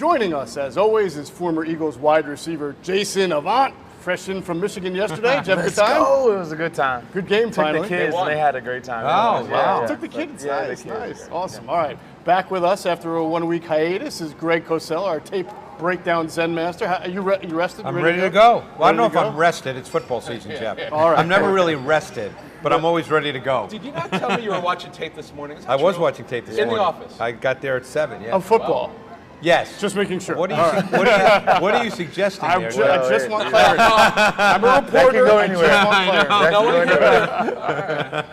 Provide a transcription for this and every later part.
Joining us, as always, is former Eagles wide receiver Jason Avant, fresh in from Michigan yesterday. Did you have a good time? Go. It was a good time. Good game, finally. Took the kids, and they had a great time. Oh, wow. Took the kids. Yeah, Nice, the kids. nice. Awesome. All right. Back with us after a 1-week hiatus is Greg Cosell, our tape breakdown Zen master. Are you rested? I'm ready to go. Well, I don't know if Ready to I'm go? rested. It's football season, Jeff. All right. I'm never really rested, but I'm always ready to go. Did you not tell me you were watching tape this morning? Is that I was true? watching tape this In morning. the office? I got there at 7, yeah. Of football. Yes. Just making sure. What are you suggesting I there? just want clarity. I'm a reporter. go I anywhere. just want clarity. That can go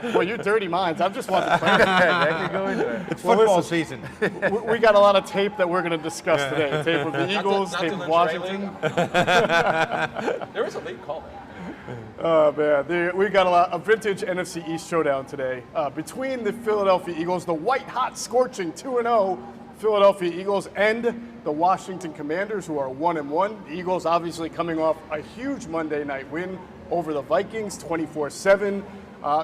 anywhere. Well, you're dirty minds. I just want the clarity. That can go anywhere. It's football season. We got a lot of tape that we're going to discuss today. Tape of the Eagles, not tape to of lynch Washington. There was a late call there. Oh, man. We got a vintage NFC East showdown today. Between the Philadelphia Eagles, the white-hot, scorching 2-0 Philadelphia Eagles, and the Washington Commanders, who are 1-1. The Eagles obviously coming off a huge Monday night win over the Vikings, 24-7.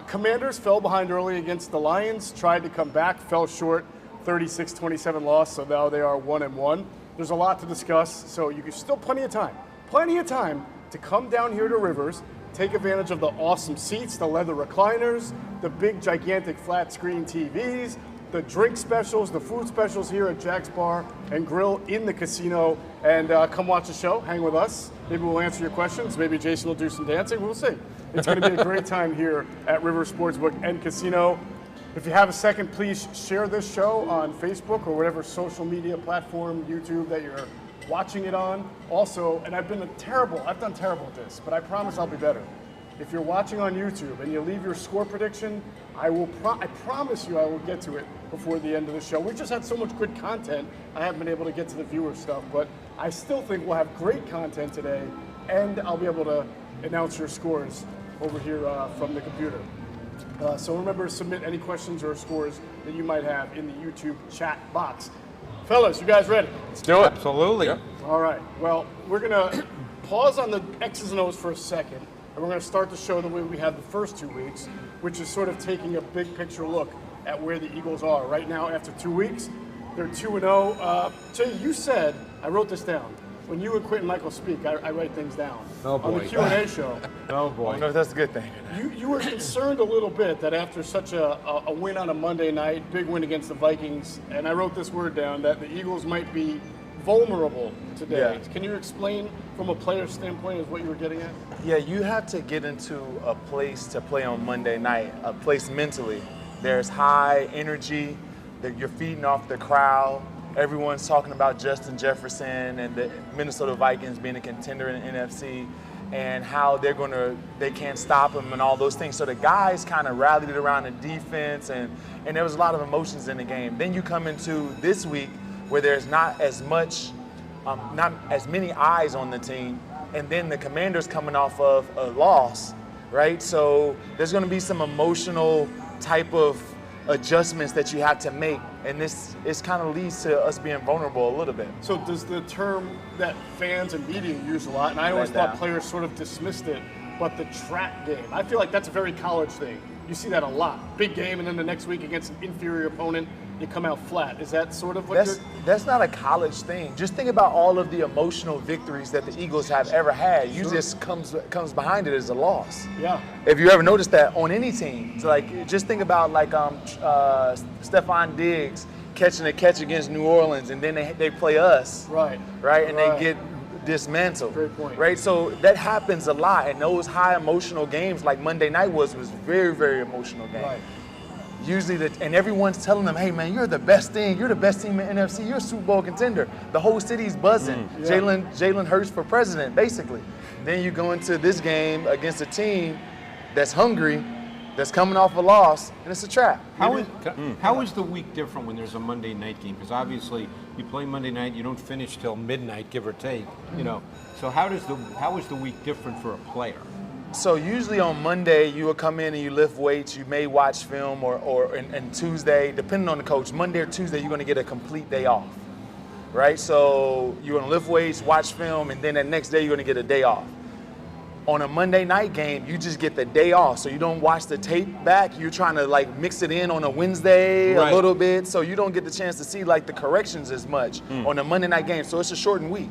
Commanders fell behind early against the Lions, tried to come back, fell short, 36-27 loss, so now they are 1-1. There's a lot to discuss, so you can still plenty of time to come down here to Rivers, take advantage of the awesome seats, the leather recliners, the big gigantic flat screen TVs, the drink specials, the food specials here at Jack's Bar and Grill in the casino, and come watch the show, hang with us. Maybe we'll answer your questions. Maybe Jason will do some dancing. We'll see. It's going to be a great time here at River Sportsbook and Casino. If you have a second, please share this show on Facebook or whatever social media platform, YouTube, that you're watching it on. Also, and I've done terrible at this, but I promise I'll be better. If you're watching on YouTube and you leave your score prediction, I promise you I will get to it before the end of the show. We just had so much good content, I haven't been able to get to the viewer stuff, but I still think we'll have great content today, and I'll be able to announce your scores over here from the computer. So remember to submit any questions or scores that you might have in the YouTube chat box. Fellas, you guys ready? Let's do it. Absolutely. Yep. All right. Well, we're going to pause on the X's and O's for a second, and we're going to start the show the way we have the first 2 weeks, which is sort of taking a big picture look at where the Eagles are. Right now, after 2 weeks, they're 2-0. Jay, you said, I wrote this down, when you and Quentin Michael speak, I write things down. Oh, boy. On the Q&A show. Oh, I boy. don't know if that's a good thing. You were concerned a little bit that after such a win on a Monday night, big win against the Vikings, and I wrote this word down, that the Eagles might be vulnerable today. Yeah. Can you explain from a player standpoint is what you were getting at? Yeah, you have to get into a place to play on Monday night, a place mentally. There's high energy, that you're feeding off the crowd. Everyone's talking about Justin Jefferson and the Minnesota Vikings being a contender in the NFC and how they can't stop him and all those things. So the guys kind of rallied around the defense and there was a lot of emotions in the game. Then you come into this week where there's not as many eyes on the team, and then the Commanders coming off of a loss, right? So there's going to be some emotional type of adjustments that you have to make, and this kind of leads to us being vulnerable a little bit. So does the term that fans and media use a lot, and I always thought players sort of dismissed it, but the trap game, I feel like that's a very college thing. You see that a lot. Big game, and then the next week against an inferior opponent, you come out flat. Is that sort of what That's not a college thing. Just think about all of the emotional victories that the Eagles have ever had. You just comes behind it as a loss. Yeah. If you ever noticed that on any team, so like just think about like Stephon Diggs catching a catch against New Orleans, and then they play us, right, and they get dismantled. Great point. Right, so that happens a lot, and those high emotional games like Monday night was very, very emotional game. Right. Usually, and everyone's telling them, hey man, you're the best thing. You're the best team in NFC. You're a Super Bowl contender. The whole city's buzzing. Yeah. Jalen Hurts for president, basically. Then you go into this game against a team that's hungry, that's coming off a loss, and it's a trap. How is the week different when there's a Monday night game? Because obviously you play Monday night, you don't finish till midnight, give or take. You know, so how is the week different for a player? So usually on Monday, you will come in and you lift weights. You may watch film, and Tuesday, depending on the coach, Monday or Tuesday, you're going to get a complete day off, right? So you're going to lift weights, watch film, and then the next day you're going to get a day off. On a Monday night game, you just get the day off, so you don't watch the tape back. You're trying to like mix it in on a Wednesday a little bit, so you don't get the chance to see like the corrections as much on a Monday night game. So it's a shortened week,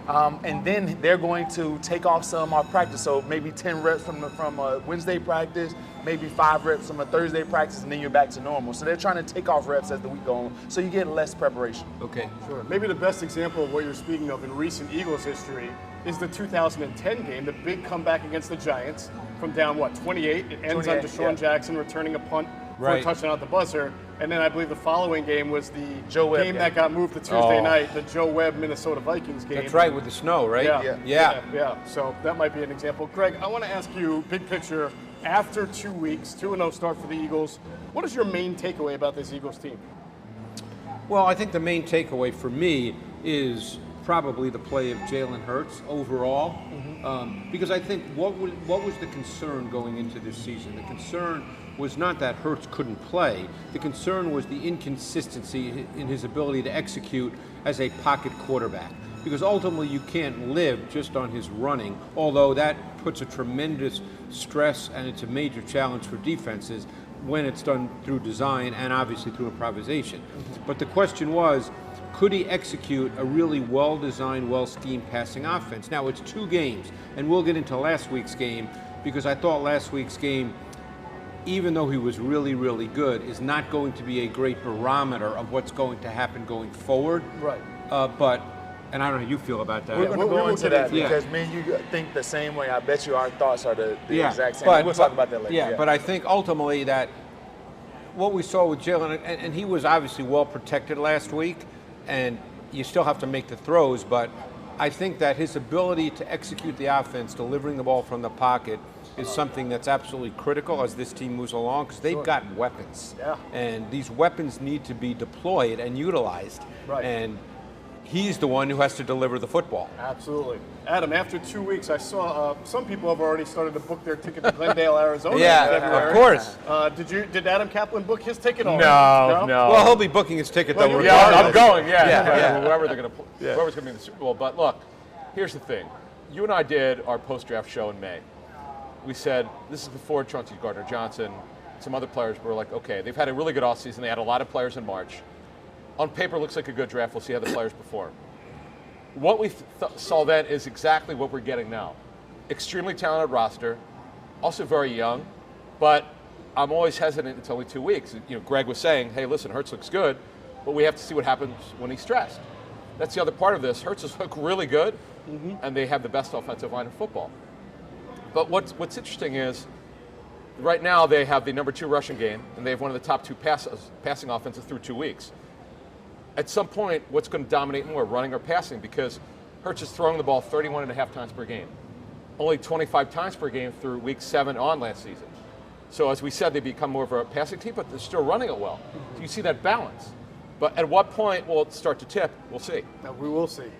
and then they're going to take off some of our practice. So maybe 10 reps from a Wednesday practice, maybe 5 reps from a Thursday practice, and then you're back to normal. So they're trying to take off reps as the week goes on, so you get less preparation. Okay. Sure. Maybe the best example of what you're speaking of in recent Eagles history is the 2010 game, the big comeback against the Giants from down, 28? It ends on Deshaun Jackson returning a punt for a touchdown at the buzzer. And then I believe the following game was the game that got moved to Tuesday night, the Joe Webb Minnesota Vikings game. That's right, with the snow, right? Yeah. So that might be an example. Greg, I want to ask you, big picture, after 2 weeks, 2-0 start for the Eagles, what is your main takeaway about this Eagles team? Well, I think the main takeaway for me is probably the play of Jalen Hurts overall, because I think what was the concern going into this season? The concern was not that Hurts couldn't play. The concern was the inconsistency in his ability to execute as a pocket quarterback, because ultimately you can't live just on his running, although that puts a tremendous stress and it's a major challenge for defenses when it's done through design and obviously through improvisation. But the question was, could he execute a really well-designed, well-schemed passing offense? Now, it's 2 games, and we'll get into last week's game, because I thought last week's game, even though he was really, really good, is not going to be a great barometer of what's going to happen going forward. Right. And I don't know how you feel about that. We're going to go into that because me and you think the same way. I bet you our thoughts are the exact same. We'll talk about that later. Yeah, but I think ultimately that what we saw with Jalen, and he was obviously well protected last week, and you still have to make the throws, but I think that his ability to execute the offense, delivering the ball from the pocket, is something that's absolutely critical as this team moves along, because they've got weapons. Yeah. And these weapons need to be deployed and utilized. Right. And he's the one who has to deliver the football. Absolutely. Adam, after 2 weeks, I saw some people have already started to book their ticket to Glendale, Arizona in February. Of course. Did Adam Kaplan book his ticket already? No. Well, he'll be booking his ticket, though. I'm going, Whoever they're going to, whoever's going to be in the Super Bowl. But look, here's the thing. You and I did our post-draft show in May. We said, this is before Chauncey Gardner-Johnson, some other players were like, okay, they've had a really good offseason. They had a lot of players in March. On paper, looks like a good draft. We'll see how the players perform. What we saw then is exactly what we're getting now. Extremely talented roster, also very young, but I'm always hesitant. It's only 2 weeks. You know, Greg was saying, hey, listen, Hurts looks good, but we have to see what happens when he's stressed. That's the other part of this. Hurts has looked really good, and they have the best offensive line in football. But what's interesting is, right now they have the number 2 rushing game, and they have one of the top 2 passing offenses through 2 weeks. At some point, what's going to dominate more, running or passing? Because Hurts is throwing the ball 31.5 times per game. Only 25 times per game through week 7 on last season. So as we said, they become more of a passing team, but they're still running it well. So you see that balance. But at what point will it start to tip? We'll see. No, we will see.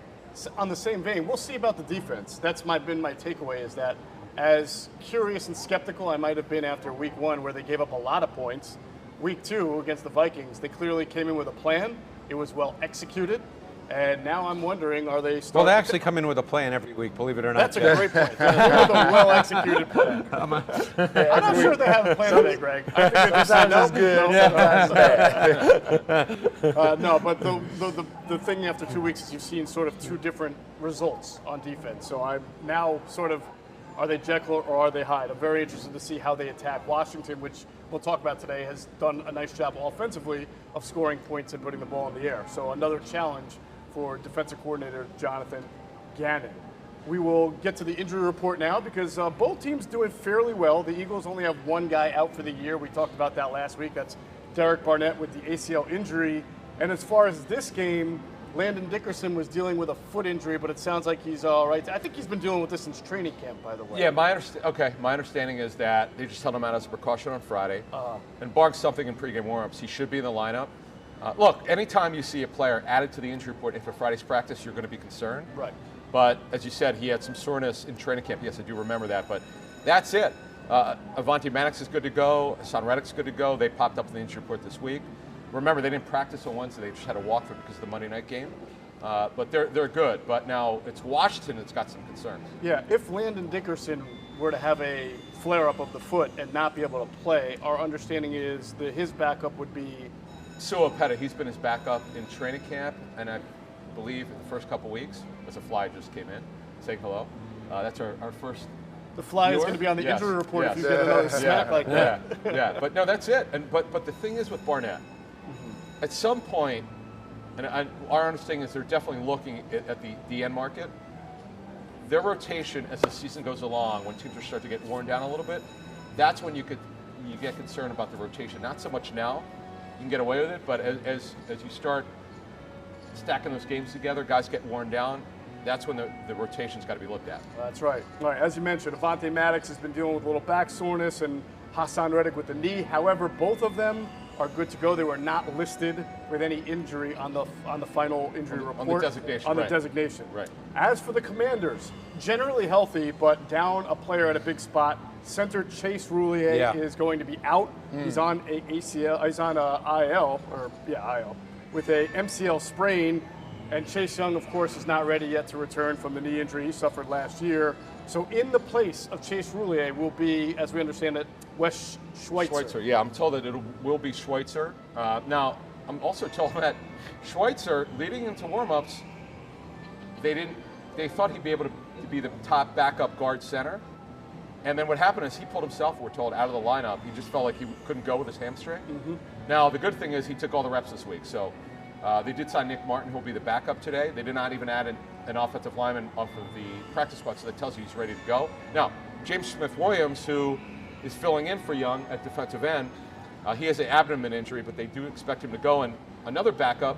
On the same vein, we'll see about the defense. That's been my takeaway, is that as curious and skeptical I might have been after week 1, where they gave up a lot of points, week 2 against the Vikings, they clearly came in with a plan. It was well executed, and now I'm wondering, are they starting? Well, they actually come in with a plan every week, believe it or not. That's a great point. With a well-executed plan. I'm not sure they have a plan today, Greg. I think they just said, no, good. No, but the thing after 2 weeks is you've seen sort of 2 different results on defense. So I'm now sort of, are they Jekyll or are they Hyde? I'm very interested to see how they attack Washington, which we'll talk about today, has done a nice job offensively of scoring points and putting the ball in the air. So another challenge for defensive coordinator Jonathan Gannon. We will get to the injury report now, because both teams doing fairly well. The Eagles only have 1 guy out for the year. We talked about that last week. That's Derek Barnett with the ACL injury. And as far as this game, Landon Dickerson was dealing with a foot injury, but it sounds like he's all right. I think he's been dealing with this since training camp, by the way. Yeah, my understanding is that they just held him out as a precaution on Friday. And barring something in pregame warm-ups, he should be in the lineup. Look, anytime you see a player added to the injury report after Friday's practice, you're going to be concerned. Right. But as you said, he had some soreness in training camp. Yes, I do remember that. But that's it. Avonte Maddox is good to go. Hassan Reddick's good to go. They popped up in the injury report this week. Remember, they didn't practice on Wednesday. They just had a walkthrough because of the Monday night game. But they're good. But now it's Washington that's got some concerns. Yeah, if Landon Dickerson were to have a flare-up of the foot and not be able to play, our understanding is that his backup would be Sua Petta. He's been his backup in training camp, and I believe in the first couple weeks, as a fly just came in, saying hello. That's our first. The fly is viewer. Going to be on the Yes, injury report yes. if you get another smack like that. Yeah, but no, that's it. But the thing is with Barnett, at some point, and our understanding is they're definitely looking at the end market. Their rotation as the season goes along, when teams are starting to get worn down a little bit, that's when you get concerned about the rotation. Not so much now, you can get away with it, but as you start stacking those games together, guys get worn down. That's when the rotation's got to be looked at. That's right. All right, as you mentioned, Avonte Maddox has been dealing with a little back soreness, and Hassan Reddick with the knee. However, both of them are good to go. They were not listed with any injury on the final injury report. On the designation. On the right. designation. Right. As for the Commanders, generally healthy, but down a player at a big spot. Center Chase Roulier is going to be out. He's on a ACL. He's on a IL, IL, with a MCL sprain. And Chase Young, of course, is not ready yet to return from the knee injury he suffered last year. So in the place of Chase Roulier will be, as we understand it, Wes Schweitzer. Yeah, I'm told that it will be Schweitzer. Now, I'm also told that Schweitzer, leading into warmups, they thought he'd be able to be the top backup guard center. And then what happened is he pulled himself, we're told, out of the lineup. He just felt like he couldn't go with his hamstring. Now, the good thing is he took all the reps this week. So they did sign Nick Martin, who will be the backup today. They did not even add an offensive lineman off of the practice squad, so that tells you he's ready to go. Now, James Smith-Williams, who is filling in for Young at defensive end, he has an abdomen injury, but they do expect him to go. And another backup,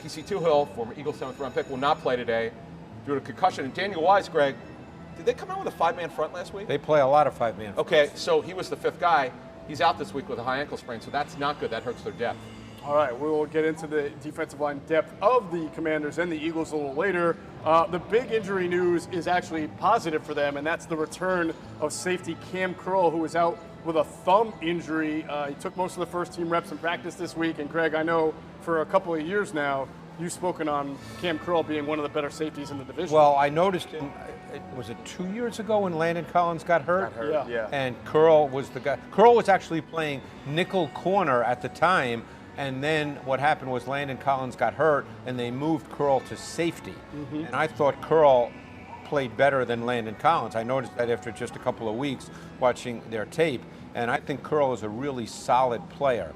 Kesey Tuhill, former Eagles 7th round pick, will not play today due to concussion. And Daniel Wise, Greg, did they come out with a 5-man front last week? They play a lot of 5-man. Okay, so he was the 5th guy. He's out this week with a high ankle sprain, so that's not good. That hurts their depth. All right, we will get into the defensive line depth of the Commanders and the Eagles a little later. The big injury news is actually positive for them, and that's the return of safety Cam Curl, who was out with a thumb injury. He took most of the first-team reps in practice this week, and Greg, I know for a couple of years now, you've spoken on Cam Curl being one of the better safeties in the division. Well, I noticed, was it 2 years ago when Landon Collins got hurt? Yeah. And Curl was the guy. Curl was actually playing nickel corner at the time. And then what happened was Landon Collins got hurt, and they moved Curl to safety. And I thought Curl played better than Landon Collins. I noticed that after just a couple of weeks watching their tape. And I think Curl is a really solid player.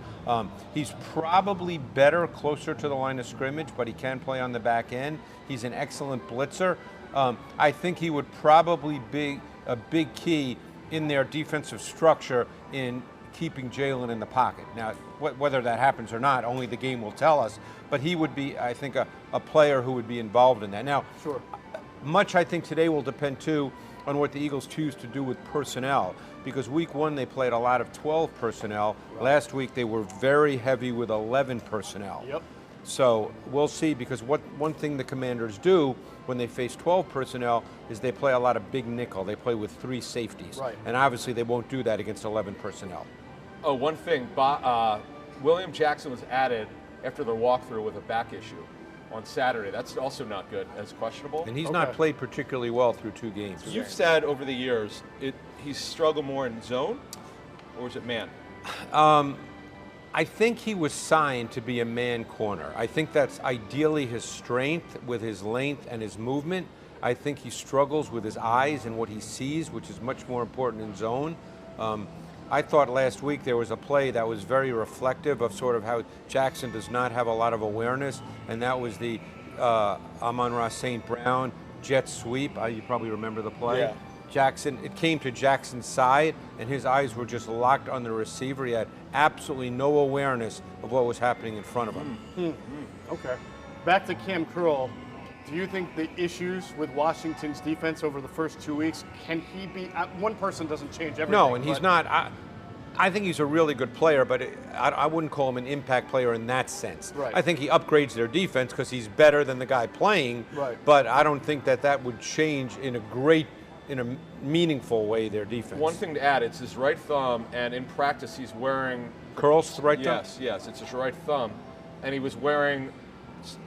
He's probably better closer to the line of scrimmage, but he can play on the back end. He's an excellent blitzer. I think he would probably be a big key in their defensive structure in keeping Jalen in the pocket. Now, whether that happens or not, only the game will tell us. But he would be, I think, a player who would be involved in that. Now, much I think today will depend, too, on what the Eagles choose to do with personnel. Because week 1, they played a lot of 12 personnel. Last week, they were very heavy with 11 personnel. So we'll see, because one thing the Commanders do when they face 12 personnel is they play a lot of big nickel. They play with 3 safeties. And obviously, they won't do that against 11 personnel. Oh, one thing, William Jackson was added after their walkthrough with a back issue on Saturday. That's also not good, as questionable. And he's not played particularly well through 2 games. You've said over the years he's struggled more in zone, or is it man? I think he was signed to be a man corner. I think that's ideally his strength with his length and his movement. I think he struggles with his eyes and what he sees, which is much more important in zone. I thought last week there was a play that was very reflective of sort of how Jackson does not have a lot of awareness, and that was the Amon-Ra St. Brown jet sweep. You probably remember the play. Jackson, it came to Jackson's side, and his eyes were just locked on the receiver. He had absolutely no awareness of what was happening in front of him. Okay. Back to Cam Curl. Do you think the issues with Washington's defense over the first 2 weeks, can he be, one person doesn't change everything. No, and he's not. I think he's a really good player, but I wouldn't call him an impact player in that sense. I think he upgrades their defense because he's better than the guy playing, but I don't think that would change in a meaningful way their defense. One thing to add, it's his right thumb, and in practice he's wearing... Curl's right thumb? Yes, it's his right thumb. And he was wearing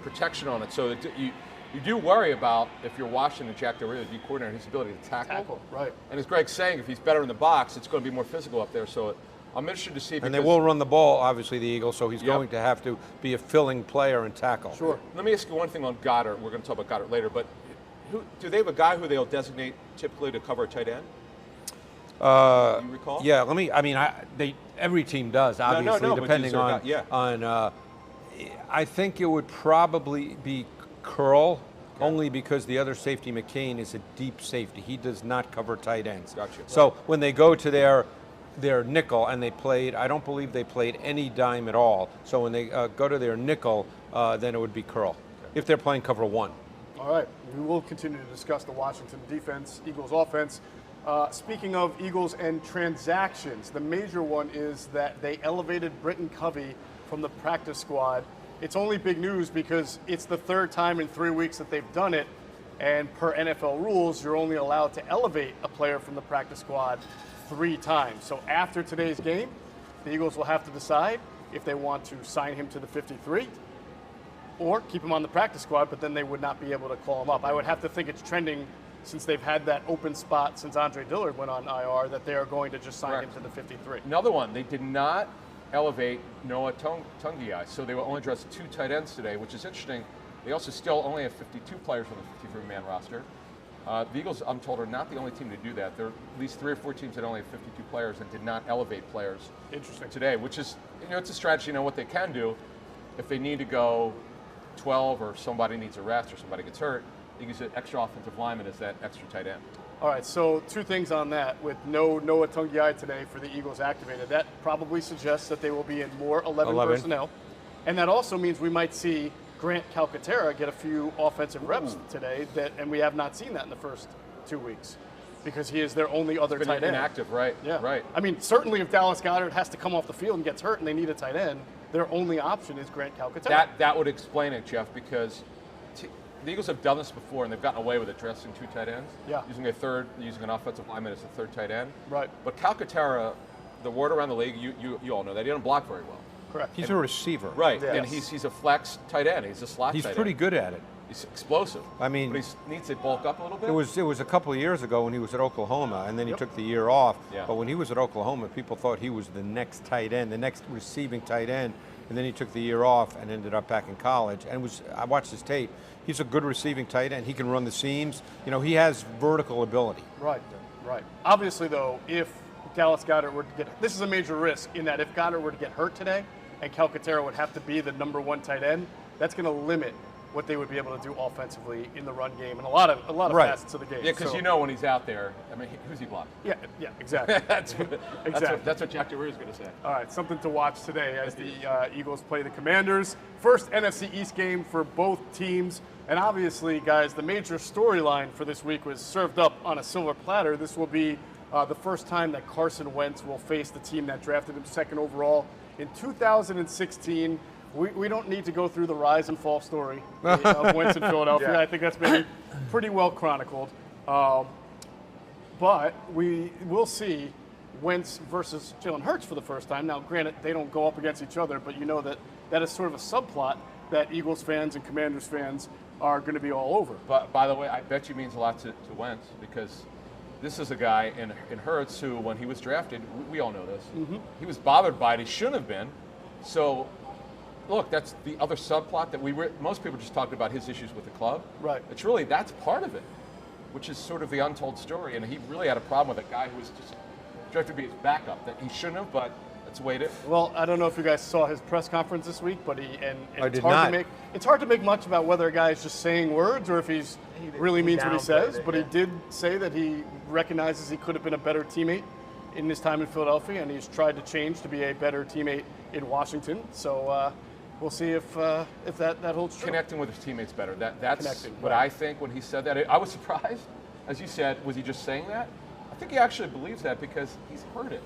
protection on it. So you do worry about, if you're Washington, Jack Del Rio, the coordinator, his ability to tackle. Right. And as Greg's saying, if he's better in the box, it's going to be more physical up there. So I'm interested to see. And they will run the ball, obviously, the Eagles, so he's Yep. going to have to be a filling player and tackle. Sure. Let me ask you one thing on Goddard. We're going to talk about Goddard later, but do they have a guy who they'll designate typically to cover a tight end? Do you recall? Yeah, every team does, obviously, but depending on. I think it would probably be Curl, only because the other safety, McCain, is a deep safety. He does not cover tight ends. Gotcha. So when they go to their nickel, and I don't believe they played any dime at all. So when they go to their nickel, then it would be Curl, if they're playing cover one. All right, we will continue to discuss the Washington defense, Eagles offense. Speaking of Eagles and transactions, the major one is that they elevated Britton Covey from the practice squad. It's only big news because it's the third time in 3 weeks that they've done it, and per NFL rules, you're only allowed to elevate a player from the practice squad 3 times. So after today's game, the Eagles will have to decide if they want to sign him to the 53 or keep him on the practice squad, but then they would not be able to call him up. I would have to think it's trending, since they've had that open spot since Andre Dillard went on IR, that they are going to just sign him to the 53. Another one, they did not elevate Noah Tungiai, so they will only dress 2 tight ends today, which is interesting. They also still only have 52 players on the 53-man roster. The Eagles, I'm told, are not the only team to do that. There are at least 3 or 4 teams that only have 52 players and did not elevate players today, which is, it's a strategy, what they can do. If they need to go 12 or somebody needs a rest or somebody gets hurt, they use an extra offensive lineman as that extra tight end. All right, so 2 things on that. With no Noah Tungiai today for the Eagles activated, that probably suggests that they will be in more 11 personnel. And that also means we might see Grant Calcaterra get a few offensive reps today, and we have not seen that in the first 2 weeks because he is their only other tight end. Inactive, right? Yeah. Right. I mean, certainly if Dallas Goedert has to come off the field and gets hurt and they need a tight end, their only option is Grant Calcaterra. That would explain it, Jeff, because the Eagles have done this before, and they've gotten away with it, dressing 2 tight ends. Yeah. Using an offensive lineman as a third tight end. Right. But Calcaterra, the word around the league, you all know that he doesn't block very well. Correct. He's a receiver. Right. Yes. And he's a flex tight end. He's a slot tight end. He's pretty good at it. He's explosive. I mean, but he needs to bulk up a little bit. It was a couple of years ago when he was at Oklahoma, and then he took the year off. Yeah. But when he was at Oklahoma, people thought he was the next tight end, the next receiving tight end, and then he took the year off and ended up back in college. And I watched his tape. He's a good receiving tight end. He can run the seams. He has vertical ability. Right. Obviously, though, if Dallas Goedert were to get, this is a major risk in that if Goddard were to get hurt today, and Calcaterra would have to be the number 1 tight end, that's going to limit what they would be able to do offensively in the run game and a lot of facets of the game. Yeah, because when he's out there, who's he blocking? Yeah, exactly. That's what Jack Del Rio is going to say. All right, something to watch today as the Eagles play the Commanders. First NFC East game for both teams. And obviously, guys, the major storyline for this week was served up on a silver platter. This will be the first time that Carson Wentz will face the team that drafted him 2nd overall in 2016. We don't need to go through the rise and fall story of Wentz in Philadelphia. I think that's been pretty well chronicled. But we will see Wentz versus Jalen Hurts for the first time. Now, granted, they don't go up against each other, but that is sort of a subplot that Eagles fans and Commanders fans are going to be all over. But by the way, I bet you means a lot to Wentz, because this is a guy in Hurts who, when he was drafted, we all know this, he was bothered by it. He shouldn't have been. So, look, that's the other subplot that most people just talked about his issues with the club. Right. It's really, that's part of it, which is sort of the untold story. And he really had a problem with a guy who was just drafted to be his backup, that he shouldn't have, but that's the way it is. Well, I don't know if you guys saw his press conference this week, but it's hard to make much about whether a guy is just saying words or if he really means what he says. But he did say that he recognizes he could have been a better teammate in his time in Philadelphia, and he's tried to change to be a better teammate in Washington. So we'll see if that holds true. Connecting with his teammates better. That's Connecting, what I think when he said that. I was surprised. As you said, was he just saying that? I think he actually believes that because he's heard it.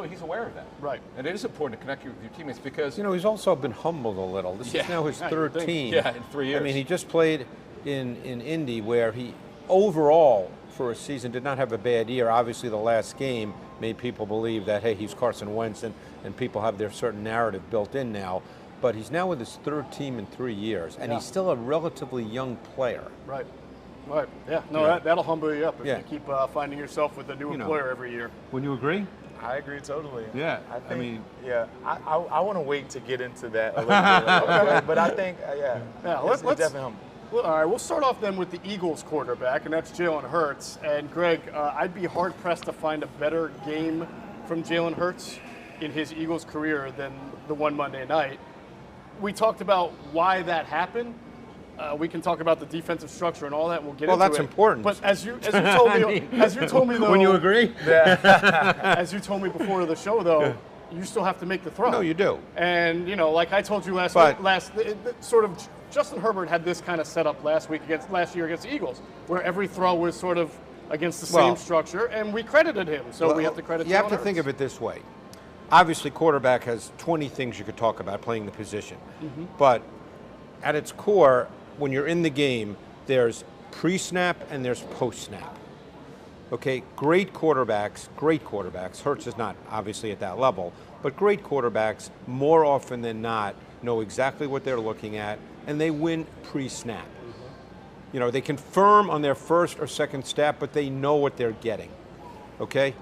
He's aware of that. Right. And it is important to connect with your teammates because... he's also been humbled a little. This is now his 3rd team. Yeah, in 3 years. I mean, he just played in Indy where he, overall, for a season, did not have a bad year. Obviously, the last game made people believe that, hey, he's Carson Wentz, and people have their certain narrative built in now. but he's now with his third team in 3 years, and he's still a relatively young player. Right. Right. Yeah. No, that'll humble you up if you keep finding yourself with a new employer every year. Wouldn't you agree? I agree totally. Yeah. I mean, I want to wait to get into that a little bit. But I think, it's definitely humble. Well, all right, we'll start off then with the Eagles quarterback, and that's Jalen Hurts. And Greg, I'd be hard-pressed to find a better game from Jalen Hurts in his Eagles career than the one Monday night. We talked about why that happened. We can talk about the defensive structure and all that. We'll get into it. Well, that's important. But as you told me, as you told me though, Wouldn't you agree? As you told me before the show though, you still have to make the throw. No, you do. And like I told you last sort of Justin Herbert had this kind of setup last year against the Eagles, where every throw was sort of against the same structure, and we credited him. So we have to credit. You have to think of it this way. Obviously, quarterback has 20 things you could talk about playing the position, but at its core, when you're in the game, there's pre-snap and there's post-snap. Okay, great quarterbacks. Hurts is not obviously at that level, but great quarterbacks more often than not know exactly what they're looking at, and they win pre-snap. They confirm on their first or second snap, but they know what they're getting. Okay?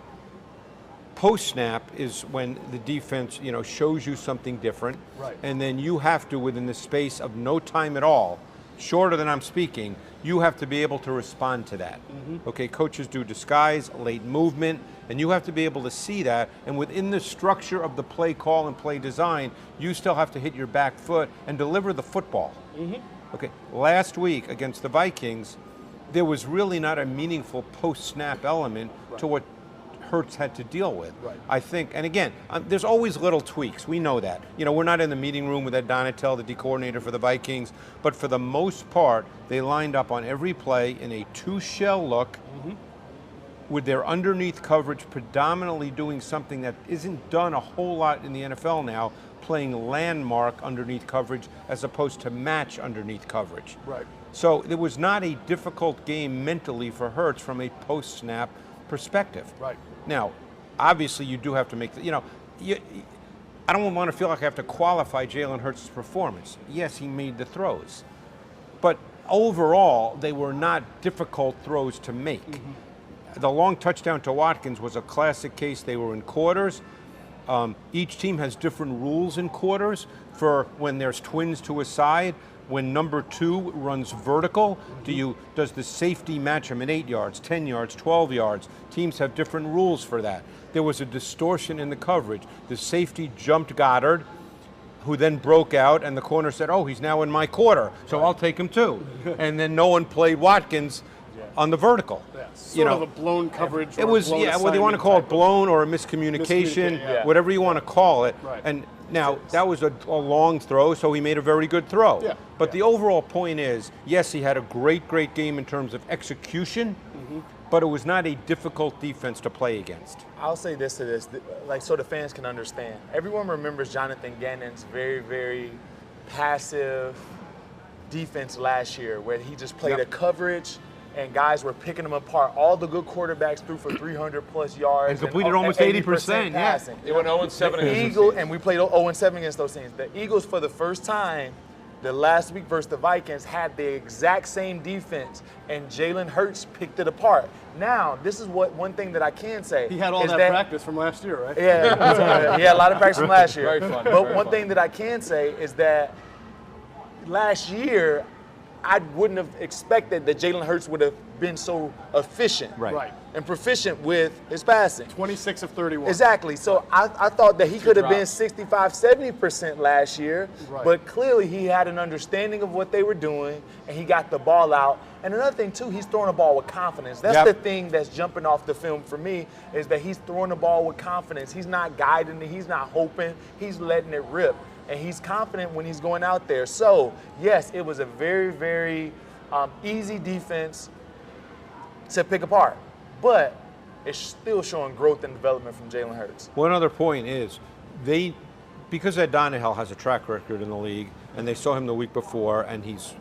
Post-snap is when the defense, shows you something different, and then you have to, within the space of no time at all, shorter than I'm speaking, you have to be able to respond to that. Okay, coaches do disguise, late movement, and you have to be able to see that, and within the structure of the play call and play design, you still have to hit your back foot and deliver the football. Okay, last week against the Vikings, there was really not a meaningful post-snap element to what Hurts had to deal with. I think, and again, there's always little tweaks. We know that. We're not in the meeting room with Ed Donatel, the D coordinator for the Vikings, but for the most part, they lined up on every play in a two-shell look with their underneath coverage predominantly doing something that isn't done a whole lot in the NFL now, playing landmark underneath coverage as opposed to match underneath coverage. So it was not a difficult game mentally for Hurts from a post-snap perspective. Now, obviously, you do have to make I don't want to feel like I have to qualify Jalen Hurts' performance. Yes, he made the throws, but overall, they were not difficult throws to make. The long touchdown to Watkins was a classic case. They were in quarters. Each team has different rules in quarters for when there's twins to a side. When number 2 runs vertical, does the safety match him at 8 yards, 10 yards, 12 yards? Teams have different rules for that. There was a distortion in the coverage. The safety jumped Goddard, who then broke out, and the corner said, oh, he's now in my quarter, so I'll take him too. And then no one played Watkins on the vertical. Sort of a blown coverage. It was, whether you want to call it blown or a miscommunication, whatever you want to call it. And now, that was a long throw, so he made a very good throw. But the overall point is, yes, he had a great game in terms of execution, but it was not a difficult defense to play against. I'll say this to this, so the fans can understand. Everyone remembers Jonathan Gannon's very, very passive defense last year, where he just played a coverage, and guys were picking them apart. All the good quarterbacks threw for 300-plus yards. And completed almost 80%, passing. They went 0-7 against the Eagles, and we played 0-7 against those teams. The Eagles, for the first time, the last week versus the Vikings, had the exact same defense, and Jalen Hurts picked it apart. Now, this is one thing that I can say. He had all that practice from last year, right? Yeah, he had a lot of practice from last year. Very fun. But one thing that I can say is that last year, I wouldn't have expected that Jalen Hurts would have been so efficient and proficient with his passing. 26 of 31. Exactly. So I thought that he could have been 65-70% last year, but clearly he had an understanding of what they were doing, and he got the ball out. And another thing, too, he's throwing the ball with confidence. That's the thing that's jumping off the film for me, is that he's throwing the ball with confidence. He's not guiding it. He's not hoping. He's letting it rip. And he's confident when he's going out there. So, yes, it was a very, very easy defense to pick apart. But it's still showing growth and development from Jalen Hurts. One other point is, because Ed Donatel has a track record in the league, and they saw him the week before, and he's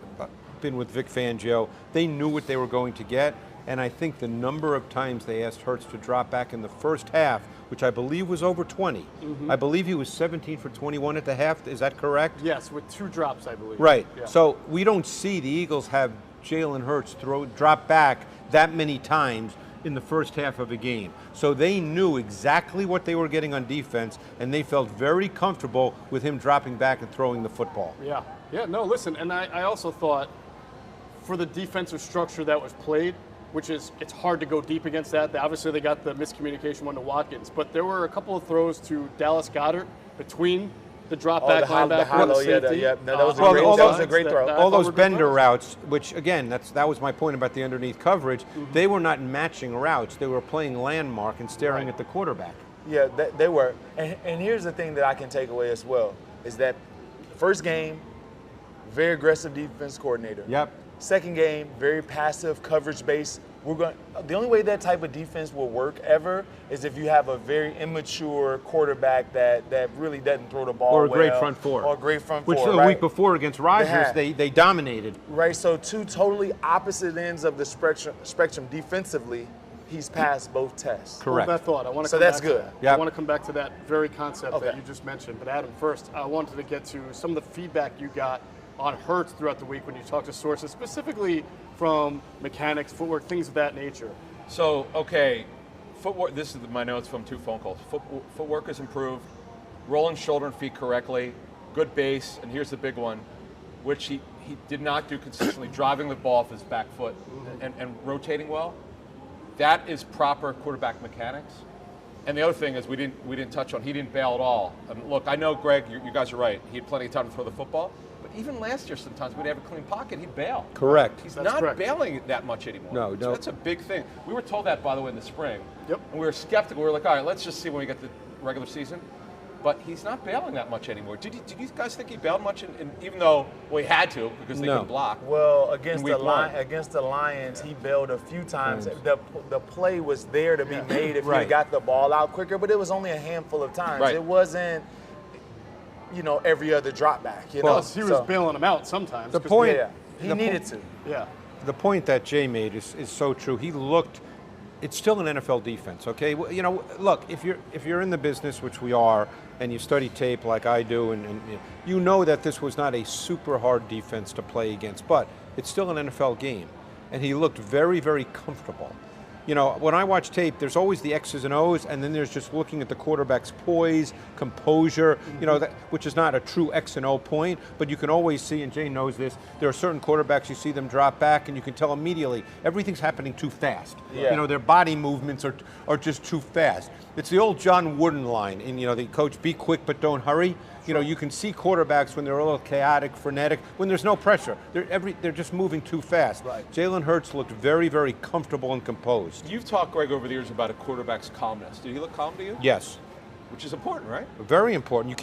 been with Vic Fangio, they knew what they were going to get. And I think the number of times they asked Hurts to drop back in the first half, which I believe was over 20. I believe he was 17 for 21 at the half. Is that correct? Yes, with 2 drops, I believe. Right. Yeah. So we don't see the Eagles have Jalen Hurts drop back that many times in the first half of a game. So they knew exactly what they were getting on defense, and they felt very comfortable with him dropping back and throwing the football. Yeah. Yeah, no, listen, and I also thought for the defensive structure that was played, which is, it's hard to go deep against that. Obviously, they got the miscommunication one to Watkins, but there were a couple of throws to Dallas Goedert between the drop back linebacker and the safety. That was a great throw. All those bender routes, which again, that was my point about the underneath coverage. They were not matching routes; they were playing landmark and staring at the quarterback. Yeah, they were. And here's the thing that I can take away as well is that first game, very aggressive defense coordinator. Yep. Second game, very passive, coverage-based. The only way that type of defense will work ever is if you have a very immature quarterback that really doesn't throw the ball Or a well, great front four. Or a great front Which four, the right? week before against Rodgers, they dominated. Right, so 2 totally opposite ends of the spectrum defensively. He's passed both tests. Correct. Hold that thought. I want to So come that's back to good. that. Yep. I want to come back to that very concept that Okay. you just mentioned. But Adam, first, I wanted to get to some of the feedback you got on Hurts throughout the week when you talked to sources, specifically from mechanics, footwork, things of that nature. So, okay, footwork, this is my notes from 2 phone calls. Footwork has improved, rolling shoulder and feet correctly, good base, and here's the big one, which he did not do consistently, driving the ball off his back foot and rotating well. That is proper quarterback mechanics. And the other thing is we didn't touch on, he didn't bail at all. Look, I know, Greg, you guys are right. He had plenty of time to throw the football. But even last year, sometimes when he'd have a clean pocket, he'd bail. Correct. He's That's not correct. bailing that much anymore. No. So that's a big thing. We were told that, by the way, in the spring. Yep. And we were skeptical. We were like, all right, let's just see when we get the regular season. But he's not bailing that much anymore. Did you guys think he bailed much? Even though he had to because they couldn't block. Well, against week one. against the Lions, he bailed a few times. The play was there to be made if Right. he got the ball out quicker, but it was only a handful of times. Right. It wasn't, every other drop back. Plus, he was bailing them out sometimes. The 'cause point- He The needed to. Yeah. The point that Jay made is so true. He looked. It's still an NFL defense, okay? Well, look, if you're in the business, which we are, and you study tape like I do, and you know that this was not a super hard defense to play against, but it's still an NFL game, and he looked very, very comfortable. When I watch tape, there's always the X's and O's, and then there's just looking at the quarterback's poise, composure, which is not a true X and O point, but you can always see, and Jay knows this, there are certain quarterbacks, you see them drop back, and you can tell immediately, everything's happening too fast. Yeah. Their body movements are just too fast. It's the old John Wooden line, and the coach, be quick but don't hurry. You can see quarterbacks when they're a little chaotic, frenetic, when there's no pressure. They're just moving too fast. Right. Jalen Hurts looked very, very comfortable and composed. You've talked, Greg, over the years about a quarterback's calmness. Did he look calm to you? Yes. Which is important, right? Very important.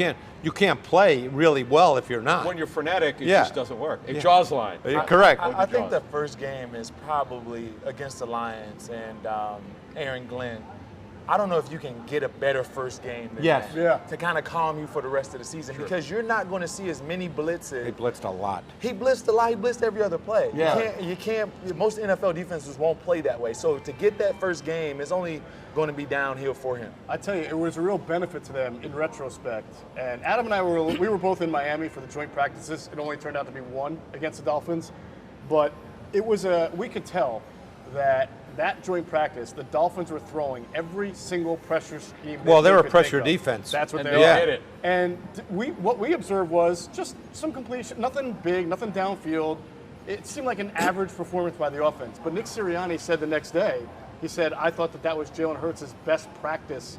You can't play really well if you're not. When you're frenetic, it Yeah. just doesn't work. A Jaws line. Correct. I think the first game is probably against the Lions and Aaron Glenn. I don't know if you can get a better first game than Yes. that Yeah. to kind of calm you for the rest of the season because you're not going to see as many blitzes. They blitzed a lot. He blitzed a lot. He blitzed every other play. Yeah. You can't. Most NFL defenses won't play that way. So to get that first game is only going to be downhill for him. I tell you, it was a real benefit to them in retrospect. And Adam and I were both in Miami for the joint practices. It only turned out to be one against the Dolphins, but we could tell that joint practice, the Dolphins were throwing every single pressure scheme. Well, they're a could pressure think of. defense. That's what And they they are. hit it. And what we observed was just some completion, nothing big, nothing downfield. It seemed like an average performance by the offense. But Nick Sirianni said the next day, he said, I thought that was Jalen Hurts' best practice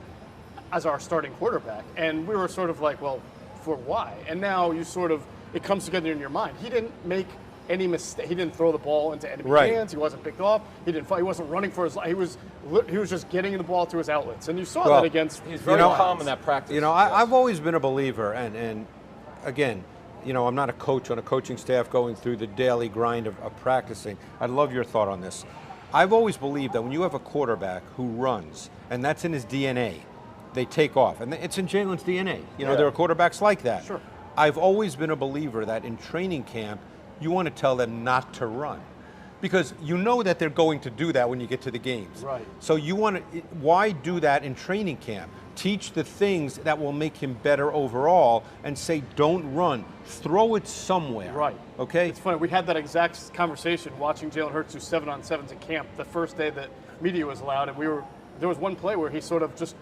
as our starting quarterback. And we were sort of like, well, for why? And now it comes together in your mind. He didn't make any mistake. He didn't throw the ball into enemy hands. He wasn't picked off. He didn't fight. He wasn't running for his life. He was just getting the ball to his outlets. And you saw that against. He's very calm in that practice. I've always been a believer, and again, I'm not a coach on a coaching staff going through the daily grind of practicing. I'd love your thought on this. I've always believed that when you have a quarterback who runs, and that's in his DNA, they take off. And it's in Jalen's DNA. There are quarterbacks like that. Sure. I've always been a believer that in training camp, you want to tell them not to run. Because you know that they're going to do that when you get to the games. Right. So you want to, why do that in training camp? Teach the things that will make him better overall and say, don't run. Throw it somewhere. Right. Okay? It's funny. We had that exact conversation watching Jalen Hurts do 7-on-7s at camp the first day that media was allowed, and there was one play where he sort of just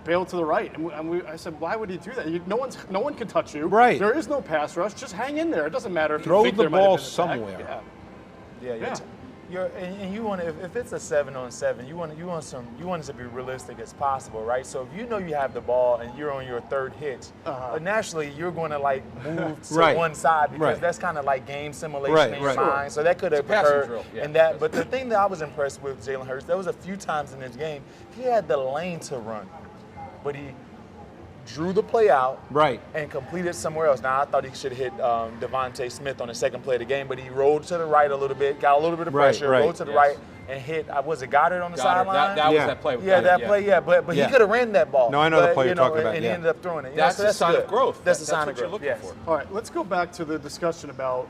bailed to the right, and I said, why would he do that? No one can touch you. Right. There is no pass rush. Just hang in there. It doesn't matter if Throw you think the there might have ball been an somewhere. attack. And you want if it's a 7-on-7, you want it to be realistic as possible, right? So if you know you have the ball and you're on your third hitch, naturally you're going to like move to one side because that's kind of like game simulation in your mind. So that could have occurred. And but the thing that I was impressed with Jalen Hurts, there was a few times in this game he had the lane to run, but he drew the play out and completed somewhere else. Now, I thought he should have hit Devontae Smith on the second play of the game, but he rolled to the right a little bit, got a little bit of pressure, rolled to the right, and hit, was it Goddard on the sideline? That was that play. Play, but he could have ran that ball. No, I know the play you're talking about. And he ended up throwing it. That's a sign of growth. That's a sign of growth. What you're looking for. All right, let's go back to the discussion about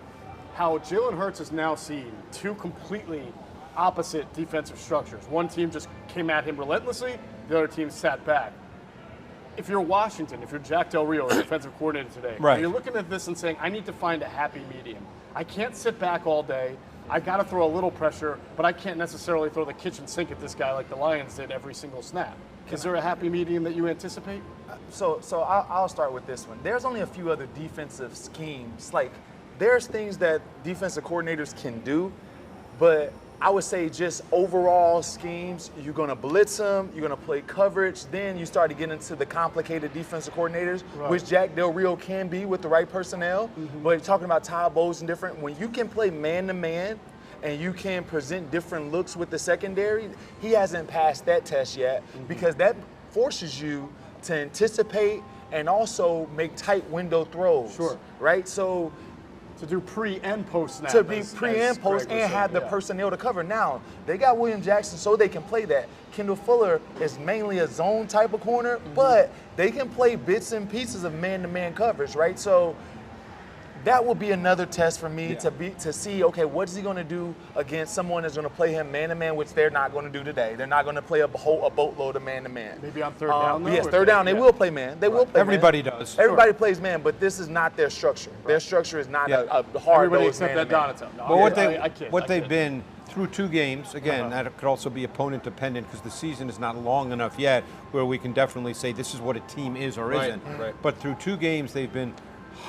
how Jalen Hurts has now seen two completely opposite defensive structures. One team just came at him relentlessly, the other team sat back. If you're Washington, if you're Jack Del Rio, the defensive coordinator today, you're looking at this and saying, I need to find a happy medium. I can't sit back all day. I got to throw a little pressure, but I can't necessarily throw the kitchen sink at this guy like the Lions did every single snap. Is there a happy medium that you anticipate? So I'll start with this one. There's only a few other defensive schemes. Like, there's things that defensive coordinators can do, but I would say just overall schemes, you're going to blitz them, you're going to play coverage, then you start to get into the complicated defensive coordinators, which Jack Del Rio can be with the right personnel. But you're talking about Todd Bowles and different. When you can play man-to-man and you can present different looks with the secondary, he hasn't passed that test yet because that forces you to anticipate and also make tight window throws. Right? So to do pre and post snap. To be pre and post and have the personnel to cover. Now, they got William Jackson so they can play that. Kendall Fuller is mainly a zone type of corner, but they can play bits and pieces of man-to-man coverage, right? So that will be another test for me to see, okay, what is he going to do against someone that's going to play him man-to-man, which they're not going to do today. They're not going to play a boatload of man-to-man. Maybe on third down, though? Yes, third down. They will play man. They will play Everybody man. does. Everybody plays man, but this is not their structure. Their structure is not a hard Everybody except that Donato. What they've been through two games, again, that could also be opponent dependent because the season is not long enough yet where we can definitely say this is what a team is or isn't. But through two games, they've been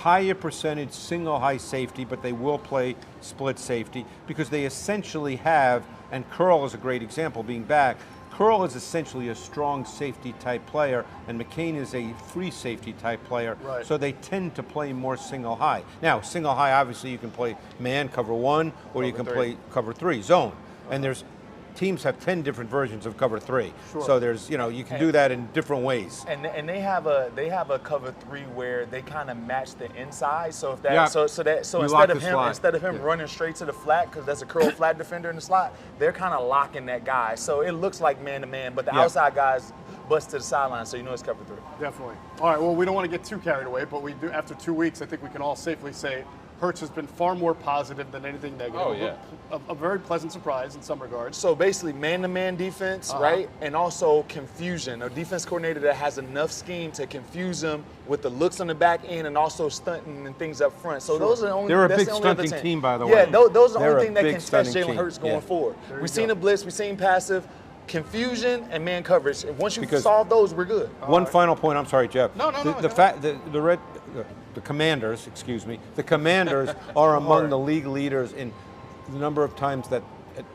higher percentage single high safety, but they will play split safety because they essentially have, and Curl is a great example being back, Curl is essentially a strong safety type player and McCain is a free safety type player, so they tend to play more single high. Now, single high, obviously you can play man, cover one, or you can play cover three, zone. And there's teams have 10 different versions of cover three. So there's, you can do that in different ways. And they have a cover three where they kind of match the inside. So if that so instead of him running straight to the flat because that's a curl flat defender in the slot, they're kind of locking that guy. So it looks like man to man, but the outside guys bust to the sideline, so it's cover three. Definitely. All right. Well, we don't want to get too carried away, but we do. After 2 weeks, I think we can all safely say Hurts has been far more positive than anything negative. Oh, yeah. A very pleasant surprise in some regards. So basically man-to-man defense, right? And also confusion. A defense coordinator that has enough scheme to confuse them with the looks on the back end and also stunting and things up front. So those are the only. They're a big stunting team, by the way. Yeah, those are the only thing that can test Jalen team. Hurts going forward. We've seen a blitz, we've seen passive, confusion, and man coverage. And once you solve those, we're good. One final point. I'm sorry, Jeff. No. The Commanders, the Commanders are among the league leaders in the number of times that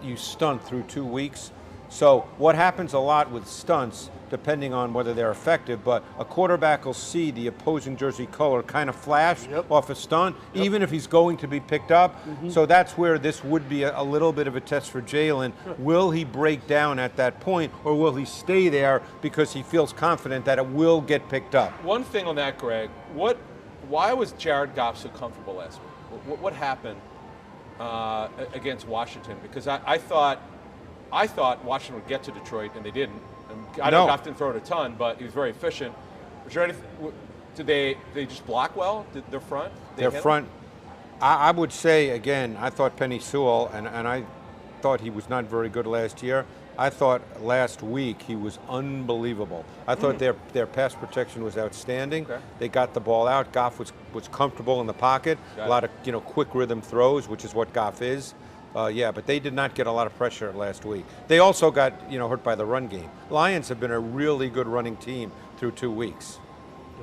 you stunt through 2 weeks. So what happens a lot with stunts, depending on whether they're effective, but a quarterback will see the opposing jersey color kind of flash off a stunt, even if he's going to be picked up. So that's where this would be a little bit of a test for Jalen. Will he break down at that point, or will he stay there because he feels confident that it will get picked up? One thing on that, Greg, why was Jared Goff so comfortable last week? What happened against Washington? Because I thought Washington would get to Detroit, and they didn't. I know Goff didn't throw it a ton, but he was very efficient. Was there anything? Did they just block well? Their front? Their front. I would say, again, I thought Penny Sewell, and I thought he was not very good last year. I thought last week he was unbelievable. I thought their pass protection was outstanding. Okay. They got the ball out. Goff was comfortable in the pocket. Got a lot of quick rhythm throws, which is what Goff is. But they did not get a lot of pressure last week. They also got hurt by the run game. Lions have been a really good running team through 2 weeks.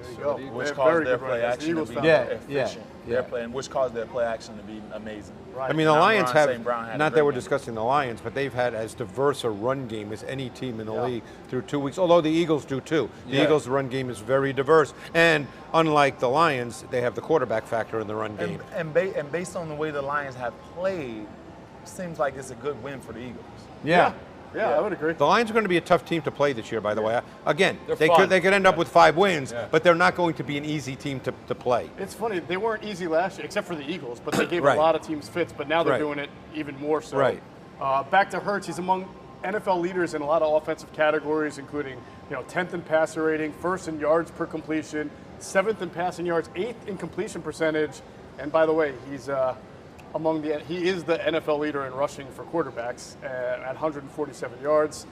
There you go. Which caused their play action to be efficient. Yeah. Which caused their play action to be amazing. Right. I mean, the Lions St. have, Brown had a not great that we're game. discussing the Lions, but they've had as diverse a run game as any team in the league through 2 weeks, although the Eagles do too. The Eagles' run game is very diverse. And unlike the Lions, they have the quarterback factor in the run game. And based on the way the Lions have played, seems like it's a good win for the Eagles. Yeah, I would agree. The Lions are going to be a tough team to play this year, by the way. Again, They're they fun. could end up with 5 wins, Yeah. but they're not going to be an easy team to play. It's funny, they weren't easy last year, except for the Eagles, but they gave Right. a lot of teams fits, but now they're Right. doing it even more so. Right. Back to Hurts, he's among NFL leaders in a lot of offensive categories, including 10th in passer rating, 1st in yards per completion, 7th in passing yards, 8th in completion percentage, and by the way, he's he is the NFL leader in rushing for quarterbacks at 147 yards.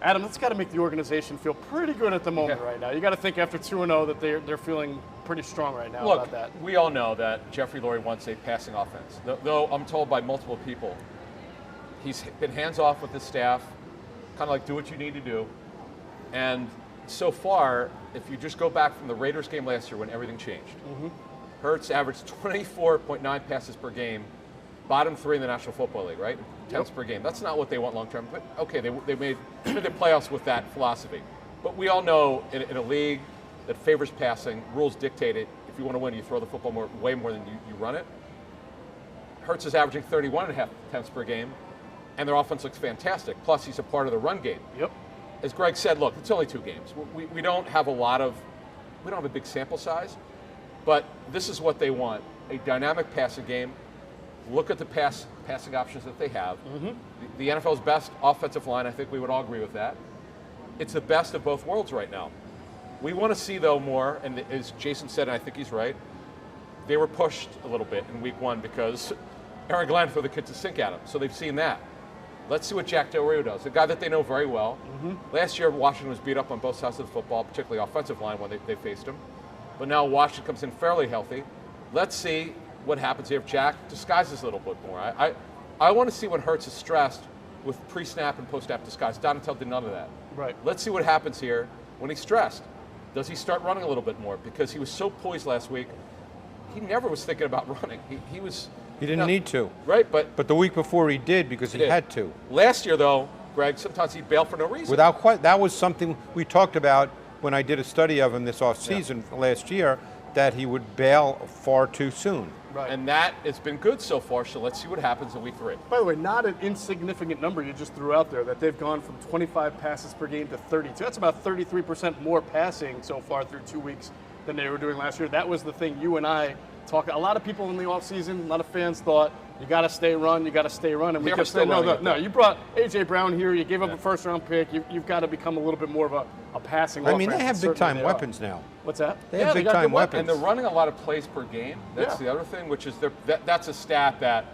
Adam, that's got to make the organization feel pretty good at the moment right now. You got to think after 2-0 that they're feeling pretty strong right now Look, about that. we all know that Jeffrey Lurie wants a passing offense. Though I'm told by multiple people, he's been hands off with his staff, kind of like do what you need to do. And so far, if you just go back from the Raiders game last year when everything changed, Hurts averaged 24.9 passes per game, bottom 3 in the National Football League, right? Attempts per game. That's not what they want long term. But okay, they made the playoffs with that philosophy. But we all know in a league that favors passing, rules dictate it. If you want to win, you throw the football way more than you run it. Hurts is averaging 31.5 attempts per game, and their offense looks fantastic. Plus, he's a part of the run game. Yep. As Greg said, look, it's only 2 games. We don't have we don't have a big sample size, but this is what they want: a dynamic passing game. Look at the passing options that they have. The NFL's best offensive line, I think we would all agree with that. It's the best of both worlds right now. We want to see, though, more, and as Jason said, and I think he's right, they were pushed a little bit in week 1 because Aaron Glenn threw the kid to sink at him, so they've seen that. Let's see what Jack Del Rio does, a guy that they know very well. Last year, Washington was beat up on both sides of the football, particularly offensive line when they faced him. But now Washington comes in fairly healthy. Let's see what happens here if Jack disguises a little bit more. I want to see when Hurts is stressed with pre-snap and post-snap disguise. Donatell did none of that. Right. Let's see what happens here when he's stressed. Does he start running a little bit more? Because he was so poised last week, he never was thinking about running. He didn't need to. Right, but the week before he did because he had to. Last year, though, Greg, sometimes he'd bail for no reason. That was something we talked about when I did a study of him this offseason last year, that he would bail far too soon. Right. And that has been good so far, so let's see what happens in week 3. By the way, not an insignificant number you just threw out there, that they've gone from 25 passes per game to 32. That's about 33% more passing so far through 2 weeks than they were doing last year. That was the thing you and I talked. A lot of people in the offseason, a lot of fans thought, you got to stay run, and we kept saying, no, you brought A.J. Brown here, you gave up a first-round pick, you've got to become a little bit more of a passing offense. I mean, they have big-time weapons now. What's that? They have big-time weapons. And they're running a lot of plays per game. That's the other thing, which is that's a stat that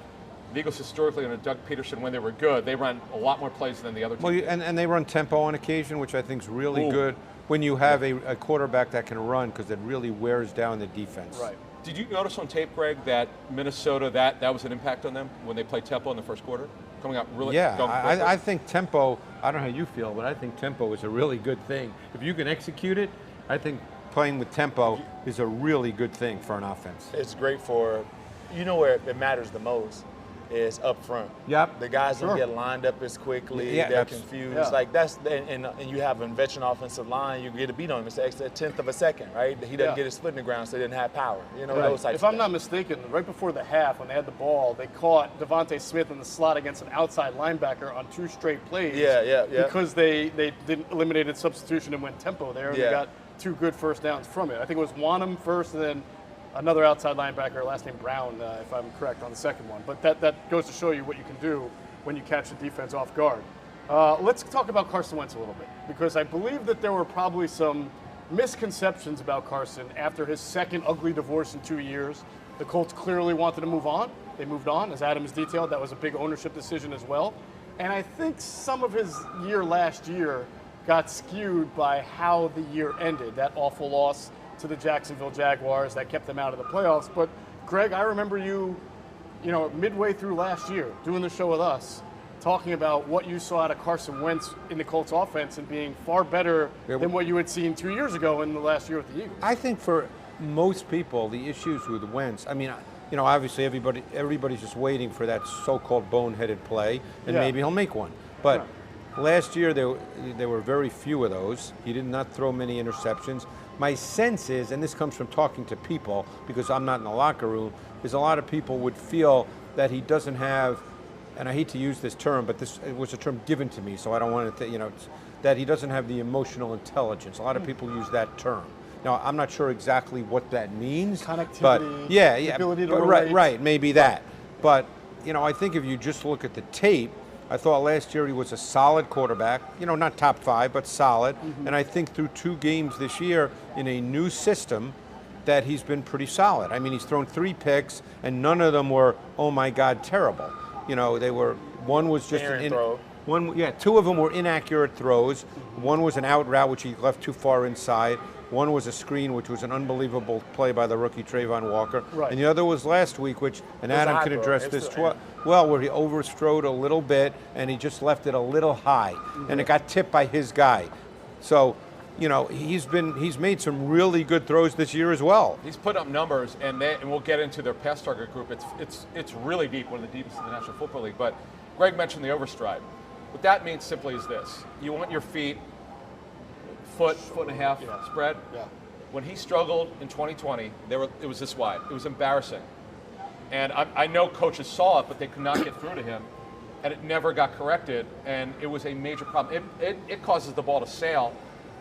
the Eagles historically under Doug Peterson, when they were good, they run a lot more plays than the other teams. Well, and they run tempo on occasion, which I think is really good when you have a quarterback that can run, because it really wears down the defense. Right. Did you notice on tape, Greg, that Minnesota, that was an impact on them when they played tempo in the first quarter? Coming out really going quickly? I think tempo, I don't know how you feel, but I think tempo is a really good thing. If you can execute it, I think playing with tempo is a really good thing for an offense. It's great for, where it matters the most is up front. Yep. The guys don't get lined up as quickly. They're confused. Yeah. Like and you have a veteran offensive line, you get a beat on him. It's a 10th of a second, right? He doesn't get his foot in the ground, so he didn't have power. Those types If of I'm not mistaken, right before the half, when they had the ball, they caught Devontae Smith in the slot against an outside linebacker on 2 straight plays. Yeah. Because they didn't eliminated substitution and went tempo there, and they got 2 good first downs from it. I think it was Wanham first, and then another outside linebacker, last name Brown, if I'm correct, on the second one. But that goes to show you what you can do when you catch the defense off guard. Let's talk about Carson Wentz a little bit, because I believe that there were probably some misconceptions about Carson after his second ugly divorce in 2 years. The Colts clearly wanted to move on. They moved on, as Adam has detailed. That was a big ownership decision as well. And I think some of his year last year got skewed by how the year ended. That awful loss to the Jacksonville Jaguars that kept them out of the playoffs. But Greg, I remember you midway through last year doing the show with us, talking about what you saw out of Carson Wentz in the Colts offense and being far better than what you had seen 2 years ago in the last year with the Eagles. I think for most people, the issues with Wentz, I mean, obviously everybody's just waiting for that so-called boneheaded play, and maybe he'll make one. But last year, there were very few of those. He did not throw many interceptions. My sense is, and this comes from talking to people, because I'm not in the locker room, is a lot of people would feel that he doesn't have, and I hate to use this term, but it was a term given to me, so I don't want to, that he doesn't have the emotional intelligence. A lot of people use that term. Now, I'm not sure exactly what that means. Connectivity, but ability to relate. Right, maybe that. But, I think if you just look at the tape, I thought last year he was a solid quarterback, not top 5, but solid. And I think through 2 games this year in a new system that he's been pretty solid. I mean, he's thrown 3 picks, and none of them were, oh my God, terrible. They were, one was just an throw. 2 of them were inaccurate throws. One was an out route, which he left too far inside. One was a screen, which was an unbelievable play by the rookie Trayvon Walker. Right. And the other was last week, which, and Adam can address this, where he overstrode a little bit, and he just left it a little high. And it got tipped by his guy. So, he's made some really good throws this year as well. He's put up numbers, and we'll get into their pass target group. It's really deep, one of the deepest in the National Football League. But Greg mentioned the overstride. What that means simply is this: you want your feet foot and a half spread. Yeah. When he struggled in 2020, it was this wide. It was embarrassing. And I know coaches saw it, but they could not get through to him. And it never got corrected, and it was a major problem. It causes the ball to sail.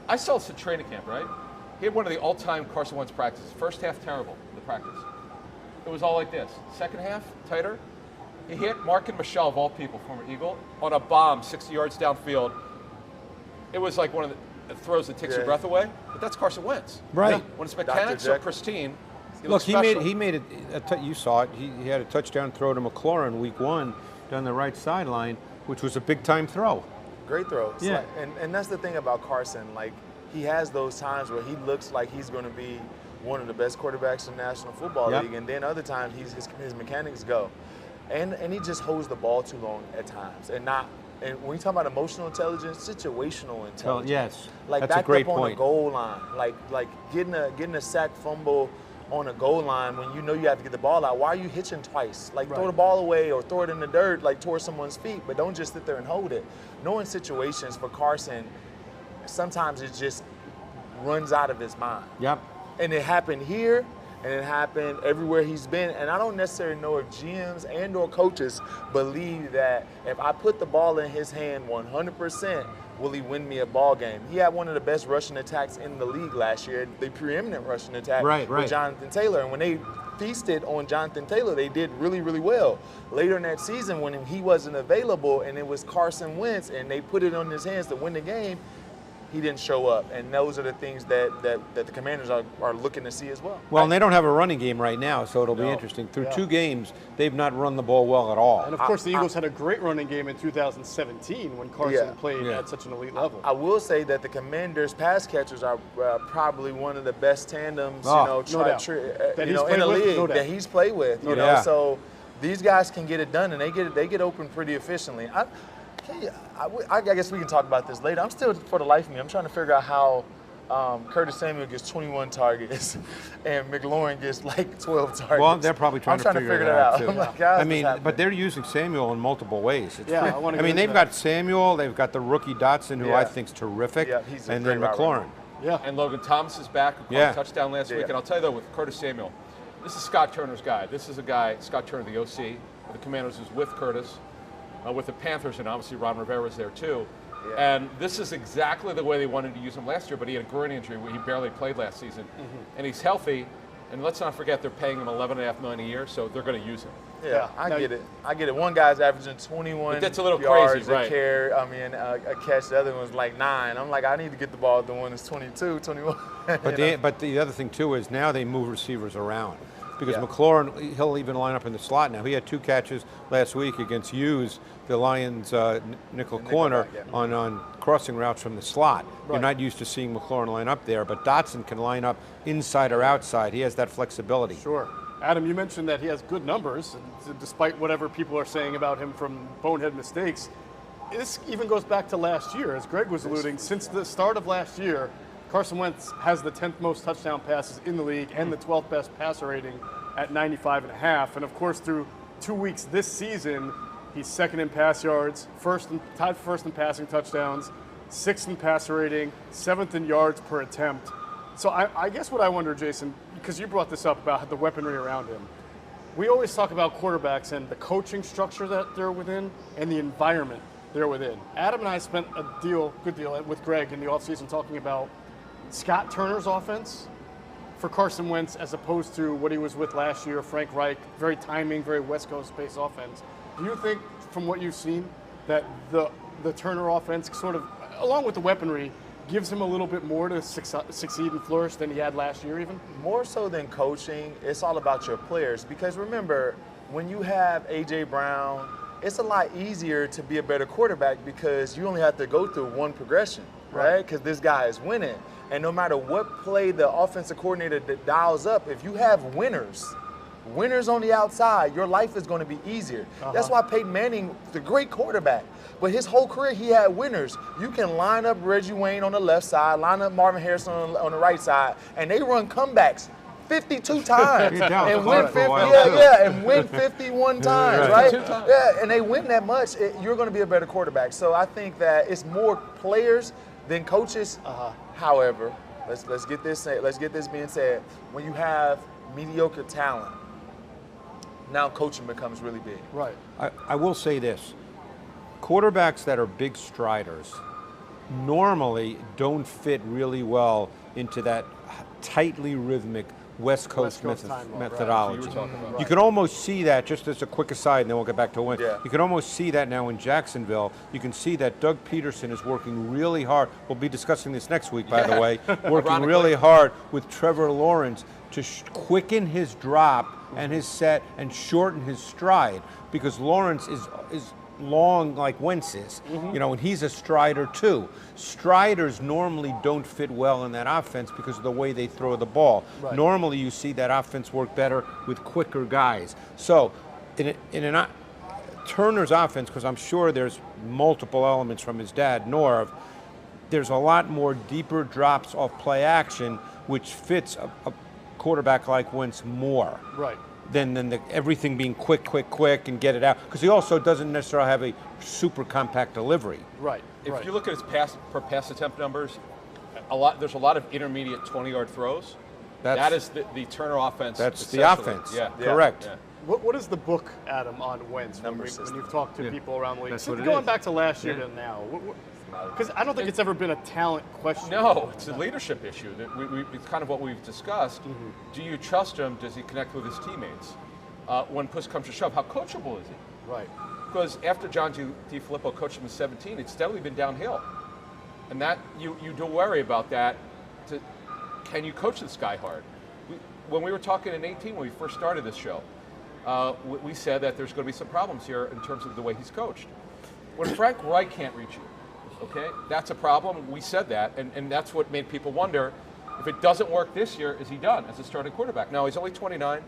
I saw this at training camp, right? He had one of the all-time Carson Wentz practices. First half, terrible, the practice. It was all like this. Second half, tighter. He hit Markin Michel, of all people, former Eagle, on a bomb 60 yards downfield. It was like one of the throws that takes your breath away, but that's Carson Wentz. Right. When his mechanics are pristine, Look, he made it. You saw it. He had a touchdown throw to McLaurin week 1 down the right sideline, which was a big time throw. Great throw. Yeah. And that's the thing about Carson. Like, he has those times where he looks like he's going to be one of the best quarterbacks in the National Football League, and then other times his mechanics go, and he just holds the ball too long at times, and when you talk about emotional intelligence, situational intelligence. Well, yes, like that's a backed great up on point. the goal line, like getting a sack fumble on a goal line when you have to get the ball out. Why are you hitching twice? Like, throw the ball away or throw it in the dirt, like towards someone's feet, but don't just sit there and hold it. Knowing situations for Carson, sometimes it just runs out of his mind. Yep. And it happened here, and it happened everywhere he's been. And I don't necessarily know if GMs and or coaches believe that if I put the ball in his hand 100%, will he win me a ball game? He had one of the best rushing attacks in the league last year, the preeminent rushing attack with Jonathan Taylor. And when they feasted on Jonathan Taylor, they did really, really well. Later in that season, when he wasn't available and it was Carson Wentz and they put it on his hands to win the game, he didn't show up. And those are the things that the Commanders are looking to see as well. Well, and they don't have a running game right now, so it'll be interesting. Through 2 games, they've not run the ball well at all. And of course, the Eagles had a great running game in 2017 when Carson played at such an elite level. I will say that the Commanders' pass catchers are probably one of the best tandems, in the league that he's played with. You know, so these guys can get it done, and they get open pretty efficiently. I guess we can talk about this later. I'm still, for the life of me, I'm trying to figure out how Curtis Samuel gets 21 targets and McLaurin gets like 12 targets. Well, they're probably trying to figure that out too. I'm like, I mean, but they're using Samuel in multiple ways. I mean, they've got Samuel, they've got the rookie Dotson, who I think's terrific, and then McLaurin. Yeah. And Logan Thomas is back, who caught a touchdown last week. And I'll tell you though, with Curtis Samuel, this is Scott Turner's guy. This is a guy, Scott Turner, the OC of the Commanders, who's with Curtis. With the Panthers, and obviously Ron Rivera's there too. And this is exactly the way they wanted to use him last year, but he had a groin injury where he barely played last season. And he's healthy, and let's not forget they're paying him $11.5 million a year, so they're going to use him. Yeah, I get it. One guy's averaging 21 that's a little yards crazy, right? A catch. The other one's like 9. I'm like, I need to get the ball to the one that's 22, 21. But the other thing too is now they move receivers around. because Yeah. McLaurin, he'll even line up in the slot now. He had 2 catches last week against Hughes, the Lions nickel corner, back, yeah. on crossing routes from the slot. Right. You're not used to seeing McLaurin line up there, but Dotson can line up inside or outside. He has that flexibility. Sure. Adam, you mentioned that he has good numbers, and despite whatever people are saying about him from bonehead mistakes. This even goes back to last year, as Greg was alluding. Since the start of last year, Carson Wentz has the 10th most touchdown passes in the league and the 12th best passer rating at 95.5. And of course, through 2 weeks this season, he's second in pass yards, tied first in passing touchdowns, 6th in passer rating, 7th in yards per attempt. So I guess what I wonder, Jason, because you brought this up about the weaponry around him. We always talk about quarterbacks and the coaching structure that they're within and the environment they're within. Adam and I spent a good deal with Greg in the offseason talking about Scott Turner's offense for Carson Wentz as opposed to what he was with last year, Frank Reich, very timing, very West Coast-based offense. Do you think, from what you've seen, that the Turner offense sort of, along with the weaponry, gives him a little bit more to succeed and flourish than he had last year even? More so than coaching, it's all about your players. Because remember, when you have A.J. Brown, it's a lot easier to be a better quarterback because you only have to go through one progression, right? Because this guy is winning. And no matter what play the offensive coordinator dials up, if you have winners on the outside, your life is going to be easier. That's why Peyton Manning, the great quarterback, but his whole career he had winners. You can line up Reggie Wayne on the left side, line up Marvin Harrison on the right side, and they run comebacks 52 times and win 50, and win 51 times, right? Yeah, and they win that much, you're going to be a better quarterback. So I think that it's more players than coaches. However, let's get this being said. When you have mediocre talent, now coaching becomes really big. Right. I will say this. Quarterbacks that are big striders normally don't fit really well into that tightly rhythmic West Coast methodology. Right. You can almost see that, just as a quick aside, and then we'll get back to Wentz. Yeah. You can almost see that now in Jacksonville. You can see that Doug Peterson is working really hard. We'll be discussing this next week, by the way. Working really hard with Trevor Lawrence to quicken his drop and his set and shorten his stride, because Lawrence is long like Wentz is, and he's a strider too. Striders normally don't fit well in that offense because of the way they throw the ball. Right. Normally you see that offense work better with quicker guys. So in Turner's offense, because I'm sure there's multiple elements from his dad, Norv, there's a lot more deeper drops off play action, which fits a quarterback like Wentz more. Right. Than everything being quick, and get it out. Because he also doesn't necessarily have a super compact delivery. Right. If you look at his pass attempt numbers, there's a lot of intermediate 20-yard throws. That is the Turner offense. That's the offense. Yeah. Correct. Yeah. What is the book, Adam, on Wentz when you've talked to people around the league? So going back to last year to now, because I don't think it's ever been a talent question. No, it's a leadership issue. It's kind of what we've discussed. Do you trust him? Does he connect with his teammates? When push comes to shove, how coachable is he? Right. Because after John DiFilippo coached him in 17, it's steadily been downhill. And that you do worry about that. Can you coach this guy hard? When we were talking in 18, when we first started this show, we said that there's going to be some problems here in terms of the way he's coached. When Frank Reich can't reach you, okay, that's a problem. We said that, and that's what made people wonder, if it doesn't work this year, is he done as a starting quarterback? Now, he's only 29,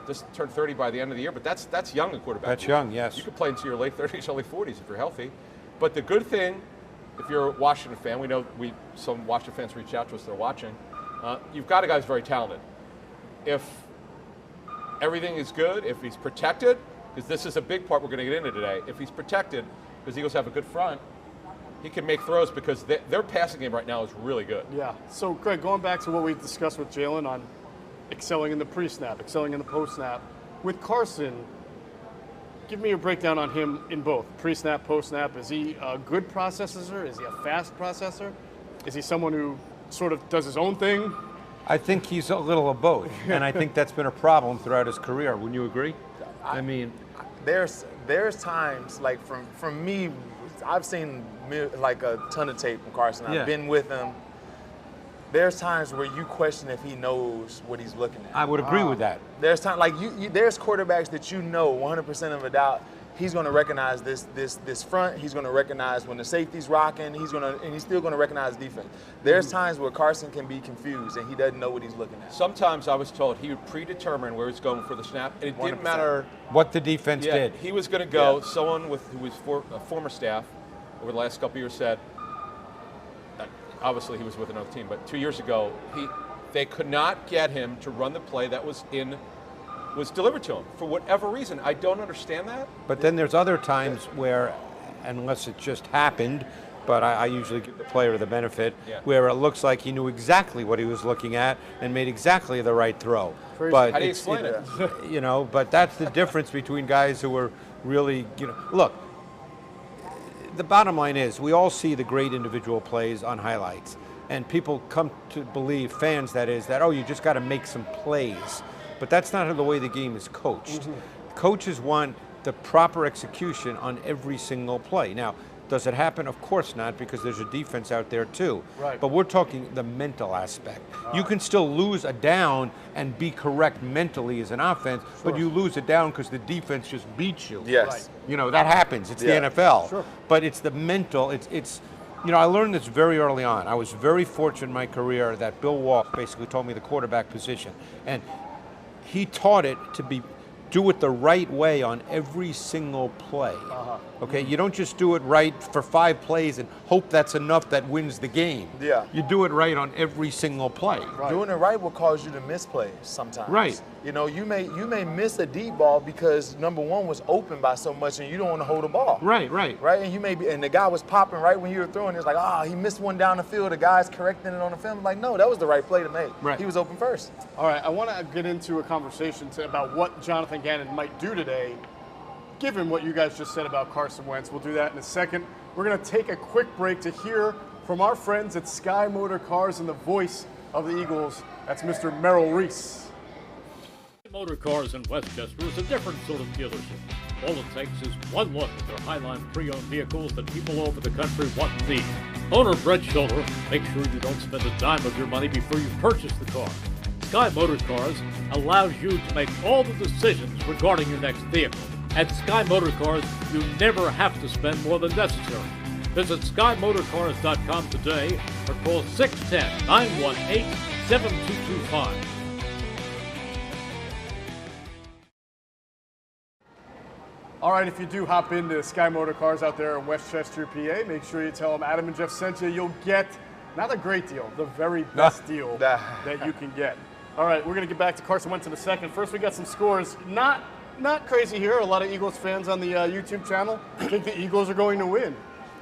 just turned 30 by the end of the year, but that's young in quarterback. That's young, yes. You could play into your late 30s, early 40s if you're healthy. But the good thing, if you're a Washington fan, we know some Washington fans reach out to us, they're watching, you've got a guy who's very talented. If everything is good, if he's protected, because this is a big part we're going to get into today, if he's protected, because Eagles have a good front, he can make throws because their passing game right now is really good. Yeah. So, Greg, going back to what we discussed with Jalen on excelling in the pre-snap, excelling in the post-snap, with Carson, give me a breakdown on him in both, pre-snap, post-snap. Is he a good processor? Is he a fast processor? Is he someone who sort of does his own thing? I think he's a little of both, and I think that's been a problem throughout his career. Wouldn't you agree? I mean, there's times, like from me, I've seen like a ton of tape from Carson. I've been with him. there's times where you question if he knows what he's looking at. I would agree with that. There's time like there's quarterbacks that you know 100% of a doubt he's going to recognize this front. He's going to recognize when the safety's rocking. And he's still going to recognize defense. There's times where Carson can be confused and he doesn't know what he's looking at. Sometimes I was told he would predetermine where he's going for the snap, and it didn't 100%. matter What the defense did. He was going to go. Someone who was a former staff over the last couple of years said, obviously he was with another team, but 2 years ago they could not get him to run the play that was delivered to him for whatever reason. I don't understand that. But then there's other times where, unless it just happened, but I usually give the player the benefit, where it looks like he knew exactly what he was looking at and made exactly the right throw. Crazy. But How do you explain it? You know, but that's the difference between guys who are really, look, the bottom line is we all see the great individual plays on highlights, and people come to believe, fans that is, that, oh, you just got to make some plays. But that's not the way the game is coached. Coaches want the proper execution on every single play. Now, does it happen? Of course not, because there's a defense out there too. Right. But we're talking the mental aspect. You can still lose a down and be correct mentally as an offense, but you lose it down because the defense just beats you. Yes. Right. You know, that happens. It's the NFL. Sure. But it's the mental, I learned this very early on. I was very fortunate in my career that Bill Walsh basically told me the quarterback position. And he taught it to do it the right way on every single play. Okay, you don't just do it right for 5 plays and hope that's enough that wins the game. Yeah. You do it right on every single play. Right. Doing it right will cause you to miss plays sometimes. Right. You know, you may miss a deep ball because number one was open by so much and you don't want to hold the ball. Right. Right, and the guy was popping right when you were throwing. It's like, he missed one down the field. The guy's correcting it on the film. Like, no, that was the right play to make. Right. He was open first. All right, I want to get into a conversation about what Jonathan Gannon might do today, given what you guys just said about Carson Wentz. We'll do that in a second. We're going to take a quick break to hear from our friends at Sky Motor Cars and the voice of the Eagles. That's Mr. Merrill Reese. Motor Cars in Westchester is a different sort of dealership. All it takes is one look at their Highline pre-owned vehicles that people all over the country want and need. Owner Brett Schiller, make sure you don't spend a dime of your money before you purchase the car. Sky Motor Cars allows you to make all the decisions regarding your next vehicle. At Sky Motor Cars, you never have to spend more than necessary. Visit SkyMotorCars.com today or call 610-918-7225. All right, if you do hop into Sky Motor Cars out there in Westchester, PA, make sure you tell them Adam and Jeff sent you. You'll get, not a great deal, the very best deal that you can get. All right, we're going to get back to Carson Wentz in a second. First, we got some scores. Not crazy here. A lot of Eagles fans on the YouTube channel think the Eagles are going to win.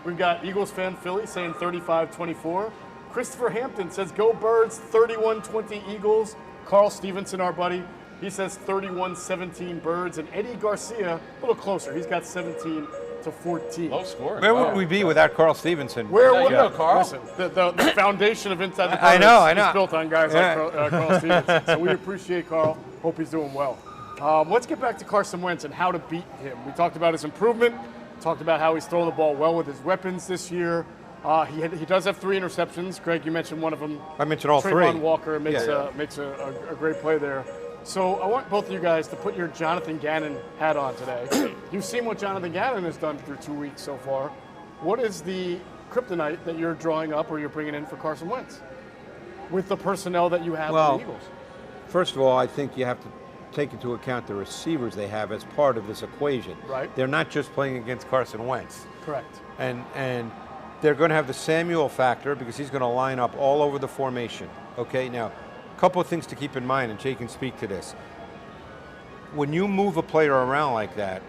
We've got Eagles fan Philly saying 35-24. Christopher Hampton says, go Birds, 31-20 Eagles. Carl Stevenson, our buddy, he says 31-17 Birds. And Eddie Garcia, a little closer. He's got 17-14. Low score. Where would we be without Carl Stevenson? Where There would you go, Carl. Listen, the foundation of Inside the Birds I know. is built on guys like Carl Stevenson. So we appreciate Carl. Hope he's doing well. Let's get back to Carson Wentz and how to beat him. We talked about his improvement. Talked about how he's throwing the ball well with his weapons this year. He does have 3 interceptions. Greg, you mentioned one of them. I mentioned all 3. Trayvon Walker makes a great play there. So I want both of you guys to put your Jonathan Gannon hat on today. You've seen what Jonathan Gannon has done through 2 weeks so far. What is the kryptonite that you're drawing up or you're bringing in for Carson Wentz with the personnel that you have for the Eagles? First of all, I think you have to take into account the receivers they have as part of this equation. Right. They're not just playing against Carson Wentz. Correct. And they're going to have the Samuel factor because he's going to line up all over the formation. Okay, now, a couple of things to keep in mind, and Jay can speak to this. When you move a player around like that,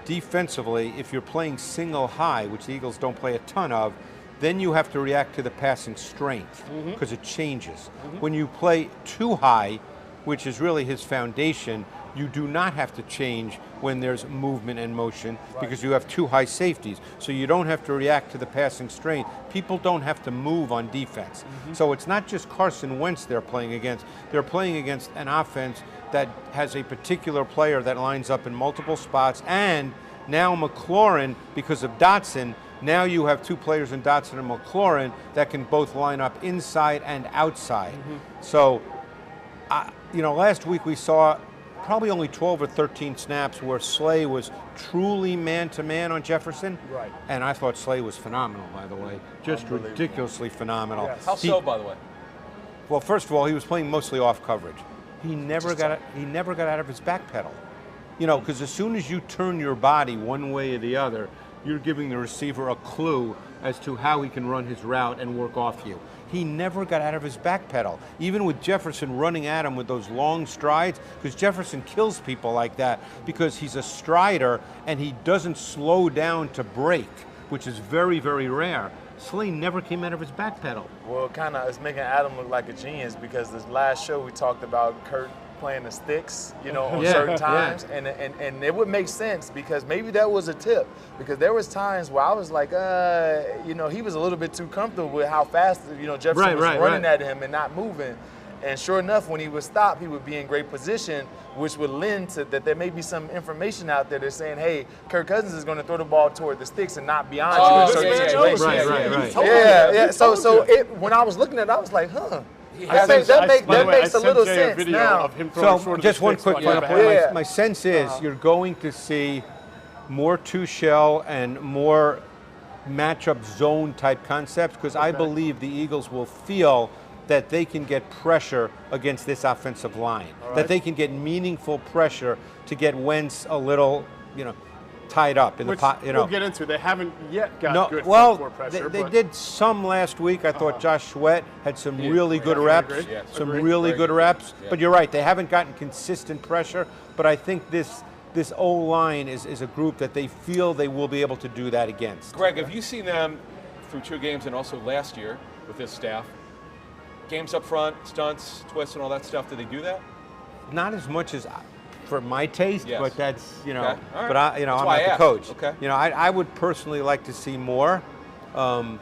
defensively, if you're playing single high, which the Eagles don't play a ton of, then you have to react to the passing strength because it changes. When you play too high, which is really his foundation, you do not have to change when there's movement and motion because you have 2 high safeties. So you don't have to react to the passing strength. People don't have to move on defense. So it's not just Carson Wentz they're playing against. They're playing against an offense that has a particular player that lines up in multiple spots, and now McLaurin, because of Dotson, Now you have two players in Dotson and McLaurin that can both line up inside and outside. So, last week we saw probably only 12 or 13 snaps where Slay was truly man-to-man on Jefferson. Right. And I thought Slay was phenomenal, by the way. Just ridiculously phenomenal. Yes. How so, by the way? Well, first of all, he was playing mostly off coverage. He never got out of his back pedal. Because as soon as you turn your body one way or the other, you're giving the receiver a clue as to how he can run his route and work off you. He never got out of his back pedal, even with Jefferson running at him with those long strides, because Jefferson kills people like that because he's a strider and he doesn't slow down to break, which is very, very rare. Slay never came out of his back pedal. Well, it's making Adam look like a genius, because this last show we talked about Kurt playing the sticks, on certain times, and it would make sense, because maybe that was a tip, because there was times where I was like, he was a little bit too comfortable with how fast, Jefferson was running at him and not moving. And sure enough, when he would stop, he would be in great position, which would lend to that there may be some information out there that's saying, hey, Kirk Cousins is going to throw the ball toward the sticks and not beyond you in certain situations. Right. So when I was looking at it, I was like, that makes a little sense now. So just one quick final point. My sense is you're going to see more two-shell and more matchup zone type concepts, because I believe the Eagles will feel that they can get pressure against this offensive line, that they can get meaningful pressure to get Wentz a little, tied up in the pot. We'll get into. They haven't yet got good front court pressure. They did some last week. I thought Josh Sweat had some really good reps, good reps. But you're right, they haven't gotten consistent pressure. But I think this O-line is a group that they feel they will be able to do that against. Greg, have you seen them through 2 games and also last year with this staff? Games up front, stunts, twists, and all that stuff. Do they do that? Not as much as for my taste, but that's Okay. But I'm not the coach. Okay. I would personally like to see more, and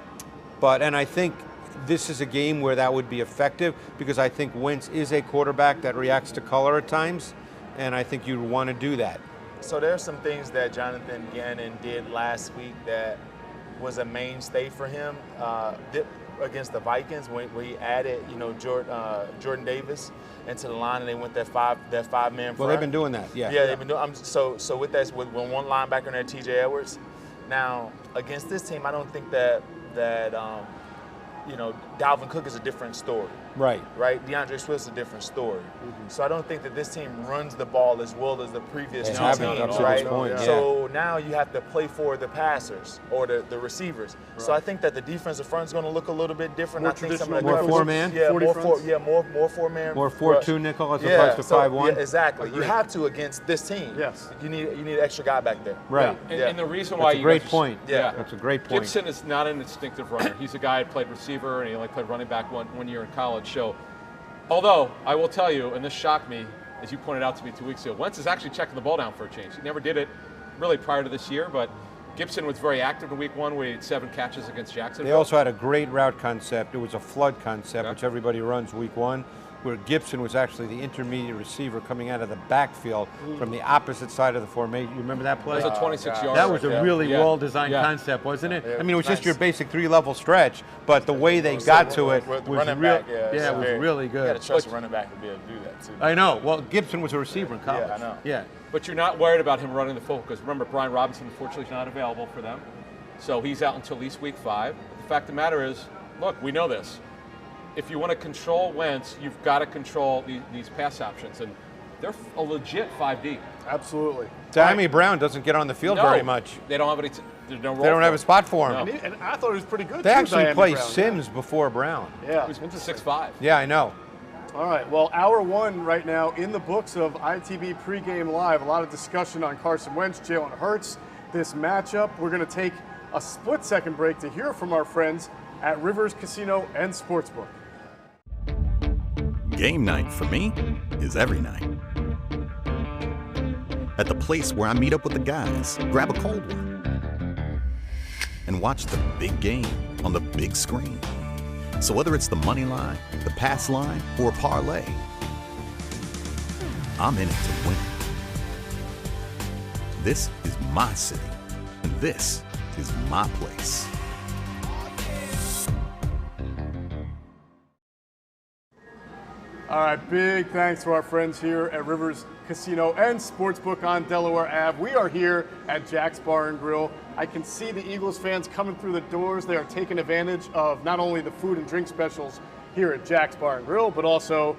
I think this is a game where that would be effective, because I think Wentz is a quarterback that reacts to color at times, and I think you'd want to do that. So there are some things that Jonathan Gannon did last week that was a mainstay for him. Against the Vikings, when he added, Jordan Davis into the line, and they went that five-man front. Well, they've been doing that, yeah. Yeah, they've been doing. So with that, with one linebacker in there, T.J. Edwards. Now against this team, I don't think that Dalvin Cook is a different story. Right. DeAndre Swift's a different story. So I don't think that this team runs the ball as well as the previous two teams, right? So now you have to play for the passers or the receivers. Right. So I think that the defensive front is going to look a little bit different. More traditional, more four-man? Yeah, more four-man. More 4-2 nickel as opposed to 5-1? Yeah, exactly. You have to against this team. Yes. You need an extra guy back there. Right. And the reason why That's a great point. Yeah. That's a great point. Gibson is not an instinctive runner. He's a guy who played receiver, and he only played running back one year in college. So, although I will tell you, and this shocked me, as you pointed out to me 2 weeks ago, Wentz is actually checking the ball down for a change. He never did it really prior to this year, but Gibson was very active in week 1 where he had 7 catches against Jacksonville. They also had a great route concept. It was a flood concept, which everybody runs week 1, where Gibson was actually the intermediate receiver coming out of the backfield from the opposite side of the formation. You remember that play? It was a 26-yard. That was a really well-designed concept, wasn't it? I mean, it was just your basic 3-level stretch, but the way they got to it was it was really good. You got to trust a running back to be able to do that, too. I know. Well, Gibson was a receiver in college. Yeah, I know. Yeah. But you're not worried about him running the full, because remember, Brian Robinson, unfortunately, is not available for them. So he's out until at least week 5. But the fact of the matter is, look, we know this. If you want to control Wentz, you've got to control these pass options. And they're a legit 5 deep. Absolutely. Diami Brown doesn't get on the field very much. They don't have any. There's no role. They don't have a spot for him. No. And I thought it was pretty good. They actually Diami play Brown, Sims before Brown. Yeah. He's 6'5". Yeah, I know. All right, well, hour 1 right now in the books of ITB Pregame Live. A lot of discussion on Carson Wentz, Jalen Hurts, this matchup. We're going to take a split-second break to hear from our friends at Rivers Casino and Sportsbook. Game night for me is every night. At the place where I meet up with the guys, grab a cold one, and watch the big game on the big screen. So whether it's the money line, the pass line, or a parlay, I'm in it to win. This is my city, and this is my place. All right, big thanks to our friends here at Rivers Casino and Sportsbook on Delaware Ave. We are here at Jack's Bar and Grill. I can see the Eagles fans coming through the doors. They are taking advantage of not only the food and drink specials here at Jack's Bar and Grill, but also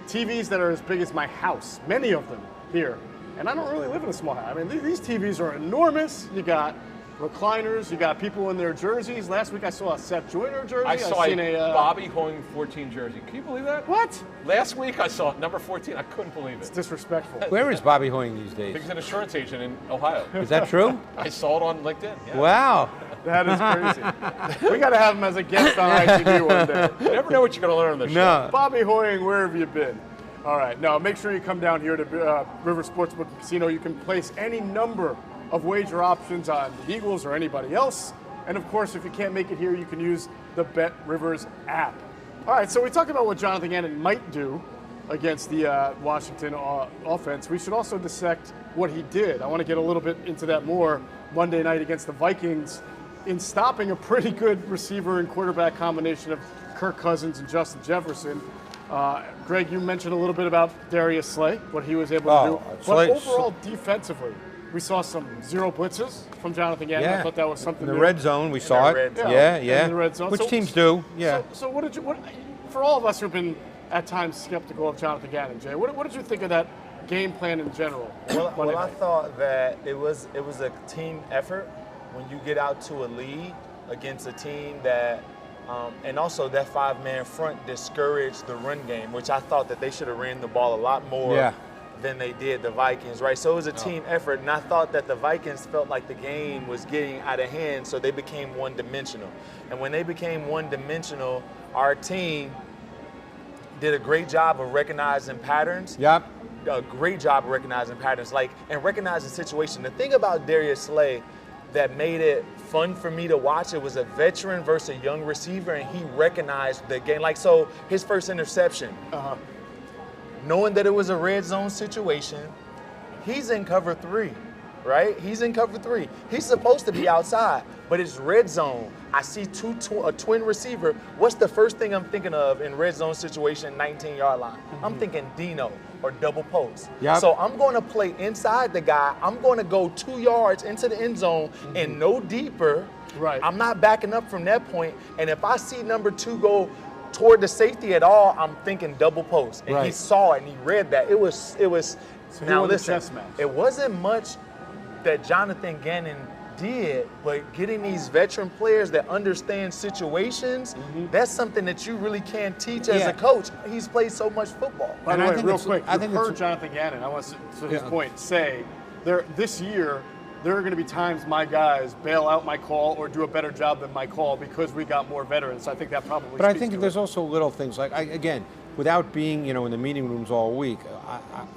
TVs that are as big as my house, many of them here. And I don't really live in a small house. I mean, these TVs are enormous. You got recliners, you got people in their jerseys. Last week I saw a Seth Joyner jersey. I saw seen a Bobby Hoying 14 jersey. Can you believe that? What? Last week I saw number 14. I couldn't believe It's it. disrespectful. Where is Bobby Hoying these I days? think he's an insurance agent in Ohio. Is that true? I saw it on LinkedIn. Yeah. Wow. That is crazy. We got to have him as a guest on ITV one day. You never know what you're going to learn on this show. No. Bobby Hoying, where have you been? All right, now make sure you come down here to River Sportsbook Casino. You can place any number of wager options on the Eagles or anybody else. And of course, if you can't make it here, you can use the Bet Rivers app. All right, so we talked about what Jonathan Gannon might do against the Washington offense. We should also dissect what he did. I want to get a little bit into that more Monday night against the Vikings in stopping a pretty good receiver and quarterback combination of Kirk Cousins and Justin Jefferson. Greg, you mentioned a little bit about Darius Slay, what he was able to do. But overall, defensively, we saw some zero blitzes from Jonathan Gannon. Yeah. I thought that was something In the new. red zone, we saw it. red zone. Yeah, In yeah. the red zone. Which So- teams do? Yeah. So what did you, for all of us who've been at times skeptical of Jonathan Gannon, Jay, what did you think of that game plan in general? Well, Monday I night? thought that it was a team effort when you get out to a lead against a team that, and also that five-man front discouraged the run game, which I thought that they should have ran the ball a lot more than they did the Vikings, right? So it was a team effort, and I thought that the Vikings felt like the game was getting out of hand, so they became one-dimensional. And when they became one-dimensional, our team did a great job of recognizing patterns. Yep. A great job of recognizing patterns, and recognizing situation. The thing about Darius Slay that made it fun for me to watch, it was a veteran versus a young receiver, and he recognized the game. So his first interception, knowing that it was a red zone situation, he's in cover 3, right? He's in cover 3. He's supposed to be outside, but it's red zone. I see a twin receiver. What's the first thing I'm thinking of in red zone situation, 19-yard line? I'm thinking Dino or double post. Yep. So I'm going to play inside the guy. I'm going to go 2 yards into the end zone and no deeper. Right. I'm not backing up from that point. And if I see number 2 go toward the safety at all, I'm thinking double post. And he saw it and he read that. It was. So now won the listen, chess match. it wasn't much that Jonathan Gannon did, but getting these veteran players that understand situations, that's something that you really can't teach as a coach. He's played so much football. By And the I way, think real it's- quick, I you think heard it's- Jonathan Gannon, I want to his point, say this year there are going to be times my guys bail out my call or do a better job than my call because we got more veterans. I think that probably But I speaks think to there's it. also little things like, again, without being, in the meeting rooms all week,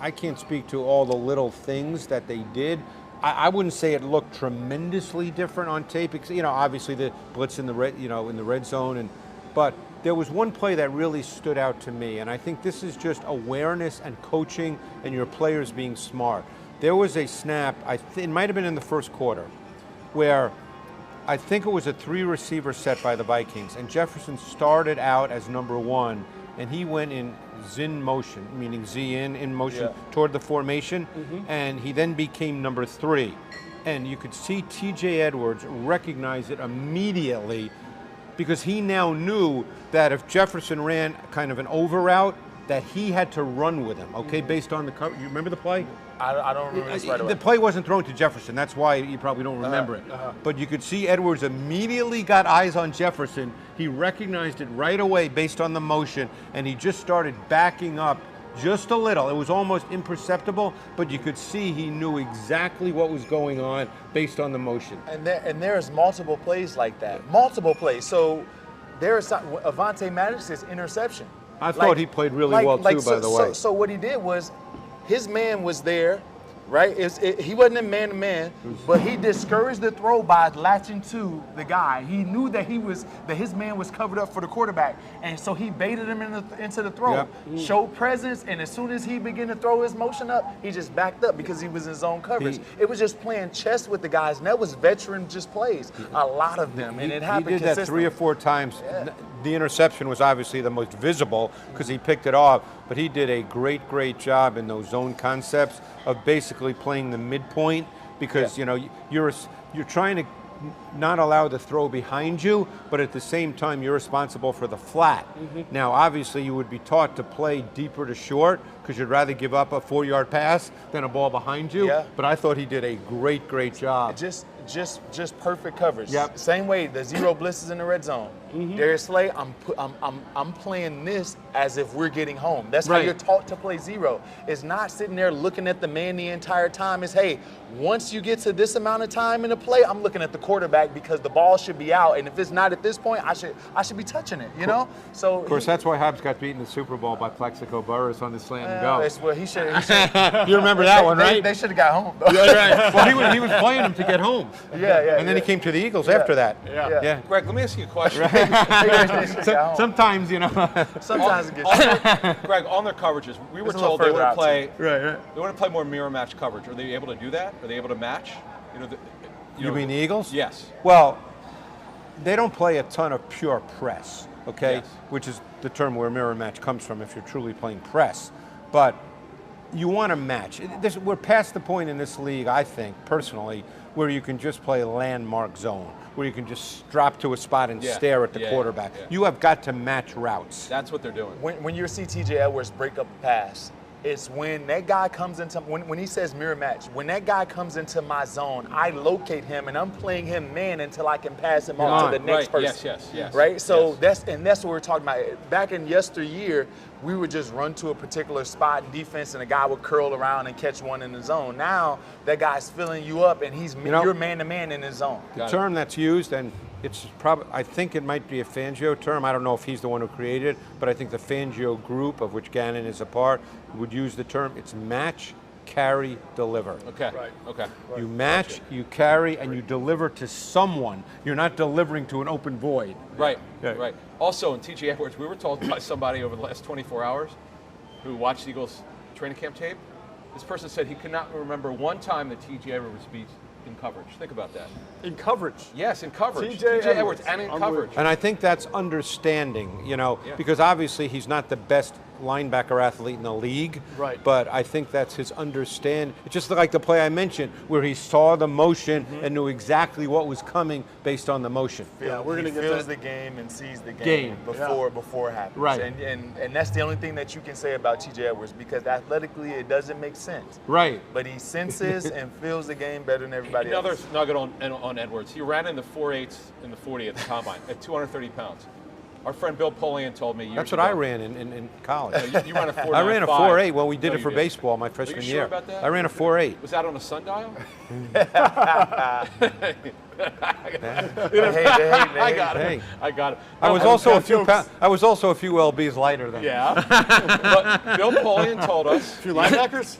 I can't speak to all the little things that they did. I wouldn't say it looked tremendously different on tape because, obviously the blitz in the red, in the red zone, but there was one play that really stood out to me, and I think this is just awareness and coaching and your players being smart. There was a snap, it might have been in the first quarter, where I think it was a 3-receiver set by the Vikings, and Jefferson started out as number 1, and he went in Zin motion, meaning Z in motion toward the formation, and he then became number 3. And you could see TJ Edwards recognize it immediately because he now knew that if Jefferson ran kind of an over route, that he had to run with him, based on the cover. You remember the play? I don't remember this right away. The play wasn't thrown to Jefferson. That's why you probably don't remember it. But you could see Edwards immediately got eyes on Jefferson. He recognized it right away based on the motion, and he just started backing up just a little. It was almost imperceptible, but you could see he knew exactly what was going on based on the motion. And there's multiple plays like that. Multiple plays. So there's Avonte Maddox's interception. I thought he played really well too, by the way. So what he did was, his man was there. right? He wasn't a man-to-man, but he discouraged the throw by latching to the guy. He knew that his man was covered up for the quarterback, and so he baited him into the throw, showed presence, and as soon as he began to throw his motion up, he just backed up because he was in zone coverage. It was just playing chess with the guys, and that was veteran just plays, a lot of them, and it happened He did that 3 or 4 times. Yeah. The interception was obviously the most visible because he picked it off, but he did a great job in those zone concepts of basically playing the midpoint because you're trying to not allow the throw behind you, but at the same time you're responsible for the flat. Now obviously you would be taught to play deeper to short because you'd rather give up a 4-yard pass than a ball behind you. But I thought he did a great job. Just perfect coverage. Yep. Same way, the 0 blitzes in the red zone. Darius Slay, I'm playing this as if we're getting home. That's how you're taught to play 0. It's not sitting there looking at the man the entire time. It's, hey, once you get to this amount of time in the play, I'm looking at the quarterback because the ball should be out, and if it's not at this point, I should be touching it. You know. So of course, that's why Hobbs got beaten in the Super Bowl by Plexico Burress on the slam and go. Well, he should. You remember that one, right? They should have got home. Though. Right. Well, he was playing him to get home. And then he came to the Eagles after that. Yeah. Greg, let me ask you a question. Sometimes, Sometimes it gets. Greg, on their coverages, we were told they want to play. They want to play more mirror match coverage. Are they able to do that? Are they able to match? You mean the Eagles? Yes. Well, they don't play a ton of pure press, okay? Yes. Which is the term where mirror match comes from if you're truly playing press. But you want to match. We're past the point in this league, I think, personally, where you can just play landmark zone, where you can just drop to a spot and stare at the quarterback. You have got to match routes. That's what they're doing. When you see T.J. Edwards break up a pass, it's when that guy comes into, when he says mirror match, when that guy comes into my zone, I locate him and I'm playing him man until I can pass him on to the next person. Yes. Right? So that's what we're talking about. Back in yesteryear, we would just run to a particular spot in defense and a guy would curl around and catch one in the zone. Now that guy's filling you up and you're man to man in his zone. The term that's used, and it's probably, I think it might be a Fangio term. I don't know if he's the one who created it, but I think the Fangio group, of which Gannon is a part, would use the term. It's match, carry, deliver. Okay. Okay. You match, you carry, and you deliver to someone. You're not delivering to an open void. Right. Also, in T.J. Edwards, we were told by somebody over the last 24 hours who watched the Eagles training camp tape, this person said he could not remember one time that T.J. Edwards beat in coverage. Think about that. In coverage? Yes, in coverage. T.J. Edwards and in coverage. And I think that's understanding, because obviously he's not the best linebacker athlete in the league. Right. But I think that's his understand. It's just like the play I mentioned where he saw the motion and knew exactly what was coming based on the motion. Yeah, we're going to get feels the game and sees the game before it happens. Right. And that's the only thing that you can say about T.J. Edwards because athletically it doesn't make sense. Right. But he senses and feels the game better than everybody else. Another nugget on Edwards. He ran in the 4.8s in the 40 at the combine at 230 pounds. Our friend Bill Polian told me years That's what ago. I ran in college. You ran a 4.95. I ran a 4.8. Well, we did No, it for you baseball my freshman Are you year. sure about that? I ran a 4.8. Was that on a sundial? I got it. I got it. I was also a few lbs lighter than him. Yeah. But Bill Polian told us. A few linebackers?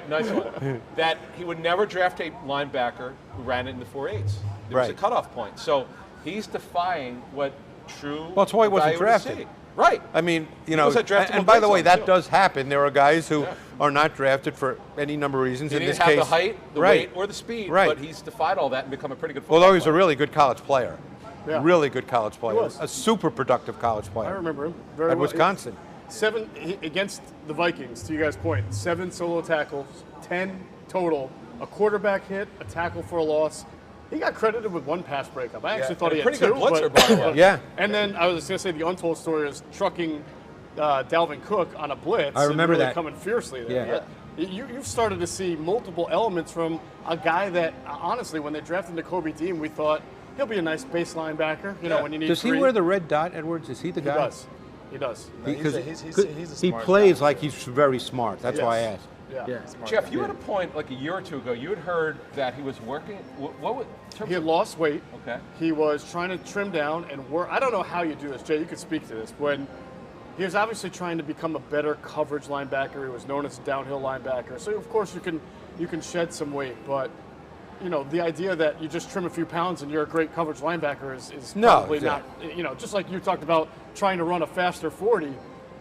Nice one. That he would never draft a linebacker who ran it in the 4.8s. There was a cutoff point. So he's defying what true. Well, that's why he wasn't drafted. Right. I mean, and by the way, that does happen. There are guys who are not drafted for any number of reasons. He in didn't this have case, the height, the weight, or the speed, but he's defied all that and become a pretty good football Although he's player. a really good college player. Yeah. Really good college player. He was. A super productive college player. I remember him very At well. Wisconsin. 7 against the Vikings, to you guys' point. 7 solo tackles, 10 total, a quarterback hit, a tackle for a loss. He got credited with 1 pass breakup. I actually thought he had 2. Pretty good blitzer, by the way. Yeah. And then I was going to say the untold story is trucking Dalvin Cook on a blitz. I remember and really that. coming fiercely there. Yeah. You've started to see multiple elements from a guy that, honestly, when they drafted Nakobe Dean, we thought he'll be a nice base linebacker. You know, when you need Does he wear the red dot, Edwards? Is he the guy? He does. He's a He smart plays guy. like he's very smart. That's why I asked. Yeah. Jeff, you had a point like a year or two ago. You had heard that he was working. What would? He had lost weight. Okay. He was trying to trim down and work. I don't know how you do this, Jay. You could speak to this. When he was obviously trying to become a better coverage linebacker. He was known as a downhill linebacker. So of course you can shed some weight, but the idea that you just trim a few pounds and you're a great coverage linebacker is probably not. Just like you talked about trying to run a faster 40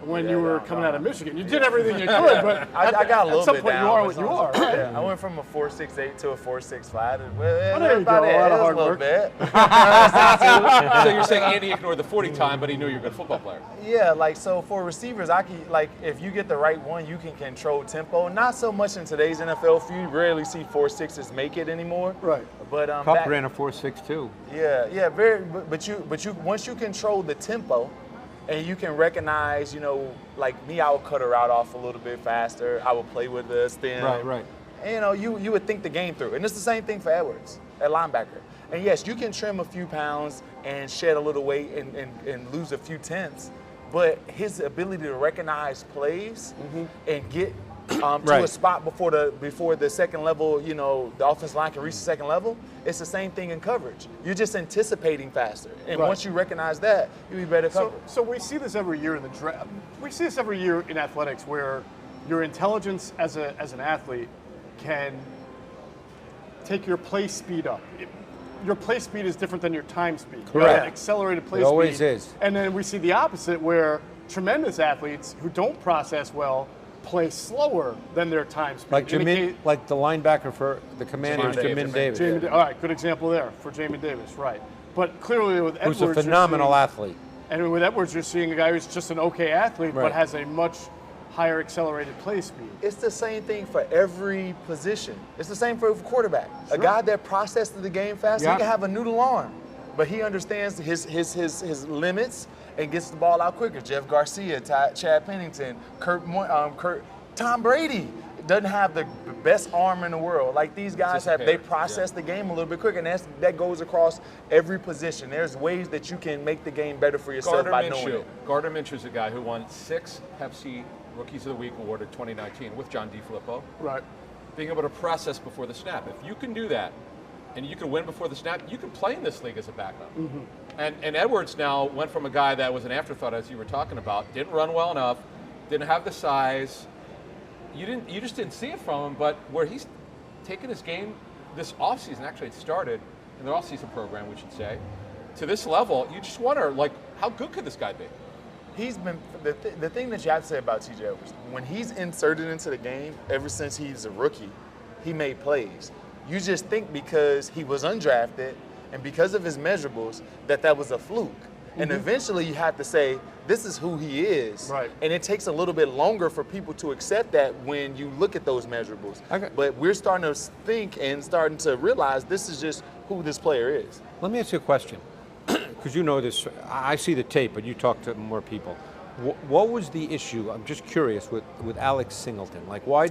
when you were coming out of Michigan. You did everything you could, but I got a little at some bit point down, you are what you are. Right? Yeah, I went from a 4.68 to a 4.65. There you go, a lot of hard work. So you're saying Andy ignored the 40 time, but he knew you're a good football player. Yeah, so for receivers, if you get the right one, you can control tempo. Not so much in today's NFL. You rarely see 4.6s make it anymore. Right. But Cup ran a 4.62. Yeah, but you once you control the tempo, and you can recognize, like me, I would cut her out off a little bit faster. I would play with the stem. Right. And, you would think the game through. And it's the same thing for Edwards at linebacker. And yes, you can trim a few pounds and shed a little weight and lose a few tenths, but his ability to recognize plays and get to a spot before the second level, the offensive line can reach the second level, it's the same thing in coverage. You're just anticipating faster. And once you recognize that, you'll be better covered. So we see this every year in the draft. We see this every year in athletics where your intelligence as an athlete can take your play speed up. Your play speed is different than your time speed. Correct. Accelerated play speed. It always is. And then we see the opposite where tremendous athletes who don't process well play slower than their time speed. Like the linebacker for the Commanders, Jamin Davis. All right, good example there for Jamin Davis, right. But clearly with Edwards, who's a phenomenal athlete. And with Edwards, you're seeing a guy who's just an okay athlete, but has a much higher accelerated play speed. It's the same thing for every position. It's the same for a quarterback. Sure. A guy that processes the game fast, he can have a noodle arm, but he understands his limits and gets the ball out quicker. Jeff Garcia, Chad Pennington, Tom Brady doesn't have the best arm in the world. Like these guys they process the game a little bit quicker, and that goes across every position. There's ways that you can make the game better for yourself by knowing it. Gardner Minshew's a guy who won 6 Pepsi Rookies of the Week awarded 2019 with John DeFilippo. Right. Being able to process before the snap. If you can do that, and you can win before the snap, you can play in this league as a backup. And Edwards now went from a guy that was an afterthought, as you were talking about, didn't run well enough, didn't have the size. You just didn't see it from him, but where he's taken his game this offseason, actually it started in their offseason program, we should say, to this level, you just wonder, like, how good could this guy be? He's been the thing that you have to say about TJ Edwards, when he's inserted into the game, ever since he's a rookie, he made plays. You just think because he was undrafted and because of his measurables that was a fluke. And eventually you have to say, this is who he is. Right. And it takes a little bit longer for people to accept that when you look at those measurables. Okay. But we're starting to think and starting to realize this is just who this player is. Let me ask you a question, because you know this. I see the tape, but you talk to more people. What was the issue? I'm just curious with Alex Singleton. Like, why?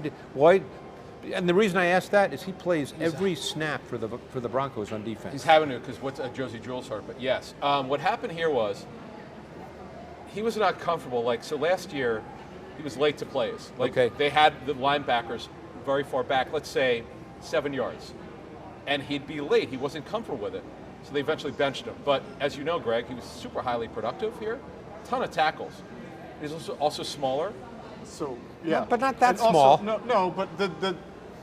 And the reason I ask that is he plays every snap for the Broncos on defense. He's having to because what's Josie Jewell's hurt, but yes. What happened here was he was not comfortable. Like, so last year he was late to plays. Like, they had the linebackers very far back, let's say 7 yards, and he'd be late. He wasn't comfortable with it, so they eventually benched him. But as you know, Greg, he was super highly productive here. Ton of tackles. He's also smaller. So but not that and small. Also, but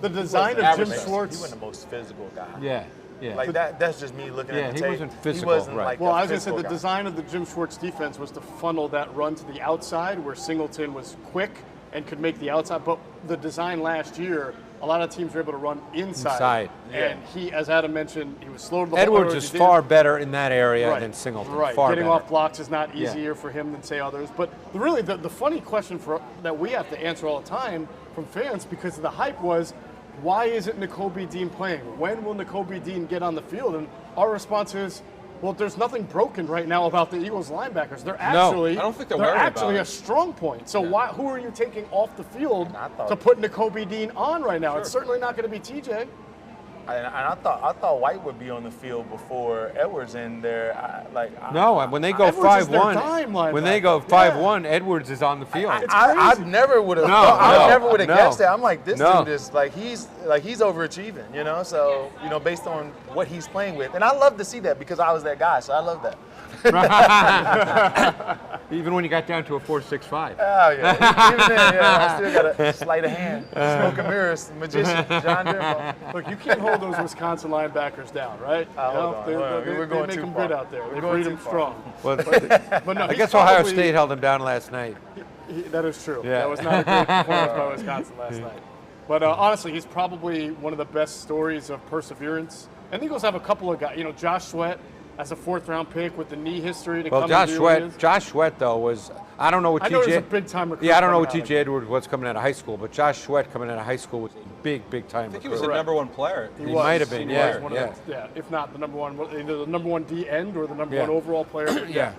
the design of Jim Schwartz. He wasn't the most physical guy. Yeah. Like that's just me looking at the tape. He wasn't physical. He wasn't like well, I was going to physical say the guy. design of the Jim Schwartz defense was to funnel that run to the outside where Singleton was quick and could make the outside. But the design last year, a lot of teams were able to run inside. And he, as Adam mentioned, he was slow to the Edwards is far better in that area than Singleton. Right. Far Getting better. off blocks is not easier for him than, say, others. But really, the funny question that we have to answer all the time from fans, because of the hype, was, why isn't Nakobe Dean playing? When will Nakobe Dean get on the field? And our response is, well, there's nothing broken right now about the Eagles linebackers. They're actually, I don't think they're actually a strong point. So who are you taking off the field to put Nakobe Dean on right now? It's certainly not going to be TJ. And I thought White would be on the field before Edwards in there. When they go 5-1, when they go 5-1, Edwards is on the field. I never would have. I never would have guessed that. I'm like, this dude is he's overachieving, you know. So based on what he's playing with, and I love to see that because I was that guy, so I love that. Even when you got down to a 4.65. Oh, yeah. Even then, I still got a sleight of hand. Smoke and mirrors, magician, John Denver. Look, you can't hold those Wisconsin linebackers down, right? Hold on. We're going they too make them far. good out there. They We're going breed too them far. strong. Well, But no, I he's guess Ohio probably- State held him down last night. That is true. Yeah. That was not a great performance by Wisconsin last night. But honestly, he's probably one of the best stories of perseverance. And the Eagles have a couple of guys. You know, Josh Sweat as a 4th-round pick with the knee history to come into the league. Josh Sweat, though, was, I don't know what I know he's a TJ. big-time recruit. Yeah, I don't know what coming out TJ Edwards was coming out of high school, but Josh Sweat coming out of high school was a big time I think he recruit. was the number 1 player. He He was. might have been, He yeah, was one yeah. of the, if not the number one, either the number 1 D end or the number 1 Yeah. overall player. Yeah.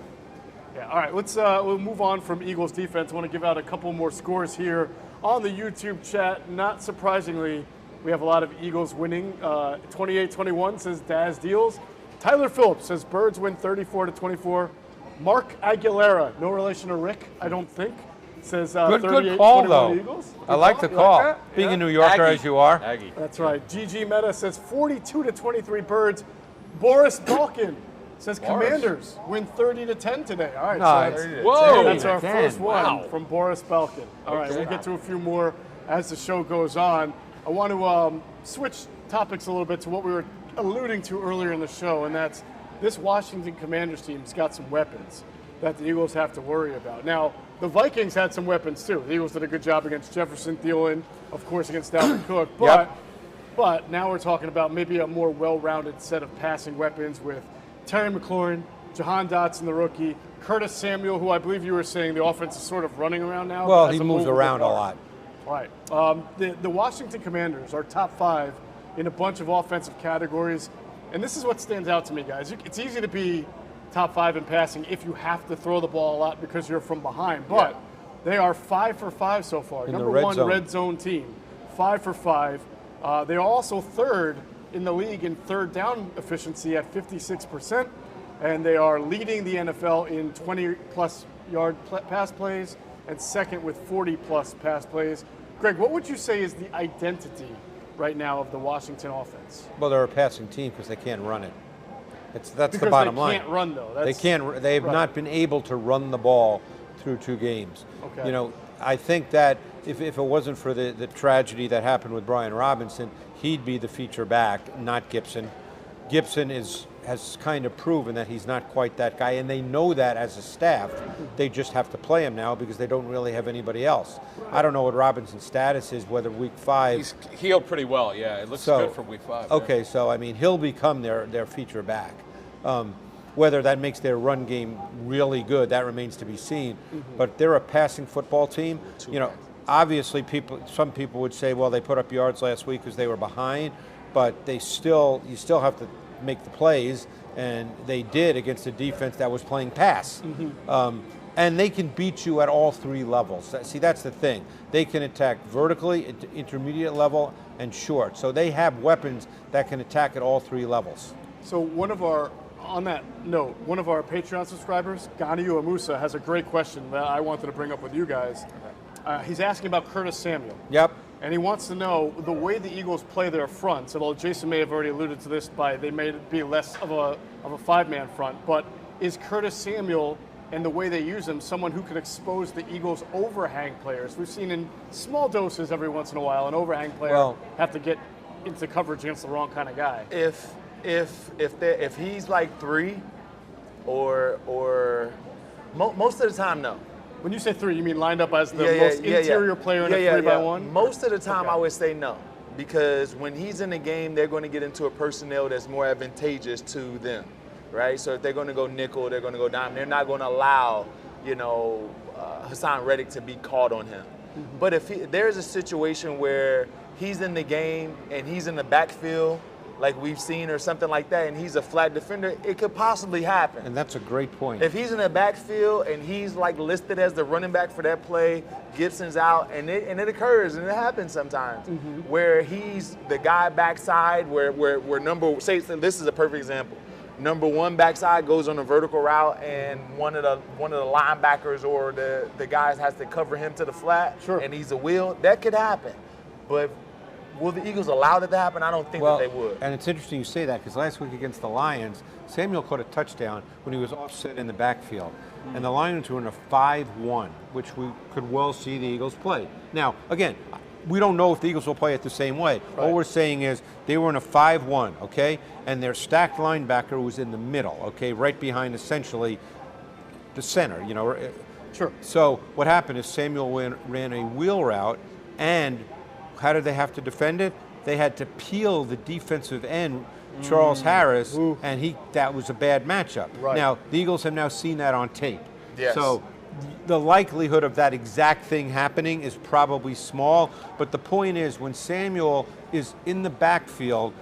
Yeah. All right, we'll move on from Eagles defense. I want to give out a couple more scores here on the YouTube chat. Not surprisingly, we have a lot of Eagles winning. 28-21 says Daz Deals. Tyler Phillips says Birds win 34-24. Mark Aguilera, no relation to Rick, I don't think, says Good call, 38-21 though. Eagles. I like the You call. that? Being Yeah. a New Yorker Aggie. as you are. Aggie. That's right. GG Meta says 42-23 Birds. Boris Balkin says Commanders win 30-10 today. All right, Nice. so that's, Whoa. that's our 30-10. first one Wow. from Boris Balkin. All right, Okay. we'll get to a few more as the show goes on. I want to switch topics a little bit to what we were alluding to earlier in the show, and that's this Washington Commanders team's got some weapons that the Eagles have to worry about. Now, the Vikings had some weapons too. The Eagles did a good job against Jefferson, Thielen, of course against Dalvin Cook, but now we're talking about maybe a more well-rounded set of passing weapons with Terry McLaurin, Jahan Dotson, the rookie, Curtis Samuel, who I believe you were saying the offense is sort of running around now. Well, as he a moves movable around a part. lot. Right. The Washington Commanders are top 5 in a bunch of offensive categories. And this is what stands out to me, guys. It's easy to be top 5 in passing if you have to throw the ball a lot because you're from behind. But they are 5 for 5 so far. In the Number red 1 zone. red zone team. 5 for 5. They are also 3rd in the league in 3rd down efficiency at 56%. And they are leading the NFL in 20-plus yard pass plays and 2nd with 40-plus pass plays. Greg, what would you say is the identity right now of the Washington offense? Well, they're a passing team because they can't run it. That's Because the bottom they line. can't run, though. They can't. They have right. not been able to run the ball through 2 games. Okay. You know, I think that if it wasn't for the tragedy that happened with Brian Robinson, he'd be the feature back, not Gibson. Gibson has kind of proven that he's not quite that guy, and they know that as a staff. They just have to play him now because they don't really have anybody else. I don't know what Robinson's status is, whether week 5. He's healed pretty well, yeah. It looks good for week 5. Okay, so I mean, he'll become their feature back. Whether that makes their run game really good, that remains to be seen. But they're a passing football team. You know, obviously, some people would say, well, they put up yards last week because they were behind, but you still have to make the plays, and they did against a defense that was playing pass. And they can beat you at all 3 levels. See, that's the thing. They can attack vertically, intermediate level, and short. So they have weapons that can attack at all 3 levels. So on that note, one of our Patreon subscribers, Ganiu Amusa, has a great question that I wanted to bring up with you guys. He's asking about Curtis Samuel. Yep. And he wants to know the way the Eagles play their fronts. Although Jason may have already alluded to this they may be less of a 5-man front, but is Curtis Samuel and the way they use him someone who can expose the Eagles' overhang players? We've seen in small doses every once in a while an overhang player have to get into coverage against the wrong kind of guy. If he's like 3, or most of the time, no. When you say 3, you mean lined up as the most interior player in a 3-by-1? Most of the time, I would say no, because when he's in the game, they're going to get into a personnel that's more advantageous to them, right? So if they're going to go nickel, they're going to go dime. They're not going to allow, Hassan Reddick to be caught on him. But if there's a situation where he's in the game and he's in the backfield, like we've seen, or something like that, and he's a flat defender, it could possibly happen. And that's a great point. If he's in the backfield and he's like listed as the running back for that play, Gibson's out, and it occurs, and it happens sometimes, where he's the guy backside, where say this is a perfect example. Number 1 backside goes on a vertical route, and one of the linebackers or the guys has to cover him to the flat, and he's a wheel. That could happen, but will the Eagles allow that to happen? I don't think that they would. And it's interesting you say that because last week against the Lions, Samuel caught a touchdown when he was offset in the backfield. And the Lions were in a 5-1, which we could well see the Eagles play. Now, again, we don't know if the Eagles will play it the same way. Right. All we're saying is they were in a 5-1, okay? And their stacked linebacker was in the middle, okay, right behind essentially the center, you know. Sure. So what happened is Samuel ran a wheel route, and how did they have to defend it? They had to peel the defensive end, Charles Harris, and that was a bad matchup. Right. Now, the Eagles have now seen that on tape. Yes. So the likelihood of that exact thing happening is probably small, but the point is when Samuel is in the backfield,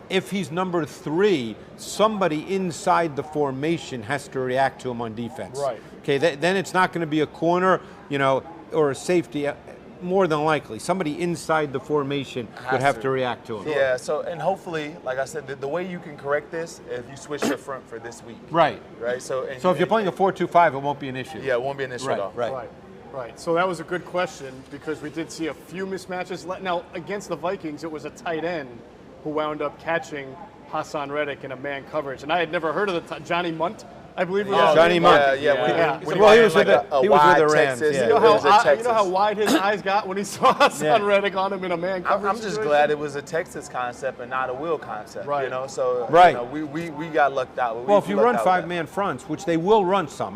if he's number 3, somebody inside the formation has to react to him on defense. Right. Okay, then it's not going to be a corner, you know, or a safety. More than likely, somebody inside the formation would have to react to him. Yeah, so, and hopefully, like I said, the way you can correct this is if you switch your front for this week. Right. Right, so if you're playing a 4-2-5, it won't be an issue. Yeah, it won't be an issue at all. Right. So that was a good question because we did see a few mismatches. Now, against the Vikings, it was a tight end who wound up catching Hassan Reddick in a man coverage. And I had never heard of Johnny Munt, I believe it was. Oh, Johnny Munt. When well, he was with the Rams. Texas, yeah. You know how wide his eyes got when he saw Hassan Reddick on him in a man coverage I'm just glad it was a Texas concept and not a Will concept. Right. You know, so right. You know, we got lucked out. Well, if you run 5-man fronts, which they will run some,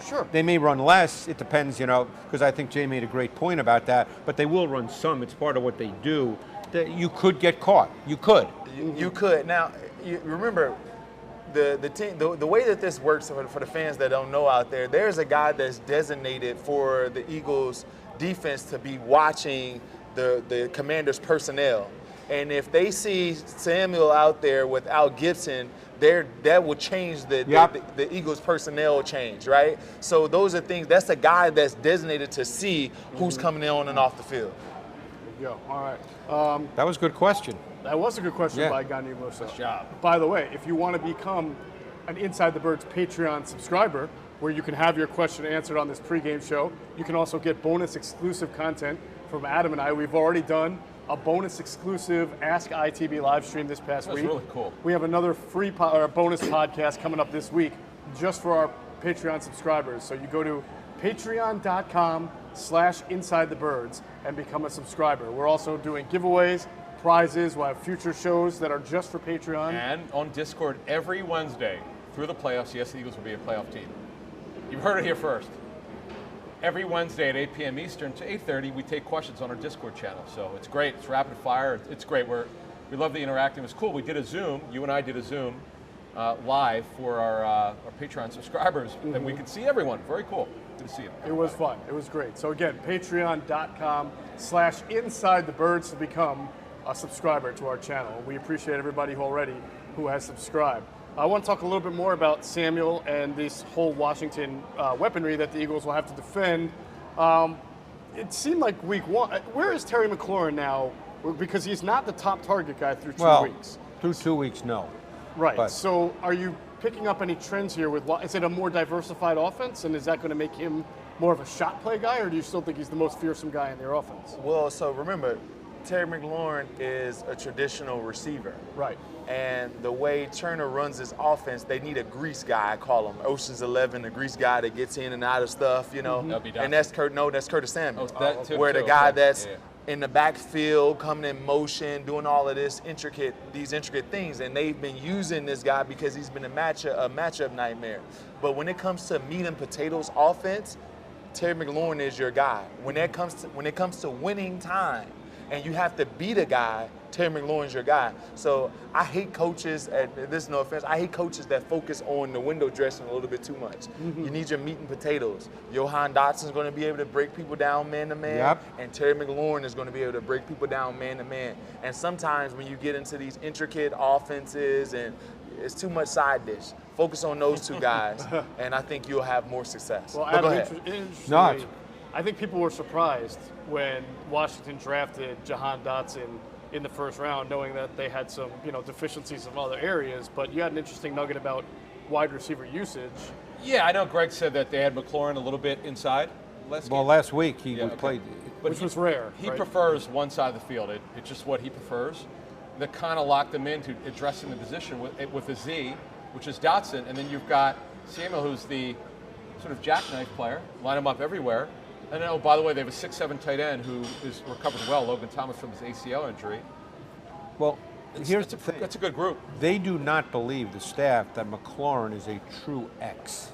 sure. They may run less. It depends, you know, because I think Jay made a great point about that. But they will run some. It's part of what they do. That you could get caught. You could. You could. Now, you remember. The way that this works for the fans that don't know out there, there's a guy that's designated for the Eagles defense to be watching the Commanders personnel. And if they see Samuel out there without Gibson, that will change the Eagles personnel change, right? So those are things, that's a guy that's designated to see who's coming in on and off the field. Yeah, all right. That was a good question. That was a good question by Gani Musa. Good job. By the way, if you want to become an Inside the Birds Patreon subscriber, where you can have your question answered on this pregame show, you can also get bonus exclusive content from Adam and I. We've already done a bonus exclusive Ask ITB live stream this past week. That's really cool. We have another free bonus podcast coming up this week just for our Patreon subscribers. So you go to patreon.com/InsideTheBirds and become a subscriber. We're also doing giveaways, prizes. We'll have future shows that are just for Patreon. And on Discord every Wednesday through the playoffs, yes, the Eagles will be a playoff team. You've heard it here first. Every Wednesday at 8 p.m. Eastern to 8:30, we take questions on our Discord channel. So it's great. It's rapid fire. It's great. We love the interacting. It was cool. We did a Zoom. You and I did a Zoom live for our Patreon subscribers, and we could see everyone. Very cool. Good to see you. It was fun. It was great. So again, patreon.com/InsideTheBirds to become a subscriber to our channel. We appreciate everybody who has subscribed. I want to talk a little bit more about Samuel and this whole Washington weaponry that the Eagles will have to defend. It seemed like week 1. Where is Terry McLaurin now? Because he's not the top target guy through 2 weeks. Through 2 weeks, no. Right. But so are you picking up any trends here? Is it a more diversified offense, and is that going to make him more of a shot play guy, or do you still think he's the most fearsome guy in their offense? Well, so remember, Terry McLaurin is a traditional receiver. Right. And the way Turner runs his offense, they need a grease guy, I call him. Ocean's 11, a grease guy that gets in and out of stuff, you know. And that's Curtis Samuel. Where the guy that's in the backfield, coming in motion, doing all of these intricate things. And they've been using this guy because he's been a matchup nightmare. But when it comes to meat and potatoes offense, Terry McLaurin is your guy. When it comes to winning time, and you have to beat a guy, Terry McLaurin's your guy. So I hate coaches, this is no offense, I hate coaches that focus on the window dressing a little bit too much. You need your meat and potatoes. Johan Dotson's going to be able to break people down man-to-man, and Terry McLaurin is going to be able to break people down man-to-man. And sometimes when you get into these intricate offenses and it's too much side dish, focus on those two guys, and I think you'll have more success. Well, Adam, go ahead. I think people were surprised when Washington drafted Jahan Dotson in the first round, knowing that they had some, deficiencies in other areas. But you had an interesting nugget about wide receiver usage. Yeah, I know Greg said that they had McLaurin a little bit inside. last week he Yeah, played. But Which was rare. He right? prefers one side of the field. It's just what he prefers. That kind of locked him into addressing the position with a Z, which is Dotson, and then you've got Samuel, who's the sort of jackknife player, line him up everywhere. And then, oh, by the way, they have a 6'7" tight end who is recovered well, Logan Thomas, from his ACL injury. Well, here's the thing. That's a good group. They do not believe, the staff, that McLaurin is a true X.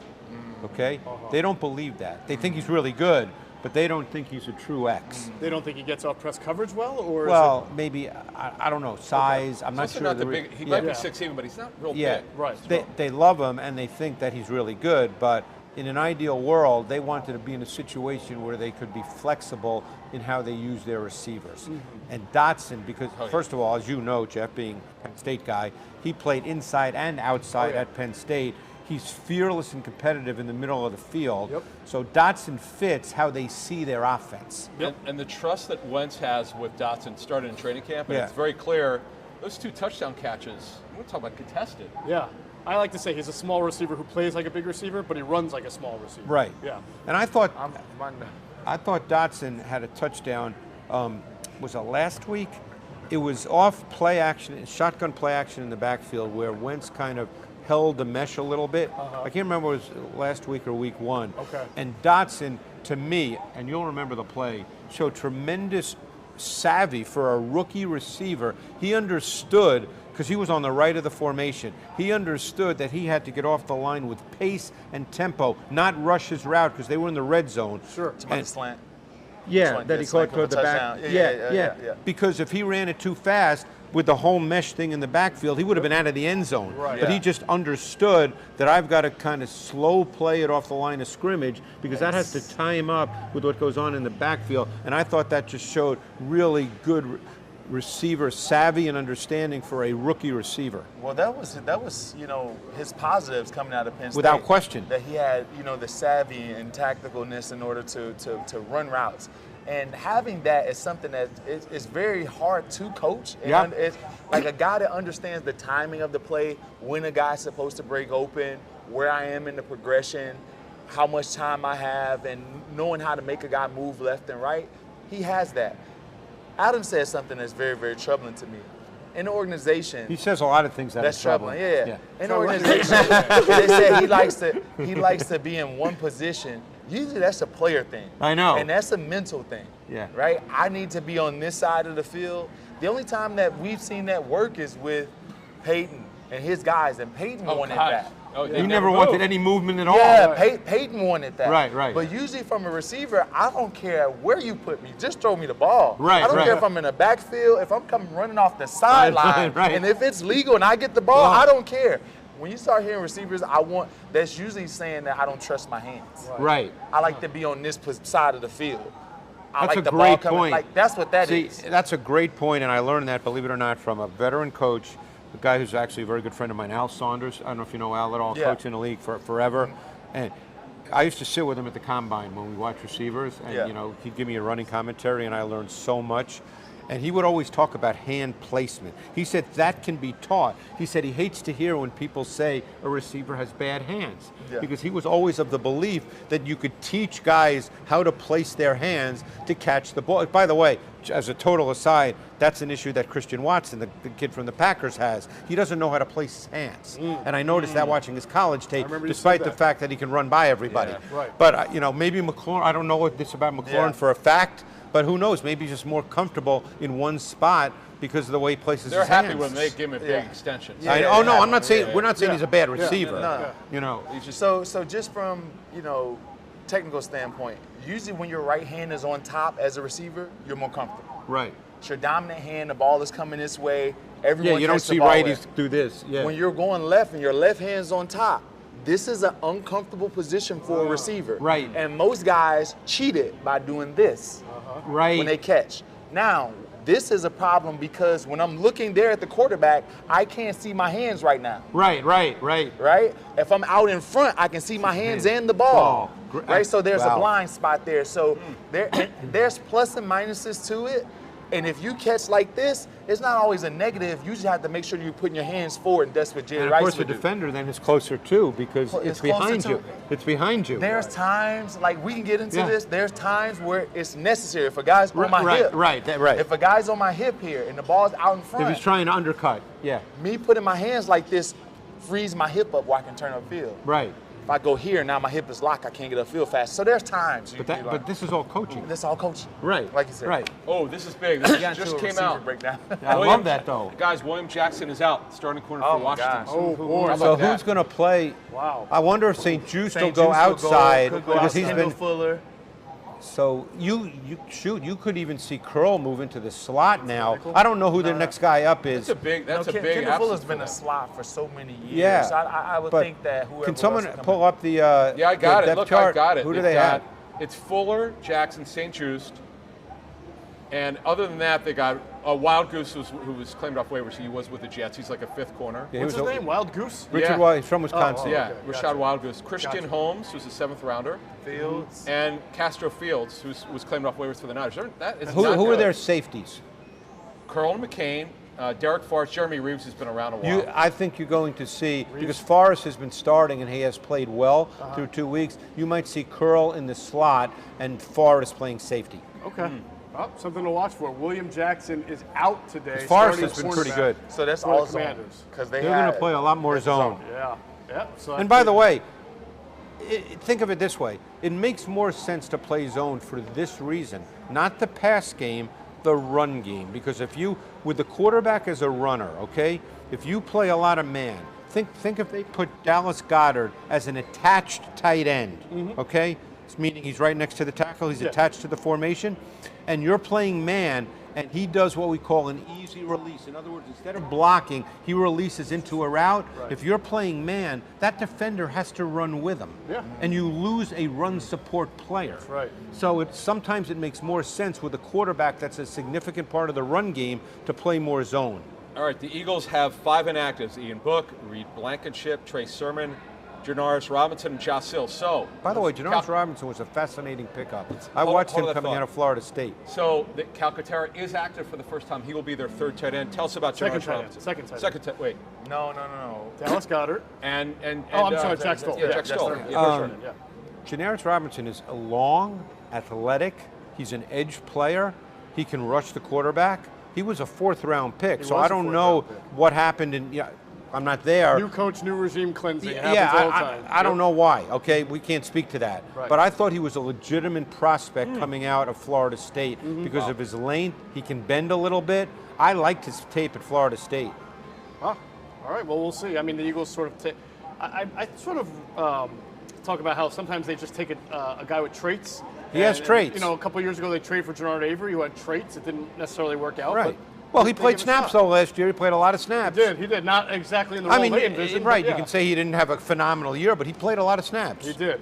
Okay? They don't believe that. They think he's really good, but they don't think he's a true X. They don't think he gets off press coverage well, or Well, maybe, I don't know, size. I'm not Also sure. not the big. He might Yeah. be 6'7", but he's not real Yeah, big. Right. They love him and they think that he's really good, but in an ideal world, they wanted to be in a situation where they could be flexible in how they use their receivers. And Dotson, because first of all, as you know, Jeff, being a Penn State guy, he played inside and outside at Penn State. He's fearless and competitive in the middle of the field. Yep. So Dotson fits how they see their offense. And the trust that Wentz has with Dotson started in training camp, and Yeah. it's very clear. Those 2 touchdown catches, we're talking about contested. Yeah. I like to say he's a small receiver who plays like a big receiver, but he runs like a small receiver. Right. Yeah. And I thought Dotson had a touchdown. Was it last week? It was off play action, shotgun play action in the backfield where Wentz kind of held the mesh a little bit. I can't remember if it was last week or week 1. Okay. And Dotson, to me, and you'll remember the play, showed tremendous savvy for a rookie receiver. He understood, because he was on the right of the formation, he understood that he had to get off the line with pace and tempo, not rush his route because they were in the red zone. Sure. Somebody slant. Yeah, Slant, that yeah, he slant caught for toward the the back. touchdown. Yeah. Because if he ran it too fast with the whole mesh thing in the backfield, he would have been out of the end zone. Right. But he Yeah. just understood that I've got to kind of slow play it off the line of scrimmage because that has to tie him up with what goes on in the backfield. And I thought that just showed really good receiver savvy and understanding for a rookie receiver. Well, that was his positives coming out of Penn State. Without question. That he had the savvy and tacticalness in order to run routes. And having that is something that is very hard to coach. And it's like a guy that understands the timing of the play, when a guy's supposed to break open, where I am in the progression, how much time I have, and knowing how to make a guy move left and right. He has that. Adam said something that's very, very troubling to me. In the organization, He says a lot of things that's are troubling. Yeah. In the Troubling. organization, they say he likes to be in one position. Usually that's a player thing. I know. And that's a mental thing. Yeah. Right? I need to be on this side of the field. The only time that we've seen that work is with Peyton and his guys, and Peyton wanted that. Oh, they He never moved. wanted any movement at all. Yeah, Peyton wanted that. Right. But usually from a receiver, I don't care where you put me. Just throw me the ball. Right, I don't right. care if I'm in the backfield, if I'm coming running off the sideline, right. and if it's legal and I get the ball, Well- I don't care. When you start hearing receivers, that's usually saying that I don't trust my hands. Right. I like to be on this side of the field. I That's like a the ball great coming. point. Like that's what that is. See, that's a great point, and I learned that, believe it or not, from a veteran coach, a guy who's actually a very good friend of mine, Al Saunders. I don't know if you know Al at all, Yeah. coach in the league for forever. And I used to sit with him at the combine when we watched receivers, and Yeah. he'd give me a running commentary, and I learned so much. And he would always talk about hand placement. He said that can be taught. He said he hates to hear when people say a receiver has bad hands. Yeah. Because he was always of the belief that you could teach guys how to place their hands to catch the ball. By the way, as a total aside, that's an issue that Christian Watson, the kid from the Packers, has. He doesn't know how to place his hands. And I noticed that watching his college tape, remember you despite said the that. fact that he can run by everybody. Yeah, right. But, maybe McLaurin, I don't know what this about McLaurin Yeah. for a fact, but who knows? Maybe he's just more comfortable in one spot because of the way he places They're his happy hands. when they give him a big Yeah. extension. Yeah. I'm not saying, we're not saying he's a bad receiver. No. So just from technical standpoint, usually when your right hand is on top as a receiver, you're more comfortable. Right. It's your dominant hand, the ball is coming this way. Yeah, Everyone you don't gets the see ball righties in. do this. Yeah. When you're going left and your left hand's on top, this is an uncomfortable position for a receiver. Right. And most guys cheat it by doing this right. when they catch. Now, this is a problem because when I'm looking there at the quarterback, I can't see my hands right now. Right. Right? If I'm out in front, I can see my hands and the ball. Right? So there's a blind spot there. So there's plus and minuses to it. And if you catch like this, it's not always a negative. You just have to make sure you're putting your hands forward, and that's what Jerry And Rice of course, the would do. defender then is closer too because Well, it's it's closer behind too. you. It's behind you. There's times, like we can get into Yeah. this, there's times where it's necessary. If a guy's on my Right, hip, right. if a guy's on my hip here and the ball's out in front, If he's trying to undercut, yeah. me putting my hands like this frees my hip up where I can turn upfield. Right. If I go here, now my hip is locked, I can't get upfield fast. So there's times. But this is all coaching. This all coaching. Right. Like you said. Right. Oh, this is big. This Got just into a came receiver out. breakdown. I love that though. Guys, William Jackson is out, starting corner Oh for my Washington. gosh. Oh, boy. So that? who's going to play? Wow. I wonder if St. Juice will St. go Juice outside could go because outside. he's Kendall been. Fuller. So you could even see Curl move into the slot now. I don't know who their next guy up is. That's a big. That's a big. Kendall Fuller's absence been for a them. slot for so many years. Yeah, I would but think that whoever. Can someone else will come pull in. up the? Yeah, I got the it. depth Look, chart? I got it. Who do They've they have? It's Fuller, Jackson, St. Just. And other than that, they got Wild Goose, who was claimed off waivers. He was with the Jets. He's like a fifth corner. Yeah, he What's was his a- name? Wild Goose? Richard Yeah. Wild, he's from Wisconsin. Yeah, okay, Rashad gotcha. Wild Goose. Christian Gotcha. Holmes, who's a seventh rounder. Fields. And Castro Fields, who was claimed off waivers for the Niners. That is Who not are good. their safeties? Carl McCain, Derek Forrest, Jeremy Reeves has been around a while. I think you're going to see, because Forrest has been starting and he has played well through 2 weeks, you might see Curl in the slot and Forrest playing safety. Okay. Oh, something to watch for. William Jackson is out today. Forrest starting has been pretty cornerback good. So that's for the all zone. Commanders. Because They're going to play a lot more zone. Yeah. Yeah. So And by the way, think of it this way. It makes more sense to play zone for this reason. Not the pass game, the run game. Because if you, with the quarterback as a runner, okay, if you play a lot of man, think if they put Dallas Goedert as an attached tight end, okay? It's meaning he's right next to the tackle, he's attached to the formation, and you're playing man, and he does what we call an easy release. In other words, instead of blocking, he releases into a route. Right. If you're playing man, that defender has to run with him. Yeah. And you lose a run support player. right. So sometimes it makes more sense with a quarterback that's a significant part of the run game to play more zone. All right, the Eagles have 5 inactives: Ian Book, Reed Blankenship, Trey Sermon, Janoris Robinson, and Josh Hill. So, By the way, Janoris Cal- Robinson was a fascinating pickup. I Hold- watched hold him that coming thought. out of Florida State. So the Calcaterra is active for the first time. He will be their third tight end. Tell us about Second Janoris tight end. Robinson. Second tight end. Second tight. Wait. No. Dallas Goedert. And Oh, I'm sorry, Jack Stoll. Yeah, Jack Jack Stoll. Stoll. Yeah. Yeah. Janoris Robinson is long, athletic. He's an edge player. He can rush the quarterback. He was a fourth-round pick, so was I a don't know fourth-round pick. what happened. I'm not there. New coach, new regime cleansing. It Yeah, happens all the time. I don't know why. Okay, we can't speak to that. Right. But I thought he was a legitimate prospect coming out of Florida State because of his length. He can bend a little bit. I liked his tape at Florida State. Huh. All right, well, we'll see. I mean, the Eagles sort of take. I sort of talk about how sometimes they just take a guy with traits. He has traits. You know, a couple years ago they traded for Gennard Avery, who had traits. It didn't necessarily work out. Right. But Well, he they played give it a snaps shot. though last year. He played a lot of snaps. He did. Not exactly in the role I mean, they envisioned. but right? yeah. You can say he didn't have a phenomenal year, but he played a lot of snaps. He did.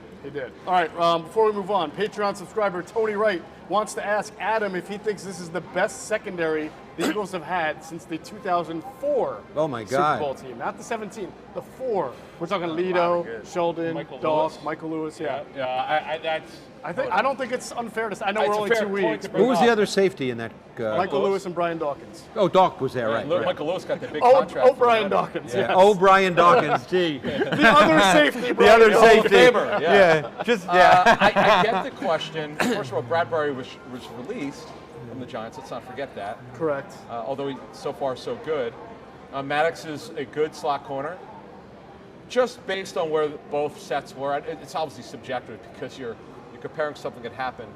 All right, before we move on, Patreon subscriber Tony Wright wants to ask Adam if he thinks this is the best secondary the Eagles have had since the 2004 Oh, my Super God. Bowl team. Not the 17, the 4. We're talking Lido, Sheldon, Michael Doss, Lewis. Michael Lewis, yeah. Yeah, that's. I don't think it's unfair to say. I know It's we're a only fair 2 point weeks. to but Who was the other safety in that? Michael Lewis. Lewis and Brian Dawkins. Oh, Doc was there, right? right. Michael Lewis got the big contract. for Brian the- Dawkins, Yeah. yes. Oh, Brian Dawkins. Gee. The other safety, The Brian other Dawkins. safety. Famer, yeah. Just yeah. I get the question. First of all, Bradbury was released from the Giants. Let's not forget that. Correct. Although he, so far so good. Maddox is a good slot corner. Just based on where both sets were, it's obviously subjective because you're comparing something that happened.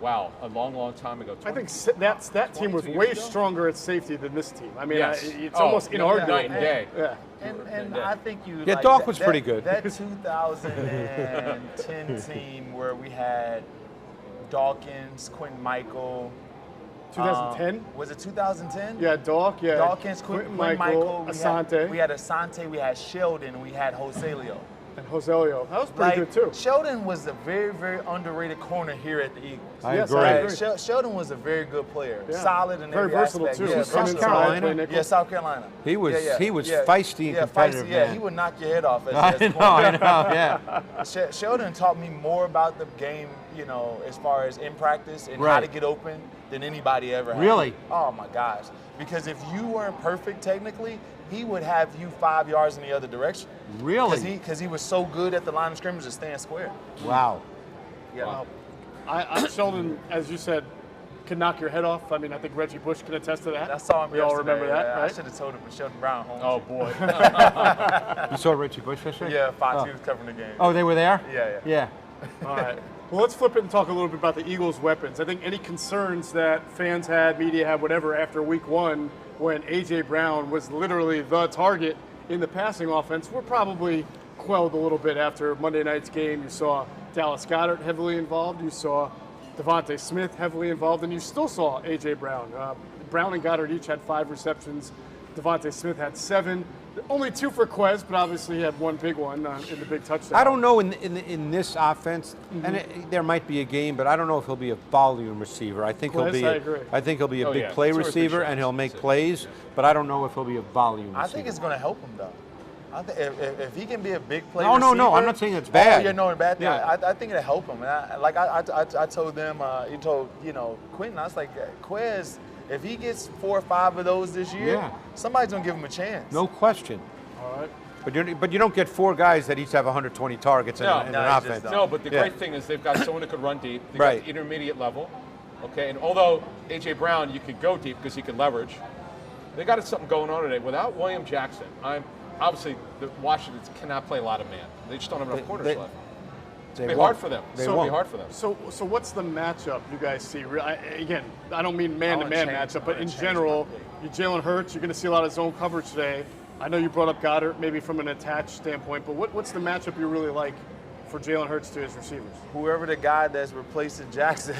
Wow, a long time ago. I think that team was 22 way years ago? stronger at safety than this team. I mean, Yes. it's Oh, almost inarguable. night and day. Yeah. And I think you. Yeah, like Doc that- was pretty good. That 2010 team where we had Dawkins, Quentin Michael. 2010? Was it 2010? Yeah, Dawkins, Dawkins, Quentin Michael. Asante. We had Asante, we had Sheldon, we had Joselio. And Joselio, that was pretty good too. Sheldon was a very, very underrated corner here at the Eagles. I Yes, agree. I agree. Sheldon was a very good player, Yeah. solid in Very every versatile aspect. too. Yeah, Come South inside, Carolina. play nickel. Yeah, South Carolina. He was feisty and competitive, feisty, yeah, man. he would knock your head off as I a know, corner. yeah. Sheldon taught me more about the game, you know, as far as in practice and how Right. to get open than anybody ever had. Really? Oh my gosh. Because if you weren't perfect technically, he would have you 5 yards in the other direction. Really? Because he was so good at the line of scrimmage to stand square. Wow. Yeah. Sheldon, as you said, can knock your head off. I mean, I think Reggie Bush can attest to that. I saw him We all yesterday. remember that, I right? should have told him for Sheldon Brown home. Oh boy. You saw Richie Bush yesterday? Yeah, Fox, he was covering the game. Oh, they were there? Yeah. Yeah. All right. Well, let's flip it and talk a little bit about the Eagles' weapons. I think any concerns that fans had, media had, whatever, after week one, when A.J. Brown was literally the target in the passing offense, were probably quelled a little bit after Monday night's game. You saw Dallas Goedert heavily involved. You saw Devontae Smith heavily involved, and you still saw A.J. Brown. Brown and Goddard each had 5 receptions. Devontae Smith had 7. Only 2 for Quez, but obviously he had one big one in the big touchdown. I don't know in this offense, and there might be a game, but I don't know if he'll be a volume receiver. I think Quez, he'll I be. agree. I think he'll be a Oh, big yeah. play 2 or 3 receiver, shots. and he'll make That's it. plays. But I don't know if he'll be a volume receiver. I think it's going to help him, though. I think if he can be a big play No, receiver. no, I'm not saying it's bad. Oh, yeah, no, bad thing. Yeah. I think it'll help him. And I told them, you told, Quentin, I was like, Quez, if he gets 4 or 5 of those this year, Yeah. somebody's going to give him a chance. No question. All right. But you don't get 4 guys that each have 120 targets in No. an No, you just offense. don't. No, but the Yeah. great thing is they've got someone who could run deep. They've Right. got the intermediate level. Okay, and although A.J. Brown, you could go deep because he can leverage, they got something going on today. Without William Jackson, obviously the Washington cannot play a lot of man. They just don't have enough corners left. It's hard for them. They It's won't. be hard for them. So what's the matchup you guys see? Again, I don't mean man-to-man change- matchup, I but wanna in change general, my you Jalen Hurts, you're going to see a lot of zone coverage today. I know you brought up Goddard, maybe from an attached standpoint, but what's the matchup you really like for Jalen Hurts to his receivers? Whoever the guy that's replacing Jackson,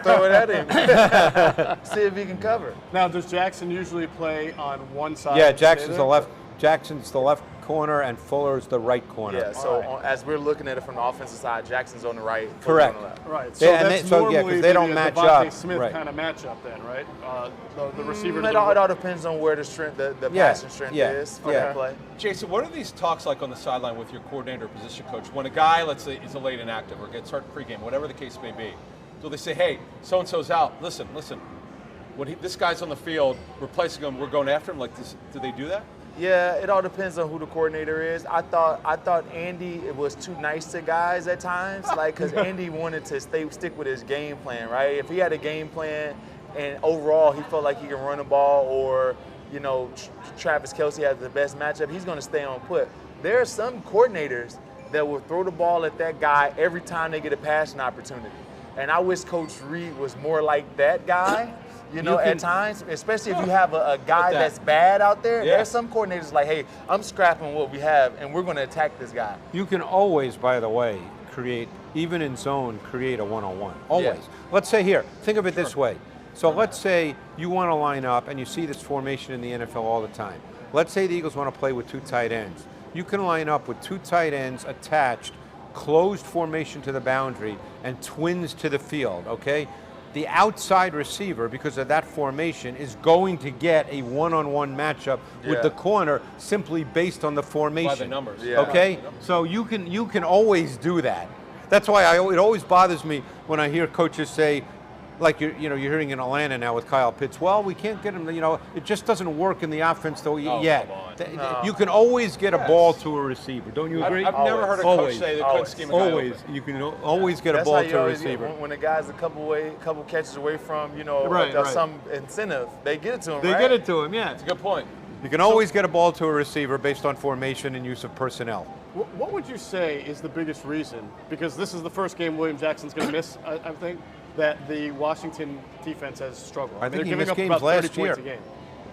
throw it at him. See if he can cover. Now, does Jackson usually play on one side? Yeah, and stay Jackson's there? the left. Jackson's the left corner, and Fuller's the right corner. Yeah, so All right. as we're looking at it from the offensive side, Jackson's on the right. Fuller's Correct. on the left. Right. So Yeah, and that's they- so, yeah, 'cause normally they don't maybe a match Devontae up. Smith Right. kind of matchup then, right? The receiver. It all depends on where the strength, the Yeah, passing strength yeah, is for yeah. that play. Jason, what are these talks like on the sideline with your coordinator or position coach? When a guy, let's say, is a late inactive or gets hurt pregame, whatever the case may be, do they say, hey, so-and-so's out, listen, this guy's on the field, replacing him, we're going after him like this? Do they do that? Yeah, it all depends on who the coordinator is. I thought Andy was too nice to guys at times, because Andy wanted to stick with his game plan, right? If he had a game plan and overall he felt like he can run the ball, or Travis Kelce has the best matchup, he's going to stay on put. There are some coordinators that will throw the ball at that guy every time they get a passing opportunity, and I wish Coach Reed was more like that guy. At times, especially if you have a guy that's bad out there, there's some coordinators like, hey, I'm scrapping what we have, and we're going to attack this guy. You can always, by the way, even in zone, create a one-on-one. Always. Yeah. Let's say here, think of it this way. So let's say you want to line up, and you see this formation in the NFL all the time. Let's say the Eagles want to play with 2 tight ends. You can line up with 2 tight ends attached, closed formation to the boundary, and twins to the field, okay? The outside receiver, because of that formation, is going to get a one-on-one matchup with the corner simply based on the formation. By the numbers. Yeah. Okay? So you can always do that. That's why it always bothers me when I hear coaches say, like you're hearing in Atlanta now with Kyle Pitts, well, we can't get him, it just doesn't work in the offense though yet. come on. You can always get a ball to a receiver. Don't you agree? I've never heard a coach Always. say they couldn't Always. scheme a guy Always. open. You can always get a That's ball how you to a always receiver. When a guy's a couple catches away from, Right, right. some incentive, they get it to him, They right? get it to him, yeah. It's a good point. You can always get a ball to a receiver based on formation and use of personnel. What would you say is the biggest reason? Because this is the first game William Jackson's going to miss, I think, that the Washington defense has struggled. I think They're he giving missed up games about 30 last points year. a game.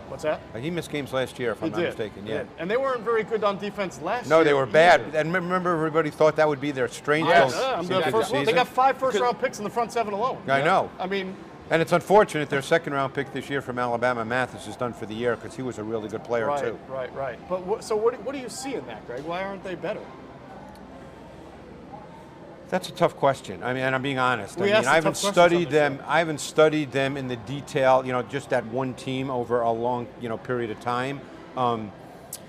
What's that? He missed games last year, if I'm not mistaken. Yeah. And they weren't very good on defense last year. No, they were bad. either. And remember, everybody thought that would be their strength. Yes. till Yeah, the the first one, they season. got 5 first-round picks in the front 7 alone. I know. I mean, And it's unfortunate their second-round pick this year from Alabama, Mathis, is done for the year because he was a really good player, too. right. But so what do you see in that, Greg? Why aren't they better? That's a tough question. I mean, and I'm being honest. We I asked mean, I the haven't tough questions studied on the them. show. I haven't studied them in the detail. You know, just that one team over a long, period of time.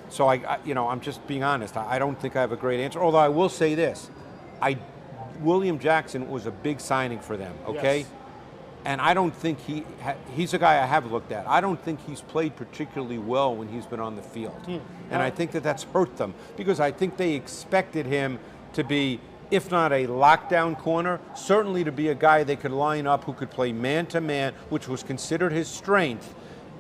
So I'm just being honest. I don't think I have a great answer. Although I will say this, William Jackson was a big signing for them. Okay. Yes. And I don't think he's a guy I have looked at. I don't think he's played particularly well when he's been on the field. And I think that's hurt them because I think they expected him to be, if not a lockdown corner, certainly to be a guy they could line up who could play man-to-man, which was considered his strength.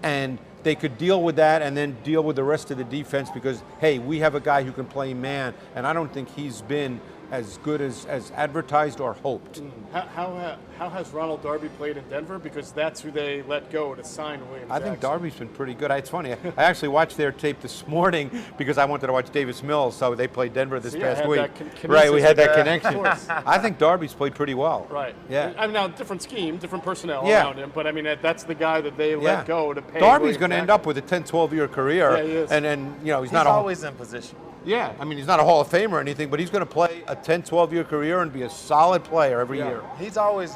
And they could deal with that and then deal with the rest of the defense because, hey, we have a guy who can play man. And I don't think he's been as good as advertised or hoped. How has Ronald Darby played in Denver? Because that's who they let go to sign William I Jackson. think Darby's been pretty good. It's funny. I actually watched their tape this morning because I wanted to watch Davis Mills, so they played Denver this past week. Right, we had that connection. I think Darby's played pretty well. Right. Yeah. I mean, now, different scheme, different personnel around him, but I mean, that's the guy that they let go to pay. Darby's going to end up with a 10, 12-year career. Yeah, he is. And he's He's not always in position. Yeah, I mean, he's not a Hall of Famer or anything, but he's going to play a 10, 12-year career and be a solid player every year.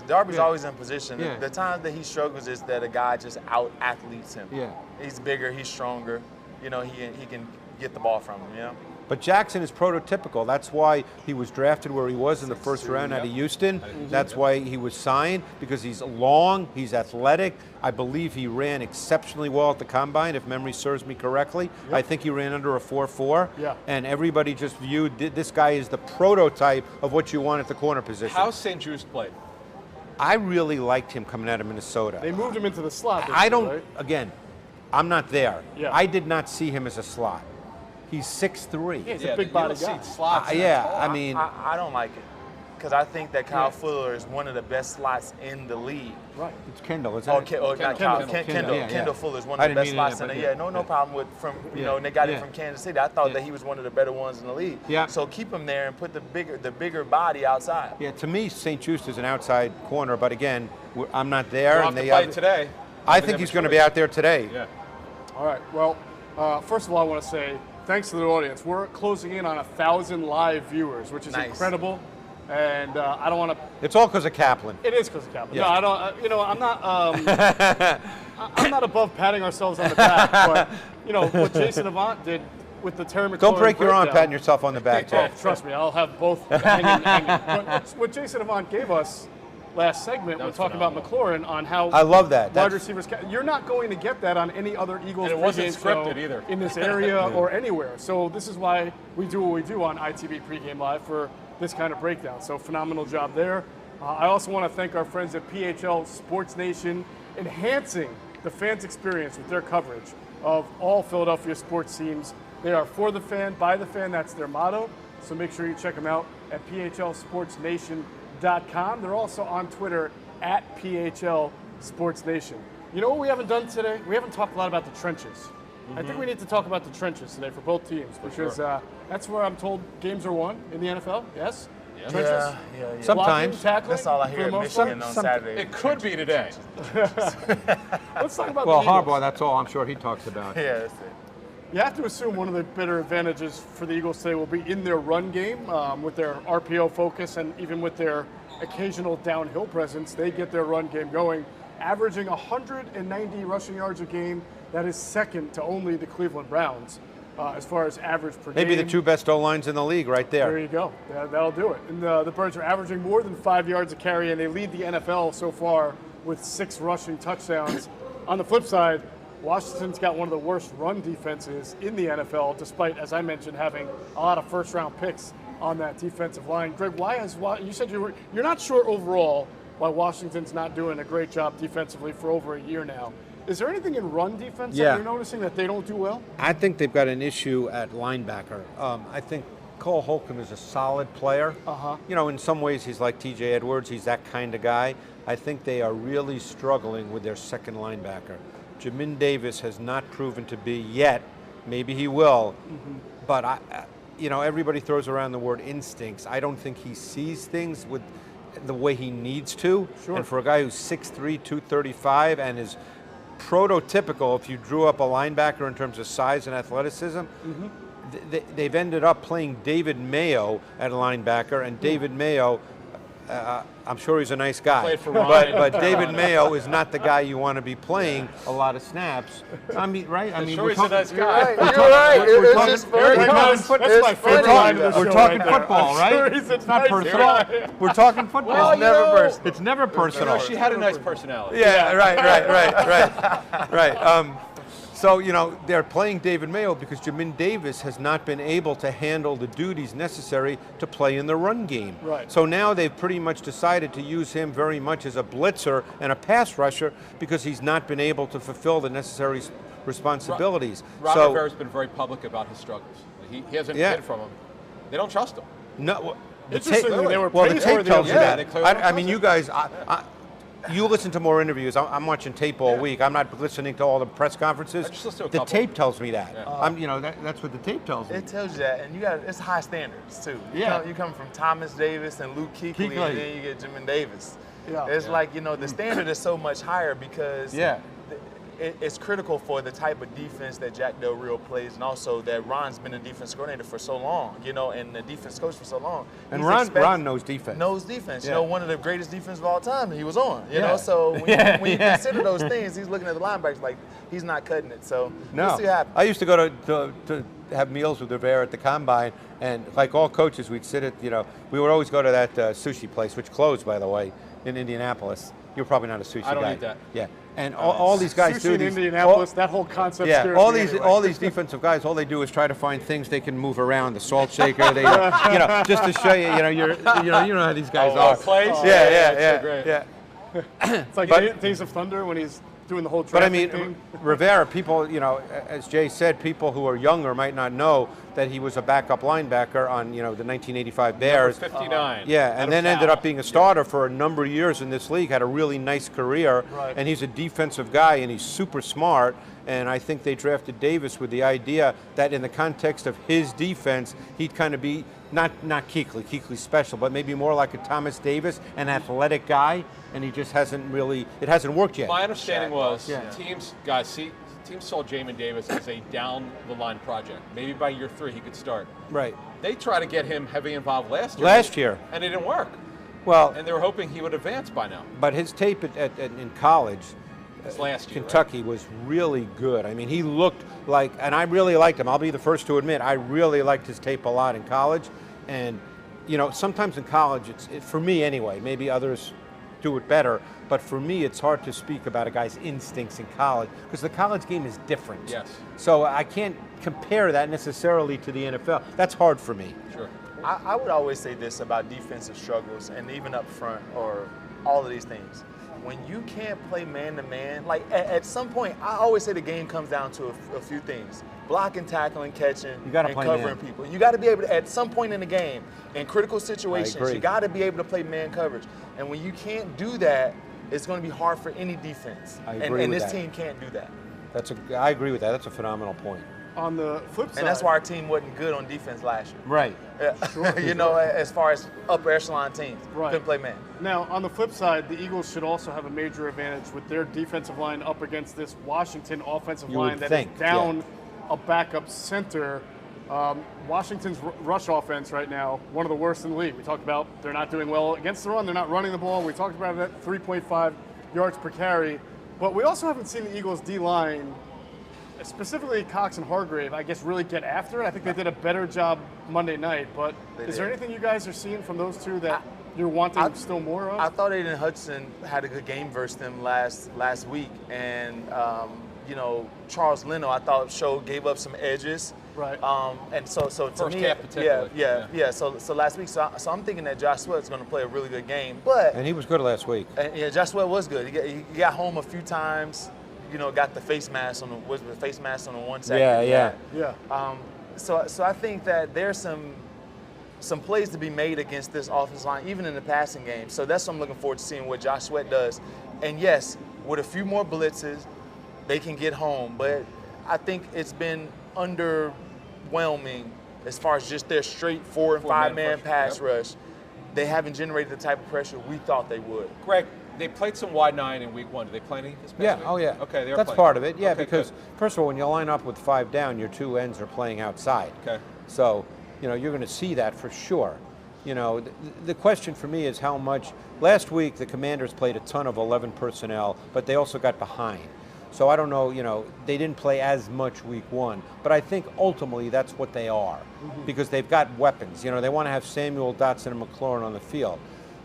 Darby's always in position. Yeah. The times that he struggles is that a guy just out-athletes him. Yeah. He's bigger, he's stronger. He can get the ball from him, But Jackson is prototypical. That's why he was drafted where he was in the first round out of Houston. That's why he was signed, because he's long, he's athletic. I believe he ran exceptionally well at the combine, if memory serves me correctly. Yep. I think he ran under a 4.4. Yeah. And everybody just viewed this guy as the prototype of what you want at the corner position. How's St. Juste played? I really liked him coming out of Minnesota. They moved him into the slot. this I year, don't, right? again, I'm not there. Yeah. I did not see him as a slot. He's 6'3". Yeah, he's a big body guy. Slots. I mean, I don't like it because I think that Kyle Fuller is one of the best slots in the league. Right. it's Kendall, isn't Oh, it? not Kyle. Kendall, yeah, Kendall yeah. Fuller is one I of the didn't best mean slots in that, the but no problem with and they got him from Kansas City. I thought that he was one of the better ones in the league. Yeah. So keep him there and put the bigger body outside. Yeah, to me, St. Juste is an outside corner, but again, I'm not there. We'll have to play today. I think he's going to be out there today. Yeah. All right. Well, first of all, I want to say thanks to the audience. We're closing in on 1,000 live viewers, which is incredible. And I don't want to. It's all because of Caplan. It is because of Caplan. Yeah. No, I don't. I'm not. I'm not above patting ourselves on the back, but what Jason Avant did with the Terry McLaurin Don't break your arm breakdown- patting yourself on the back, Oh, Jeff. trust me, I'll have both hanging. But what Jason Avant gave us last segment, we're talking about McLaurin on how I love that. wide receivers. You're not going to get that on any other Eagles And it wasn't pregame show scripted either. in this area or anywhere. So this is why we do what we do on ITV Pregame Live for this kind of breakdown. So phenomenal job there. I also want to thank our friends at PHL Sports Nation, enhancing the fans' experience with their coverage of all Philadelphia sports teams. They are for the fan, by the fan. That's their motto. So make sure you check them out at phlsportsnation.com. They're also on Twitter at PHL Sports Nation. You know what we haven't done today? We haven't talked a lot about the trenches. I think we need to talk about the trenches today for both teams because that's where I'm told games are won in the NFL. Yes? Yeah. Trenches? Yeah. Sometimes. Blocking, tackling, That's all I for hear the at most part? Michigan on Saturday. It could be today. Let's talk about Well, the Eagles. Harbaugh, that's all I'm sure he talks about. Yeah, that's it. You have to assume one of the better advantages for the Eagles today will be in their run game with their RPO focus and even with their occasional downhill presence. They get their run game going, averaging 190 rushing yards a game. That is second to only the Cleveland Browns as far as average per game. Maybe the two best O-lines in the league right there. There you go. That'll do it. And the Birds are averaging more than 5 yards a carry, and they lead the NFL so far with 6 rushing touchdowns. On the flip side, Washington's got one of the worst run defenses in the NFL, despite, as I mentioned, having a lot of first-round picks on that defensive line. Greg, you said you're not sure overall why Washington's not doing a great job defensively for over a year now. Is there anything in run defense that you're noticing that they don't do well? I think they've got an issue at linebacker. I think Cole Holcomb is a solid player. In some ways he's like TJ Edwards. He's that kind of guy. I think they are really struggling with their second linebacker. Jamin Davis has not proven to be yet. Maybe he will. But everybody throws around the word instincts. I don't think he sees things with the way he needs to. Sure. And for a guy who's 6'3", 235, and is prototypical, if you drew up a linebacker in terms of size and athleticism, they've ended up playing David Mayo at linebacker, and David Mayo I'm sure he's a nice guy, Played for Ryan. but David Mayo is not the guy you want to be playing a lot of snaps. I mean, right? I mean, Sure, we're he's a talking, nice guy. You're right. we're It's talking- just we're funny. talking football. That's my favorite line of the show We're talking right there. football, I'm right? sure he's a It's not nice personal. guy. We're talking football. Well, It's never you know- personal. It's never personal. She had a nice personality. Yeah, right. So, you know, they're playing David Mayo because Jamin Davis has not been able to handle the duties necessary to play in the run game. Right. So now they've pretty much decided to use him very much as a blitzer and a pass rusher because he's not been able to fulfill the necessary responsibilities. Ron so, Rivera's been very public about his struggles. He hasn't Yeah. hid from him. They don't trust him. no, the Interestingly, they were well, the paid tape for the tells you other day. that. They clearly don't I mean, trust you guys, you listen to more interviews. I'm watching tape all week. I'm not listening to all the press conferences. I just listened to a the couple. tape tells me that. Yeah. You know, that's what the tape tells me. It tells you that, and it's high standards too. Yeah. You come from Thomas Davis and Luke Kuechly, Kuechly. and then you get Jamin Davis. Yeah. It's like, you know, the standard is so much higher because it's critical for the type of defense that Jack Del Rio plays, and also that Ron's been a defense coordinator for so long, you know, and the defense coach for so long. And He's Ron knows defense. Knows defense. Yeah. You know, one of the greatest defenses of all time he was on. You Yeah. know, so when you consider those things, he's looking at the linebackers like he's not cutting it. So we'll see what happens. I used to go to have meals with Rivera at the Combine, and like all coaches, we'd sit at, you know, we would always go to that sushi place, which closed, by the way, in Indianapolis. You're probably not a sushi guy. I don't eat that. Yeah, and all these guys Sushi do in these. Indianapolis, that whole concept Yeah, scares all me these anyway. all these defensive guys, all they do is try to find things they can move around. The salt shaker, they, you know, just to show you, you know how these guys are. Plays? Yeah, so great. yeah. It's like Days of Thunder when he's doing the whole But I traffic mean, thing. Rivera, people, you know, as Jay said, people who are younger might not know that he was a backup linebacker on, you know, the 1985 Bears. 59. Yeah, and then ended up being a starter for a number of years in this league, had a really nice career, Right. and he's a defensive guy, and he's super smart, and I think they drafted Davis with the idea that in the context of his defense, he'd kind of be, not Kuechly's special, but maybe more like a Thomas Davis, an athletic guy, and he just hasn't really, it hasn't worked yet. My understanding was Yeah. teams saw Jamin Davis as a down-the-line project. Maybe by year 3 he could start. Right. They tried to get him heavily involved last year. And it didn't work. Well, And they were hoping he would advance by now. but his tape in college, This last year, Kentucky, was really good. I mean, he looked like, and I really liked him. I'll be the first to admit, I really liked his tape a lot in college. And, you know, sometimes in college, for me anyway, maybe others do it better, but for me, it's hard to speak about a guy's instincts in college because the college game is different. Yes. So I can't compare that necessarily to the NFL. That's hard for me. Sure. I would always say this about defensive struggles and even up front or all of these things. When you can't play man-to-man, like at some point, I always say the game comes down to a few things. Blocking, tackling, catching, You gotta and play covering man. people. You got to be able to, at some point in the game, in critical situations, agree. you got to be able to play man coverage. And when you can't do that, it's going to be hard for any defense. I And agree with this that. team can't do that. I agree with that. That's a phenomenal point. On the flip side, And that's why our team wasn't good on defense last year. Right. Yeah. You know, as far as upper echelon teams, Right. couldn't play man. now on the flip side, the Eagles should also have a major advantage with their defensive line up against this Washington offensive You line would that think, is down a backup center. Washington's rush offense right now, one of the worst in the league. We talked about they're not doing well against the run. They're not running the ball. We talked about that 3.5 yards per carry. But we also haven't seen the Eagles D-line, specifically Cox and Hargrave, I guess, really get after it. I think they did a better job Monday night. But is there anything you guys are seeing from those two that you're wanting still more of? I thought Aiden Hudson had a good game versus them last week, and you know, Charles Leno, I thought gave up some edges. Right. And so to First me, half particularly. yeah. So last week, so I'm thinking that Josh Sweat's going to play a really good game, but And he was good last week. yeah, Josh Sweat was good. He got home a few times. You know, got the face mask on the one second. Yeah. So I think that there's some plays to be made against this offensive line, even in the passing game. So that's what I'm looking forward to seeing what Josh Sweat does. And yes, with a few more blitzes, they can get home. But I think it's been underwhelming as far as just their straight 4 and 5 man pass rush. They haven't generated the type of pressure we thought they would. Greg, they played some wide 9 in week 1. Did they play any this past Yeah, week? oh yeah. Okay, they are That's playing. part of it, yeah, Okay, because good. first of all, when you line up with 5 down, your 2 ends are playing outside. Okay. So, you know, you're going to see that for sure. You know, the question for me is how much. Last week, the Commanders played a ton of 11 personnel, but they also got behind. So I don't know, you know, they didn't play as much week 1, but I think ultimately that's what they are, because they've got weapons. You know, they want to have Samuel, Dotson, and McLaurin on the field.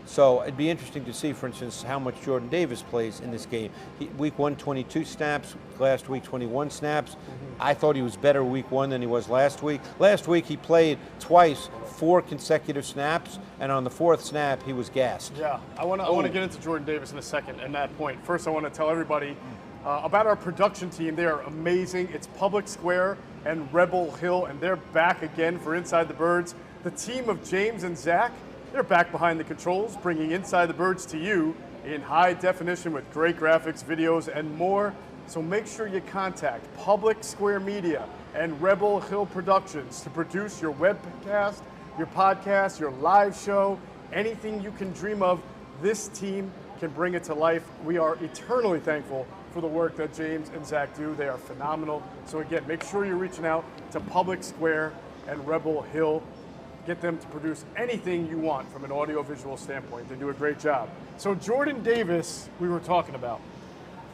So it'd be interesting to see, for instance, how much Jordan Davis plays in this game. Week 1, 22 snaps. Last week, 21 snaps. I thought he was better week 1 than he was last week. Last week, he played twice, 4 consecutive snaps, and on the 4th snap, he was gassed. Yeah, I want to get into Jordan Davis in a second and that point. First, I want to tell everybody about our production team. They are amazing. It's Public Square and Rebel Hill, and they're back again for Inside the Birds. The team of James and Zach, they're back behind the controls, bringing Inside the Birds to you in high definition with great graphics, videos, and more. So make sure you contact Public Square Media and Rebel Hill Productions to produce your webcast, your podcast, your live show, anything you can dream of. This team can bring it to life. We are eternally thankful for the work that James and Zach do. They are phenomenal. So again, make sure you're reaching out to Public Square and Rebel Hill. Get them to produce anything you want from an audiovisual standpoint. They do a great job. So Jordan Davis, we were talking about,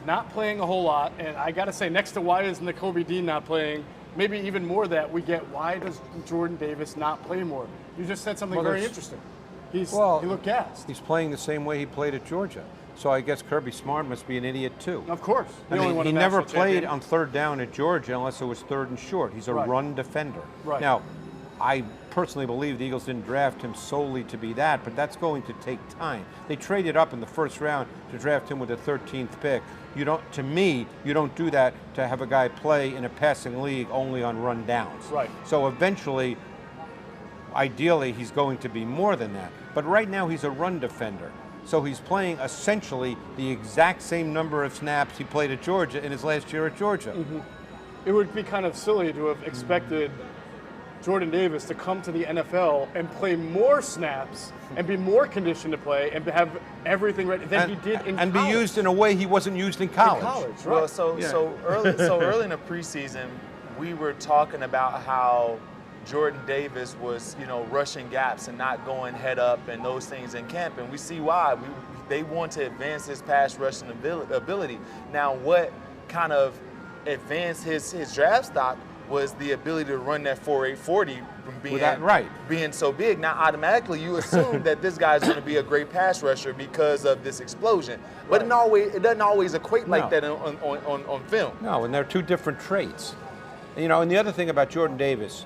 not playing a whole lot. And I got to say, next to why is Nakobe Dean not playing, maybe even more that we get, why does Jordan Davis not play more? You just said something very interesting. He looked gassed. He's playing the same way he played at Georgia. So I guess Kirby Smart must be an idiot too. Of course. I mean, he never played on 3rd down at Georgia unless it was 3rd and short. He's a run defender. Right. Now, I personally believe the Eagles didn't draft him solely to be that, but that's going to take time. They traded up in the 1st round to draft him with the 13th pick. You don't, to me, you don't do that to have a guy play in a passing league only on run downs. Right. So eventually, ideally, he's going to be more than that. But right now, he's a run defender. So he's playing essentially the exact same number of snaps he played at Georgia in his last year at Georgia. It would be kind of silly to have expected Jordan Davis to come to the NFL and play more snaps and be more conditioned to play and have everything ready than he did in college. And be used in a way he wasn't used in college. Right. Well, so early in the preseason, we were talking about how Jordan Davis was, you know, rushing gaps and not going head up and those things in camp, and we see why. They want to advance his pass rushing ability. Now, what kind of advanced his draft stock was the ability to run that 4.840 from being so big. Now, automatically, you assume that this guy's going to be a great pass rusher because of this explosion. But it doesn't always equate like that on film. No, and they're 2 different traits. You know, and the other thing about Jordan Davis,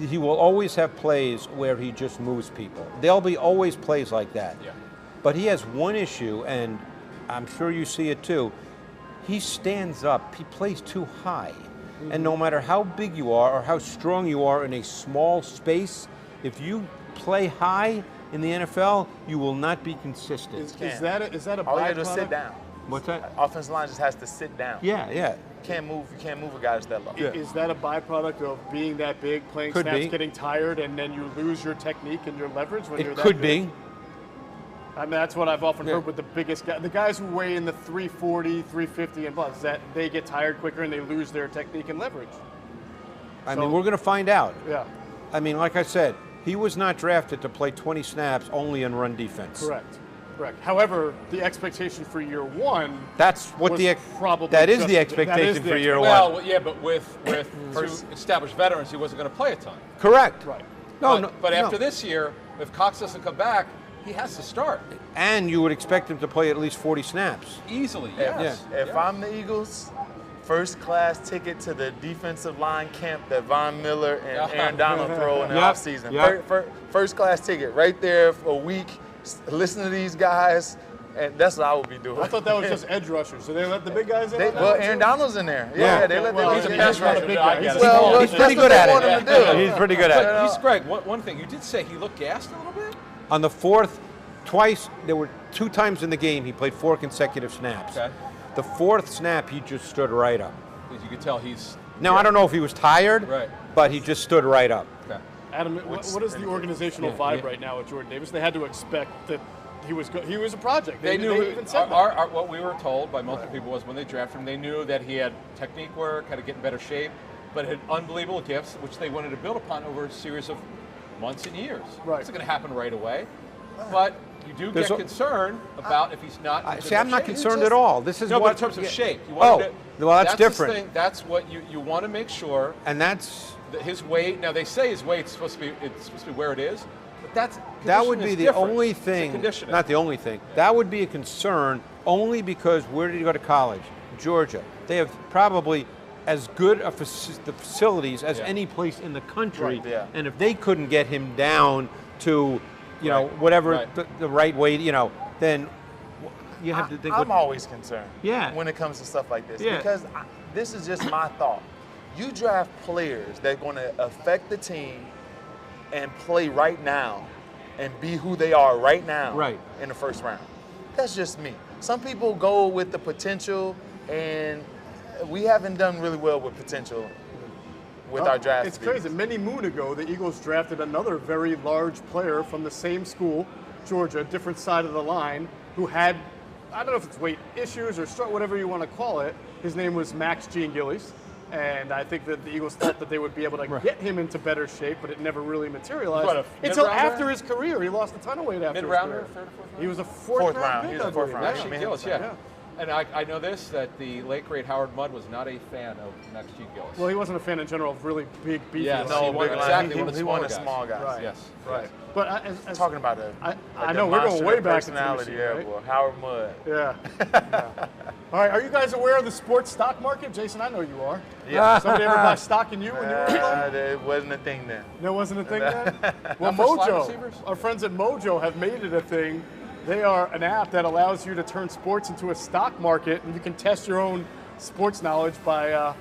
he will always have plays where he just moves people. There'll be always plays like that. Yeah. But he has one issue, and I'm sure you see it too. He stands up. He plays too high. And no matter how big you are or how strong you are in a small space, if you play high in the NFL, you will not be consistent. Is that a byproduct? All you have to sit down. What's that? Offensive line just has to sit down. Yeah. You can't move a guy that's that low. Yeah. Is that a byproduct of being that big, playing snaps, getting tired, and then you lose your technique and your leverage when you're that big? It could be. I mean, that's what I've often heard with the biggest guys. The guys who weigh in the 340, 350 and plus, that they get tired quicker and they lose their technique and leverage. I mean, we're going to find out. Yeah. I mean, like I said, he was not drafted to play 20 snaps only in run defense. Correct. However, the expectation for year 1 that's what the expectation for year 1. Well, yeah, but with 2 established veterans, he wasn't going to play a ton. Correct. Right. But after this year, if Cox doesn't come back, he has to start. And you would expect him to play at least 40 snaps. Easily, yes. If I'm the Eagles, first-class ticket to the defensive line camp that Von Miller and Aaron Donald throw in the offseason. First-class ticket right there for a week. Listen to these guys, and that's what I would be doing. I thought that was just edge rushers. So they let the big guys in? Well, Aaron Donald's in there. Yeah, they let he's a pass rusher. Well, he's pretty good at it. He's pretty good at it. He's Greg. One thing, you did say he looked gassed a little bit? On the 4th, twice, there were 2 times in the game he played 4 consecutive snaps. Okay. The 4th snap, he just stood right up. As you could tell, he's... Now, I don't know if he was tired, but he just stood right up. Okay. Adam, what is the organizational vibe right now with Jordan Davis? They had to expect that he was a project. They knew even said that. What we were told by multiple people was when they drafted him, they knew that he had technique work, how to get in better shape, but had unbelievable gifts, which they wanted to build upon over a series of months and years. Right. It's not going to happen right away. But you do get concerned about if he's not. See, I'm not concerned at all. This is no, what, but in terms of shape. You well, that's that's different. The thing, that's what you want to make sure. And that's that his weight. Now they say his weight's supposed to be where it is, but that would be the different. only thing. Conditioning. Not the only thing. That would be a concern only because where did he go to college? Georgia. They have probably as good the facilities as any place in the country. Right, yeah. And if they couldn't get him down to, you know, whatever the right weight, you know, then you have to think. I'm always concerned. Yeah. When it comes to stuff like this, Yeah. because this is just my thought. You draft players that are going to affect the team and play right now, and be who they are right now. In the first round. That's just me. Some people go with the potential, and we haven't done really well with potential with our draft. It's crazy. Many moon ago, the Eagles drafted another very large player from the same school, Georgia, different side of the line, who had, I don't know if it's weight issues or whatever you want to call it. His name was Max Gillies. And I think that the Eagles thought that they would be able to get him into better shape, but it never really materialized. Until after his career, he lost a ton of weight after mid-rounder, his career. third or fourth round? He was a fourth round pick. He was a fourth round. Max Gillis, yeah. And I know this, that the late great Howard Mudd was not a fan of Max Gillis. Well, he wasn't a fan in general of really big, beefy. Yes, No, he wanted exactly. one of the He small wanted guys. small guys. Right. Yes. Right. But talking about I know we're going way back into personality this, there, right? boy. Howard Mudd. Yeah. All right. Are you guys aware of the sports stock market, Jason? I know you are. Yeah. Somebody ever buy stock in you when you were young? It wasn't a thing then. There wasn't a thing then? Well, Not for slot Mojo, receivers? our friends at Mojo have made it a thing. They are an app that allows you to turn sports into a stock market, and you can test your own sports knowledge by,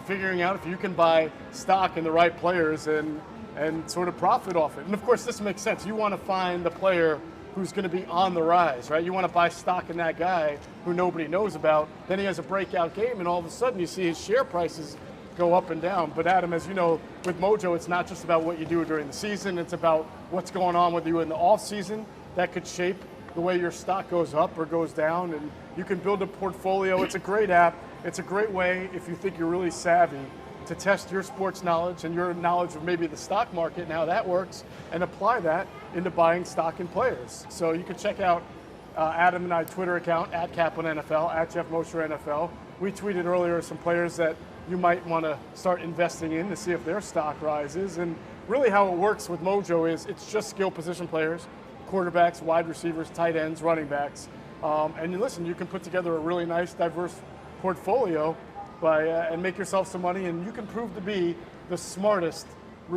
figuring out if you can buy stock in the right players and sort of profit off it. And of course, this makes sense. You want to find the player who's going to be on the rise, right? You want to buy stock in that guy who nobody knows about. Then he has a breakout game, and all of a sudden you see his share prices go up and down. But Adam, as you know, with Mojo, it's not just about what you do during the season. It's about what's going on with you in the off season that could shape the way your stock goes up or goes down. And you can build a portfolio. It's a great app. It's a great way, if you think you're really savvy, to test your sports knowledge and your knowledge of maybe the stock market and how that works, and apply that into buying stock in players. So you can check out Adam and I Twitter account at Caplan NFL, at Geoff Mosher NFL. We tweeted earlier some players that you might want to start investing in to see if their stock rises. And really how it works with Mojo is it's just skill position players, quarterbacks, wide receivers, tight ends, running backs. And listen, you can put together a really nice, diverse portfolio by and make yourself some money, and you can prove to be the smartest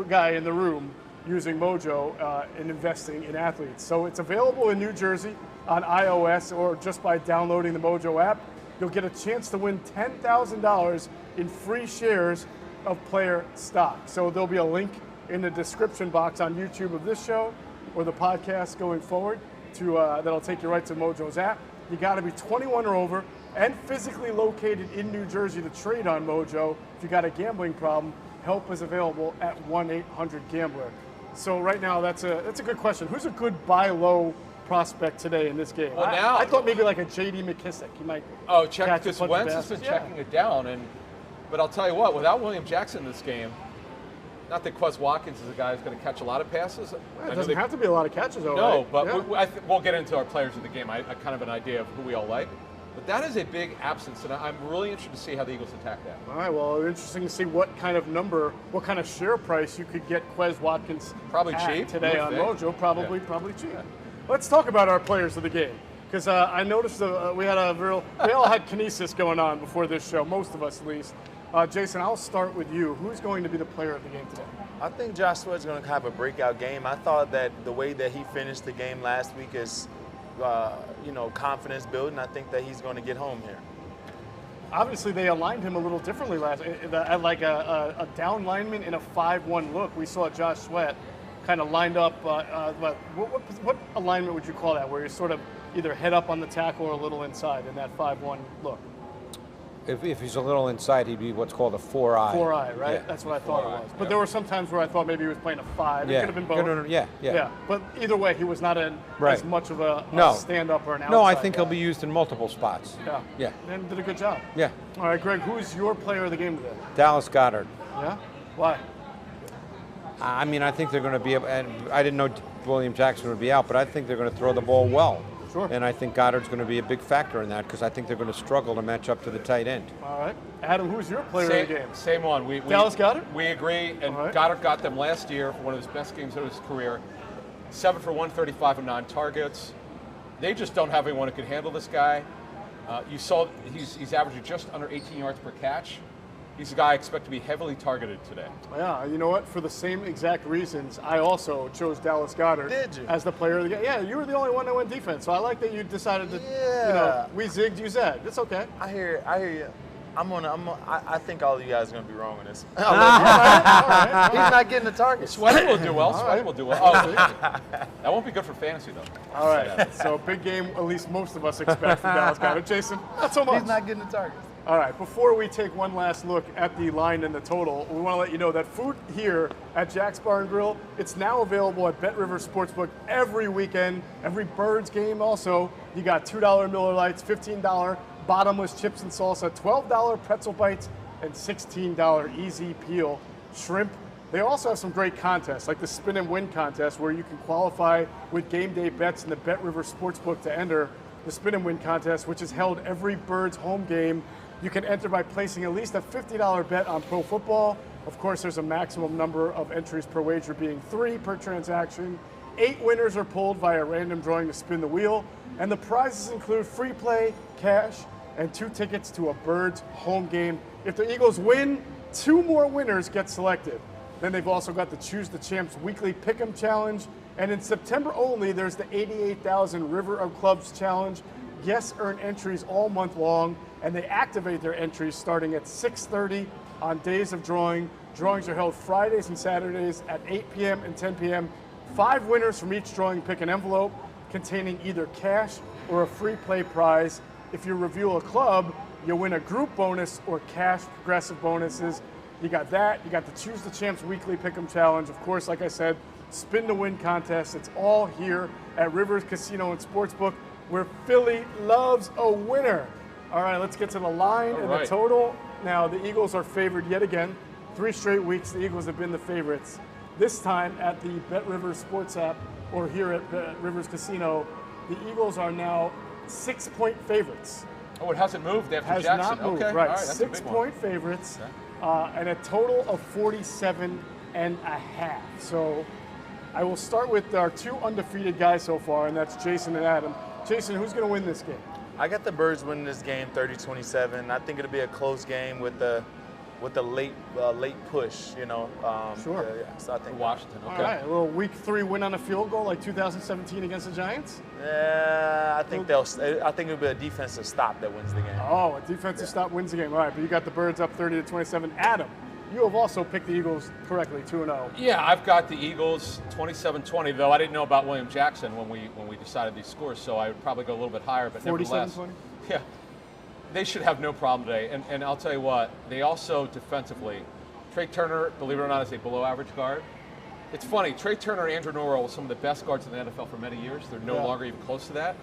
guy in the room using Mojo and investing in athletes. So it's available in New Jersey on iOS or just by downloading the Mojo app. You'll get a chance to win $10,000 in free shares of player stock. So there'll be a link in the description box on YouTube of this show or the podcast going forward to that'll take you right to Mojo's app. You got to be 21 or over and physically located in New Jersey to trade on Mojo. If you got a gambling problem, help is available at 1-800-GAMBLER. So right now, that's a good question. Who's a good buy low prospect today in this game? Well, now I thought maybe like a J.D. McKissick. He might. Check because Wentz has been checking it down, but I'll tell you what, without William Jackson in this game, not that Quez Watkins is a guy who's going to catch a lot of passes. It doesn't have to be a lot of catches, though. No, right? but we'll get into our players of the game. I kind of an idea of who we all like. But that is a big absence, and I'm really interested to see how the Eagles attack that. All right, well, interesting to see what kind of share price you could get Quez Watkins probably cheap today on Mojo. Probably cheap. Yeah. Let's talk about our players of the game, because I noticed we all had kinesis going on before this show, most of us at least. Jason, I'll start with you. Who's going to be the player of the game today? I think Josh Sweat's going to have a breakout game. I thought that the way that he finished the game last week is confidence building. I think that he's going to get home here. Obviously, they aligned him a little differently like a down lineman in a 5-1 look. We saw Josh Sweat kind of lined up. What alignment would you call that, where you're sort of either head up on the tackle or a little inside in that 5-1 look? If he's a little inside, he'd be what's called a 4-eye. 4-eye, right? Yeah. That's what I thought it was. But there were some times where I thought maybe he was playing a 5. It Yeah. could have been both. Yeah. But either way, he was not as much of a stand-up or an outside No, I think guy. he'll be used in multiple spots. Yeah. And did a good job. Yeah. All right, Greg, who's your player of the game today? Dallas Goedert. Yeah? Why? I mean, I think they're going to be, and I didn't know William Jackson would be out, but I think they're going to throw the ball well. Sure. And I think Goddard's going to be a big factor in that because I think they're going to struggle to match up to the tight end. All right. Adam, who's your player of the game? Same one. Dallas Goedert? We agree, and All right. Goddard got them last year for one of his best games of his career. 7 for 135 and 9 targets. They just don't have anyone who can handle this guy. You saw he's averaging just under 18 yards per catch. He's a guy I expect to be heavily targeted today. Yeah, you know what? For the same exact reasons, I also chose Dallas Goedert as the player of the game. Yeah, you were the only one that went defense, so I like that you decided to, we zigged, you zagged. It's okay. I hear you. I think all of you guys are going to be wrong on this. All right. He's not getting the target. Sweaty will do well. Sweaty will do well. Oh, that won't be good for fantasy, though. All right. So big game, at least most of us expect from Dallas Goedert. Jason, not so much. He's not getting the target. All right, before we take one last look at the line and the total, we want to let you know that food here at Jack's Bar and Grill, it's now available at Bet Rivers Sportsbook every weekend, every Birds game also. You got $2 Miller Lights, $15 bottomless chips and salsa, $12 pretzel bites, and $16 easy peel shrimp. They also have some great contests, like the Spin and Win contest, where you can qualify with game day bets in the Bet Rivers Sportsbook to enter the Spin and Win contest, which is held every Birds home game. You can enter by placing at least a $50 bet on pro football. Of course, there's a maximum number of entries per wager, being 3 per transaction. 8 winners are pulled via random drawing to spin the wheel. And the prizes include free play, cash, and 2 tickets to a Birds home game. If the Eagles win, 2 more winners get selected. Then they've also got the Choose the Champs Weekly Pick'em Challenge. And in September only, there's the 88,000 River of Clubs Challenge. Guests earn entries all month long, and they activate their entries starting at 6:30 on days of drawing. Drawings are held Fridays and Saturdays at 8 p.m. and 10 p.m. 5 winners from each drawing pick an envelope containing either cash or a free play prize. If you review a club, you'll win a group bonus or cash progressive bonuses. You got that. You got the Choose the Champs Weekly Pick'em Challenge. Of course, like I said, Spin to Win contest. It's all here at Rivers Casino and Sportsbook, where Philly loves a winner. All right, let's get to the line and the total. Now, the Eagles are favored yet again. 3 straight weeks, the Eagles have been the favorites. This time at the Bet Rivers Sports app, or here at Bet Rivers Casino, the Eagles are now 6-point favorites. Oh, it hasn't moved after Has Jackson. not moved, Okay, right. all right, that's a big 6-point favorites, and a total of 47.5. So I will start with our 2 undefeated guys so far, and that's Jason and Adam. Jason, who's going to win this game? I got the Birds winning this game 30-27. I think it'll be a close game with the late push, you know. Sure. Yeah, so I think Washington. Okay. All right, a little week 3 win on a field goal like 2017 against the Giants? Yeah, I think it'll be a defensive stop that wins the game. Oh, a defensive stop wins the game. All right, but you got the Birds up 30-27. Adam, you have also picked the Eagles correctly, 2-0. Yeah, I've got the Eagles 27-20, though I didn't know about William Jackson when we decided these scores, so I would probably go a little bit higher, but nevertheless. 47-20? Yeah. They should have no problem today. And I'll tell you what, they also defensively, Trey Turner, believe it or not, is a below average guard. It's funny, Trey Turner and Andrew Norwell were some of the best guards in the NFL for many years. They're no longer even close to that.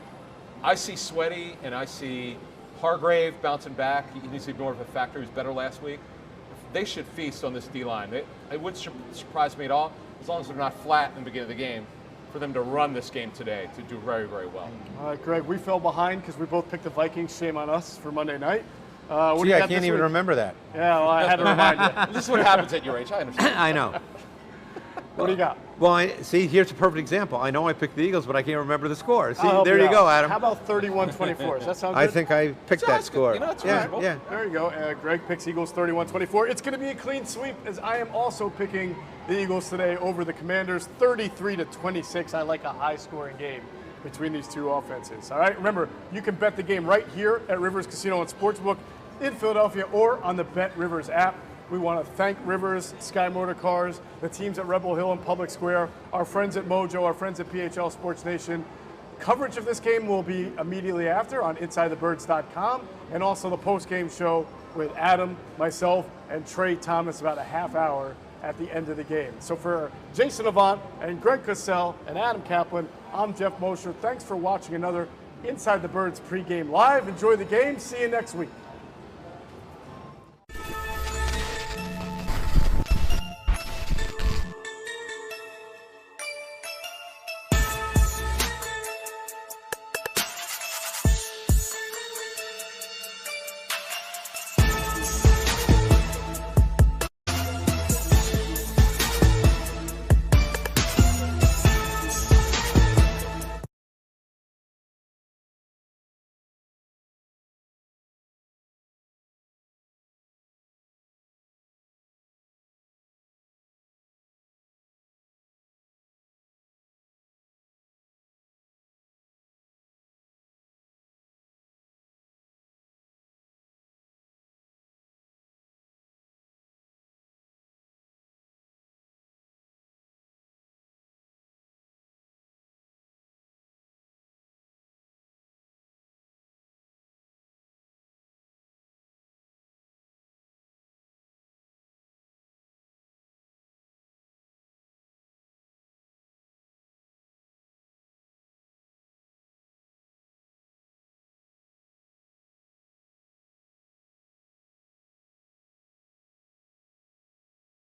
I see Sweaty and I see Hargrave bouncing back. He needs to be more of a factor. He was better last week. They should feast on this D-line. It wouldn't surprise me at all, as long as they're not flat in the beginning of the game, for them to run this game today to do very, very well. All right, Greg, we fell behind because we both picked the Vikings. Shame on us for Monday night. Gee, I can't even remember that. Yeah, well, I had to remind you. This is what happens at your age, I understand. I know. What do you got? Well, see, here's a perfect example. I know I picked the Eagles, but I can't remember the score. See, I'll there help you go, out. Adam. How about 31-24? Does that sound good? I think I picked that Sounds good. score. You know, it's yeah, reasonable. yeah. There you go. Greg picks Eagles 31-24. It's going to be a clean sweep, as I am also picking the Eagles today over the Commanders 33-26. I like a high-scoring game between these two offenses. All right, remember, you can bet the game right here at Rivers Casino and Sportsbook in Philadelphia or on the Bet Rivers app. We want to thank Rivers, Sky Motor Cars, the teams at Rebel Hill and Public Square, our friends at Mojo, our friends at PHL Sports Nation. Coverage of this game will be immediately after on InsideTheBirds.com, and also the post-game show with Adam, myself, and Trey Thomas about a half hour at the end of the game. So for Jason Avant and Greg Cosell and Adam Caplan, I'm Geoff Mosher. Thanks for watching another Inside the Birds pregame live. Enjoy the game. See you next week.